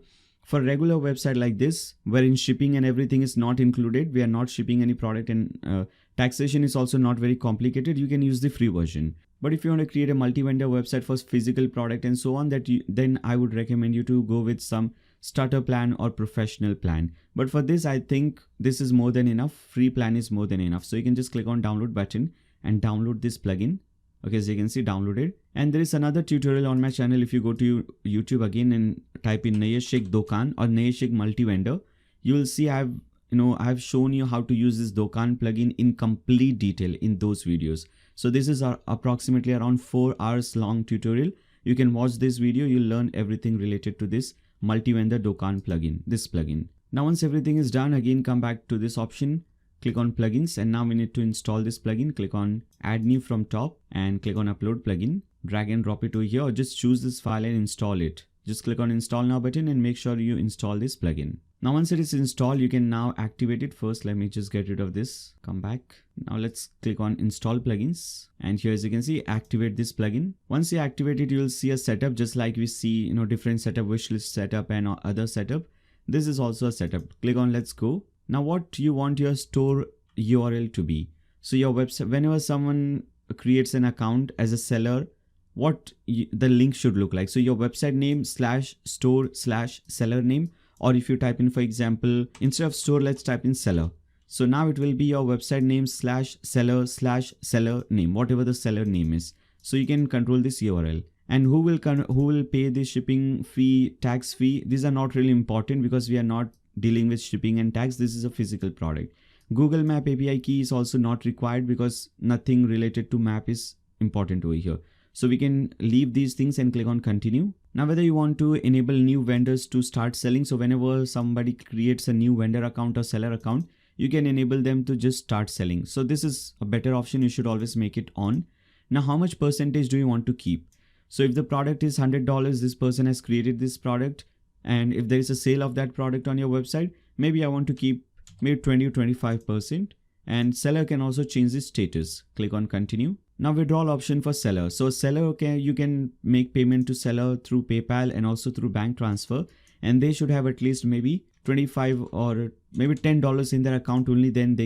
regular website like this, wherein shipping and everything is not included, we are not shipping any product, and taxation is also not very complicated, you can use the free version. But if you want to create a multi-vendor website for physical product and so on, then I would recommend you to go with some starter plan or professional plan. But for this, I think this is more than enough. Free plan is more than enough. So you can just click on download button and download this plugin. Okay, so you can see downloaded. And there is another tutorial on my channel. If you go to YouTube again and type in Nayashik Dokan or Nayashik multi-vendor, you will see I've shown you how to use this Dokan plugin in complete detail in those videos. So this is approximately around 4 hours long tutorial. you can watch this video. You'll learn everything related to this multi-vendor Dokan plugin, this plugin. Now once everything is done, again come back to this option, click on plugins, and now we need to install this plugin. Click on add new from top and click on upload plugin. Drag and drop it over here, or just choose this file and install it. Just click on install now button and make sure you install this plugin. Now once it is installed, you can now activate it. First, let me just get rid of this. Come back. Now let's click on install plugins. And here, as you can see, activate this plugin. Once you activate it, you will see a setup just like we see, different setup, wishlist setup and other setup. This is also a setup. Click on let's go. Now what you want your store URL to be. So your website, whenever someone creates an account as a seller, the link should look like. So your website name /store/seller name. Or if you type in, for example, instead of store, let's type in seller. So now it will be your website name /seller/seller name, whatever the seller name is. So you can control this URL. And who will pay the shipping fee, tax fee? These are not really important because we are not dealing with shipping and tax. This is a physical product. Google Map API key is also not required because nothing related to map is important over here. So we can leave these things and click on continue. Now whether you want to enable new vendors to start selling. So whenever somebody creates a new vendor account or seller account, you can enable them to just start selling. So this is a better option. You should always make it on. Now how much percentage do you want to keep? So if the product is $100, this person has created this product. And if there is a sale of that product on your website, maybe I want to keep maybe 20 or 25%. And seller can also change the status. Click on continue. Now withdrawal option for seller. So seller, you can make payment to seller through PayPal and also through bank transfer. And they should have at least maybe $25 or maybe $10 in their account. Only then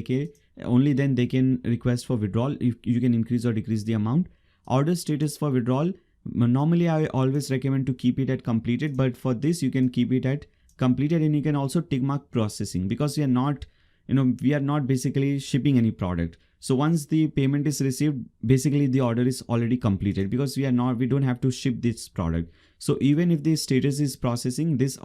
they can request for withdrawal. You can increase or decrease the amount. Order status for withdrawal. Normally I always recommend to keep it at completed, but for this you can keep it at completed, and you can also tick mark processing because we are not basically shipping any product. So once the payment is received, basically the order is already completed because we don't have to ship this product. So even if the status is processing, this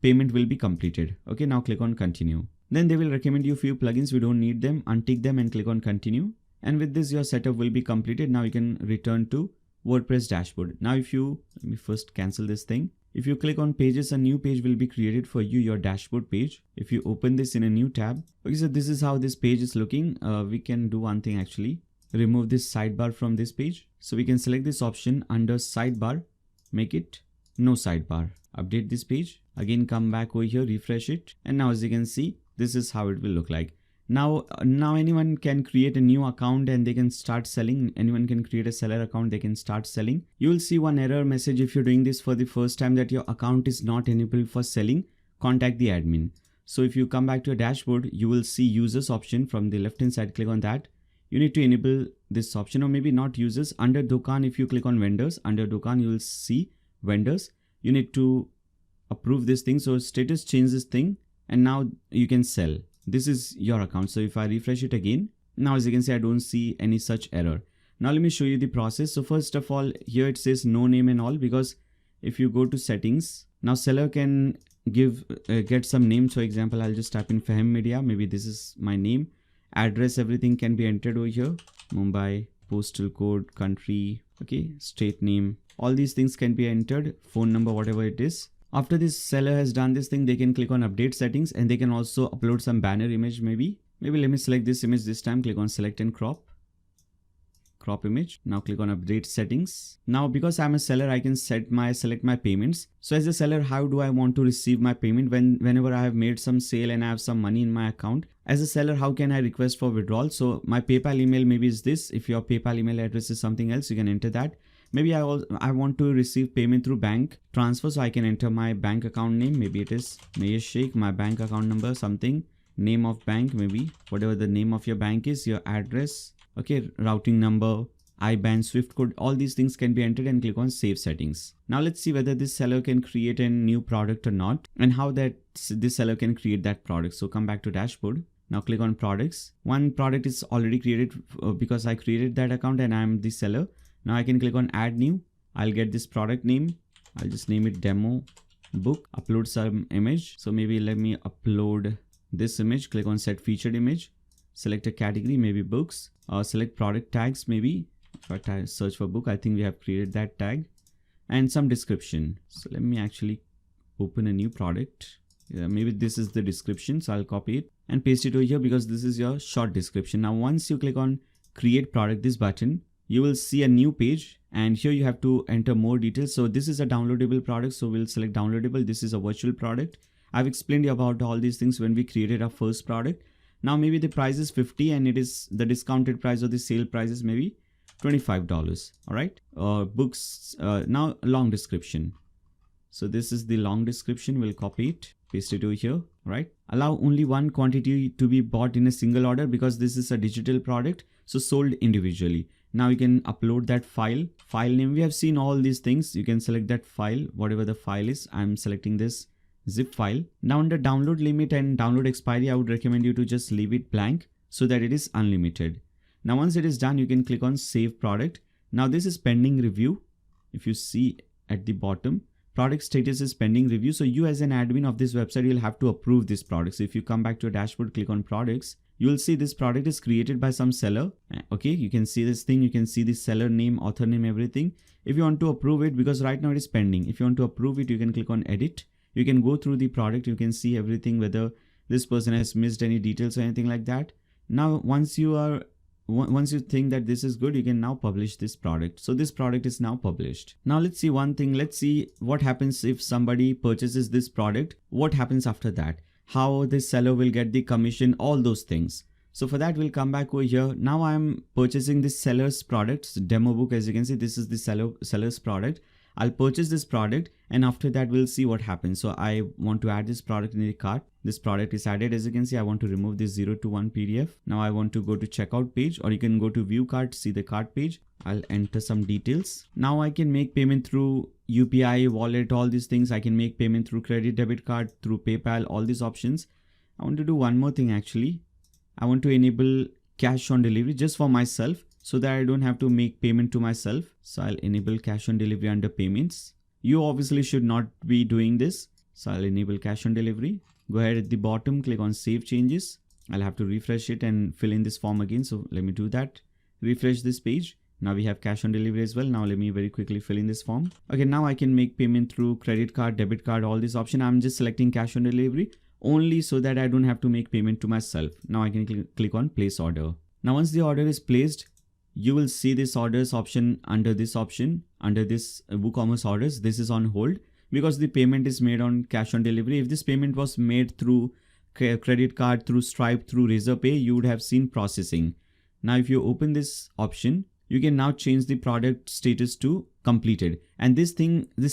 payment will be completed. Okay, now click on continue. Then they will recommend you few plugins. We don't need them. Untick them and click on continue. And with this, your setup will be completed. Now you can return to WordPress dashboard. Now let me first cancel this thing. If you click on pages, a new page will be created for you, your dashboard page. If you open this in a new tab, okay, so this is how this page is looking. We can do one thing actually, remove this sidebar from this page. So we can select this option under sidebar, make it no sidebar. Update this page. Again, come back over here, refresh it. And now as you can see, this is how it will look like. Now anyone can create a new account and they can start selling. Anyone can create a seller account, they can start selling. You will see one error message if you're doing this for the first time that your account is not enabled for selling. Contact the admin. So if you come back to a dashboard, you will see users option from the left hand side. Click on that. You need to enable this option, or maybe not users. Under Dokan, if you click on vendors, under Dokan, you will see vendors. You need to approve this thing. So status change this thing and now you can sell. This is your account. So if I refresh it again, now as you can see, I don't see any such error. Now let me show you the process. So first of all, here it says no name and all, because if you go to settings, now seller can get some names. For example, I'll just type in Fahem Media. Maybe this is my name. Address, everything can be entered over here. Mumbai, postal code, country, okay, state name. All these things can be entered. Phone number, whatever it is. After this seller has done this thing, they can click on update settings and they can also upload some banner image maybe. Maybe let me select this image this time. Click on select and crop image. Now click on update settings. Now because I'm a seller, I can select my payments. So as a seller, how do I want to receive my payment whenever I have made some sale and I have some money in my account? As a seller, how can I request for withdrawal? So my PayPal email maybe is this. If your PayPal email address is something else, you can enter that. Maybe I want to receive payment through bank transfer, so I can enter my bank account name. Maybe it is Mayesh Sheikh, my bank account number, something, name of bank, maybe whatever the name of your bank is, your address, okay, routing number, IBAN, Swift code, all these things can be entered and click on save settings. Now let's see whether this seller can create a new product or not and how this seller can create that product. So come back to dashboard. Now click on products. One product is already created because I created that account and I'm the seller. Now I can click on add new. I'll get this product name. I'll just name it demo book. Upload some image. So maybe let me upload this image. Click on set featured image. Select a category, maybe books. Select product tags maybe. If I search for book, I think we have created that tag. and some description. So let me actually open a new product. Maybe this is the description, so I'll copy it and paste it over here because this is your short description. Now once you click on create product, this button, you will see a new page, and here you have to enter more details. So this is a downloadable product, so we'll select downloadable. This is a virtual product. I've explained you about all these things when we created our first product. Now maybe the price is 50 and it is the discounted price or the sale price is maybe $25. All right. Books. Now long description. So this is the long description. We'll copy it, paste it over here. All right. Allow only one quantity to be bought in a single order because this is a digital product, so sold individually. Now you can upload that file name. We have seen all these things. You can select that file, whatever the file is. I'm selecting this zip file. Now under download limit and download expiry, I would recommend you to just leave it blank so that it is unlimited. Now once it is done, you can click on save product. Now this is pending review. If you see at the bottom, product status is pending review. So you as an admin of this website, you'll have to approve this product. So if you come back to your dashboard, click on products, you will see this product is created by some seller. Okay, you can see this thing, you can see the seller name, author name, everything. If you want to approve it, because right now it is pending, if you want to approve it, you can click on edit. You can go through the product, you can see everything, whether this person has missed any details or anything like that. Now once you think that this is good, you can now publish this product. So this product is now published. Now let's see one thing. Let's see what happens if somebody purchases this product. What happens after that? How the seller will get the commission, all those things. So for that, we'll come back over here. Now I'm purchasing this seller's products demo book. As you can see, this is the seller's product. I'll purchase this product, and after that we'll see what happens. So I want to add this product in the cart. This product is added. As you can see, I want to remove this 0-1 PDF. Now I want to go to checkout page, or you can go to view cart, see the cart page. I'll enter some details. Now I can make payment through UPI, wallet, all these things. I can make payment through credit, debit card, through PayPal, all these options. I want to do one more thing actually. I want to enable cash on delivery just for myself, so that I don't have to make payment to myself. So I'll enable cash on delivery under payments. You obviously should not be doing this. So I'll enable cash on delivery. Go ahead at the bottom, click on save changes. I'll have to refresh it and fill in this form again. So let me do that. Refresh this page. Now we have cash on delivery as well. Now let me very quickly fill in this form. Okay, now I can make payment through credit card, debit card, all these options. I'm just selecting cash on delivery only so that I don't have to make payment to myself. Now I can click on place order. Now once the order is placed, you will see this orders option under this WooCommerce orders. This is on hold because the payment is made on cash on delivery. If this payment was made through credit card, through Stripe, through Razorpay, you would have seen processing. Now if you open this option, you can now change the product status to completed. And this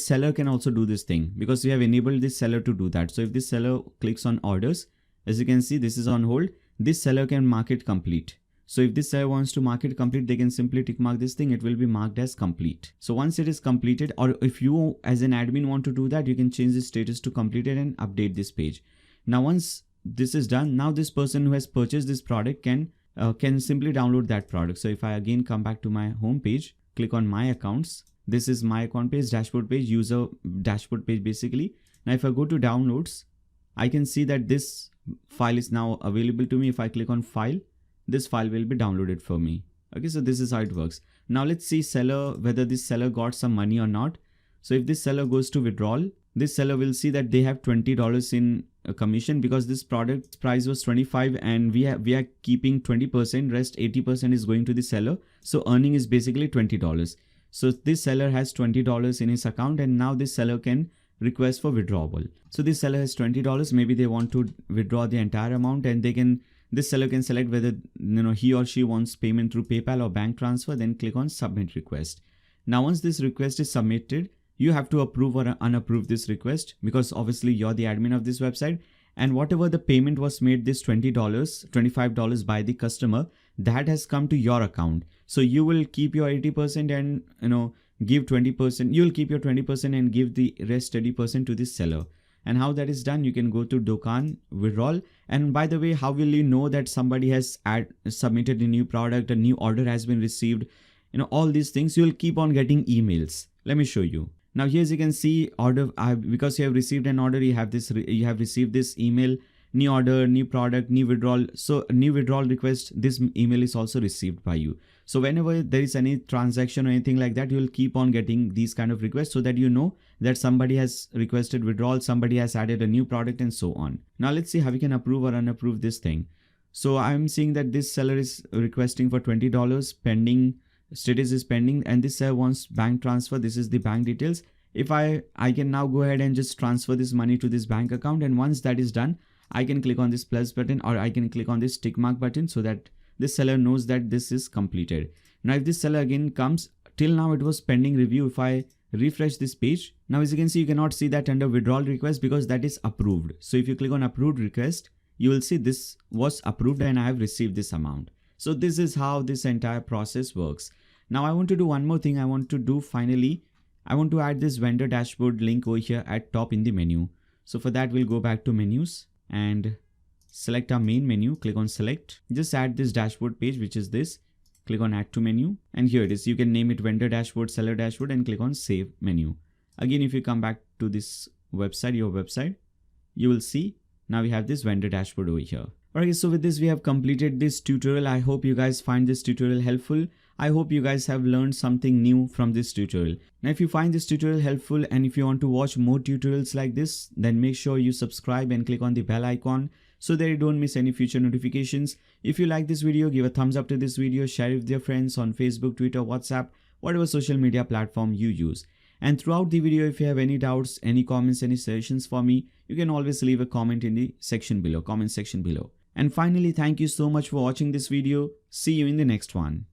seller can also do this thing because we have enabled this seller to do that. So if this seller clicks on orders, as you can see, this is on hold. This seller can mark it complete. So if this seller wants to mark it complete, they can simply tick mark this thing. It will be marked as complete. So once it is completed, or if you as an admin want to do that, you can change the status to completed and update this page. Now once this is done, now this person who has purchased this product can simply download that product. So if I again come back to my home page, click on my accounts. This is my account page, dashboard page, user dashboard page basically. Now if I go to downloads, I can see that this file is now available to me. If I click on file, this file will be downloaded for me. Okay, so this is how it works. Now let's see whether this seller got some money or not. So if this seller goes to withdrawal, this seller will see that they have $20 in a commission because this product price was 25 and we are keeping 20%, rest 80% is going to the seller. So earning is basically $20. So this seller has $20 in his account, and now this seller can request for withdrawal. So this seller has $20. Maybe they want to withdraw the entire amount, and this seller can select whether he or she wants payment through PayPal or bank transfer, then click on submit request. Now once this request is submitted, you have to approve or unapprove this request because obviously you're the admin of this website, and whatever the payment was made, this $20, $25 by the customer, that has come to your account. So you will keep your 80% and give 20%. You will keep your 20% and give the rest 80% to this seller. And how that is done, you can go to Dokan, withdrawal. And by the way, how will you know that somebody has submitted a new product, a new order has been received? All these things, you will keep on getting emails. Let me show you. Now here, as you can see, because you have received an order, you have received this email, new order, new product, new withdrawal. So new withdrawal request, this email is also received by you. So whenever there is any transaction or anything like that, you will keep on getting these kind of requests, so that you know that somebody has requested withdrawal, somebody has added a new product, and so on. Now let's see how we can approve or unapprove this thing. So I'm seeing that this seller is requesting for $20, pending, status is pending, and this seller wants bank transfer. This is the bank details. If I can now go ahead and just transfer this money to this bank account, and once that is done, I can click on this plus button, or I can click on this tick mark button, so that this seller knows that this is completed. Now if this seller again comes, till now it was pending review. If I refresh this page, now as you can see, you cannot see that under withdrawal request because that is approved. So if you click on approved request, you will see this was approved and I have received this amount. So this is how this entire process works. Now I want to do one more thing. I want to add this vendor dashboard link over here at top in the menu. So for that, we'll go back to menus and select our main menu, click on select, just add this dashboard page, which is this, click on add to menu, and here it is. You can name it vendor dashboard, seller dashboard, and click on save menu. Again, if you come back to this website, your website, you will see now we have this vendor dashboard over here. Alright, so with this we have completed this tutorial. I hope you guys find this tutorial helpful. I hope you guys have learned something new from this tutorial. Now if you find this tutorial helpful and if you want to watch more tutorials like this, then make sure you subscribe and click on the bell icon so that you don't miss any future notifications. If you like this video, give a thumbs up to this video, share it with your friends on Facebook, Twitter, WhatsApp, whatever social media platform you use. And throughout the video, if you have any doubts, any comments, any suggestions for me, you can always leave a comment in the section below, comment section below. And finally, thank you so much for watching this video. See you in the next one.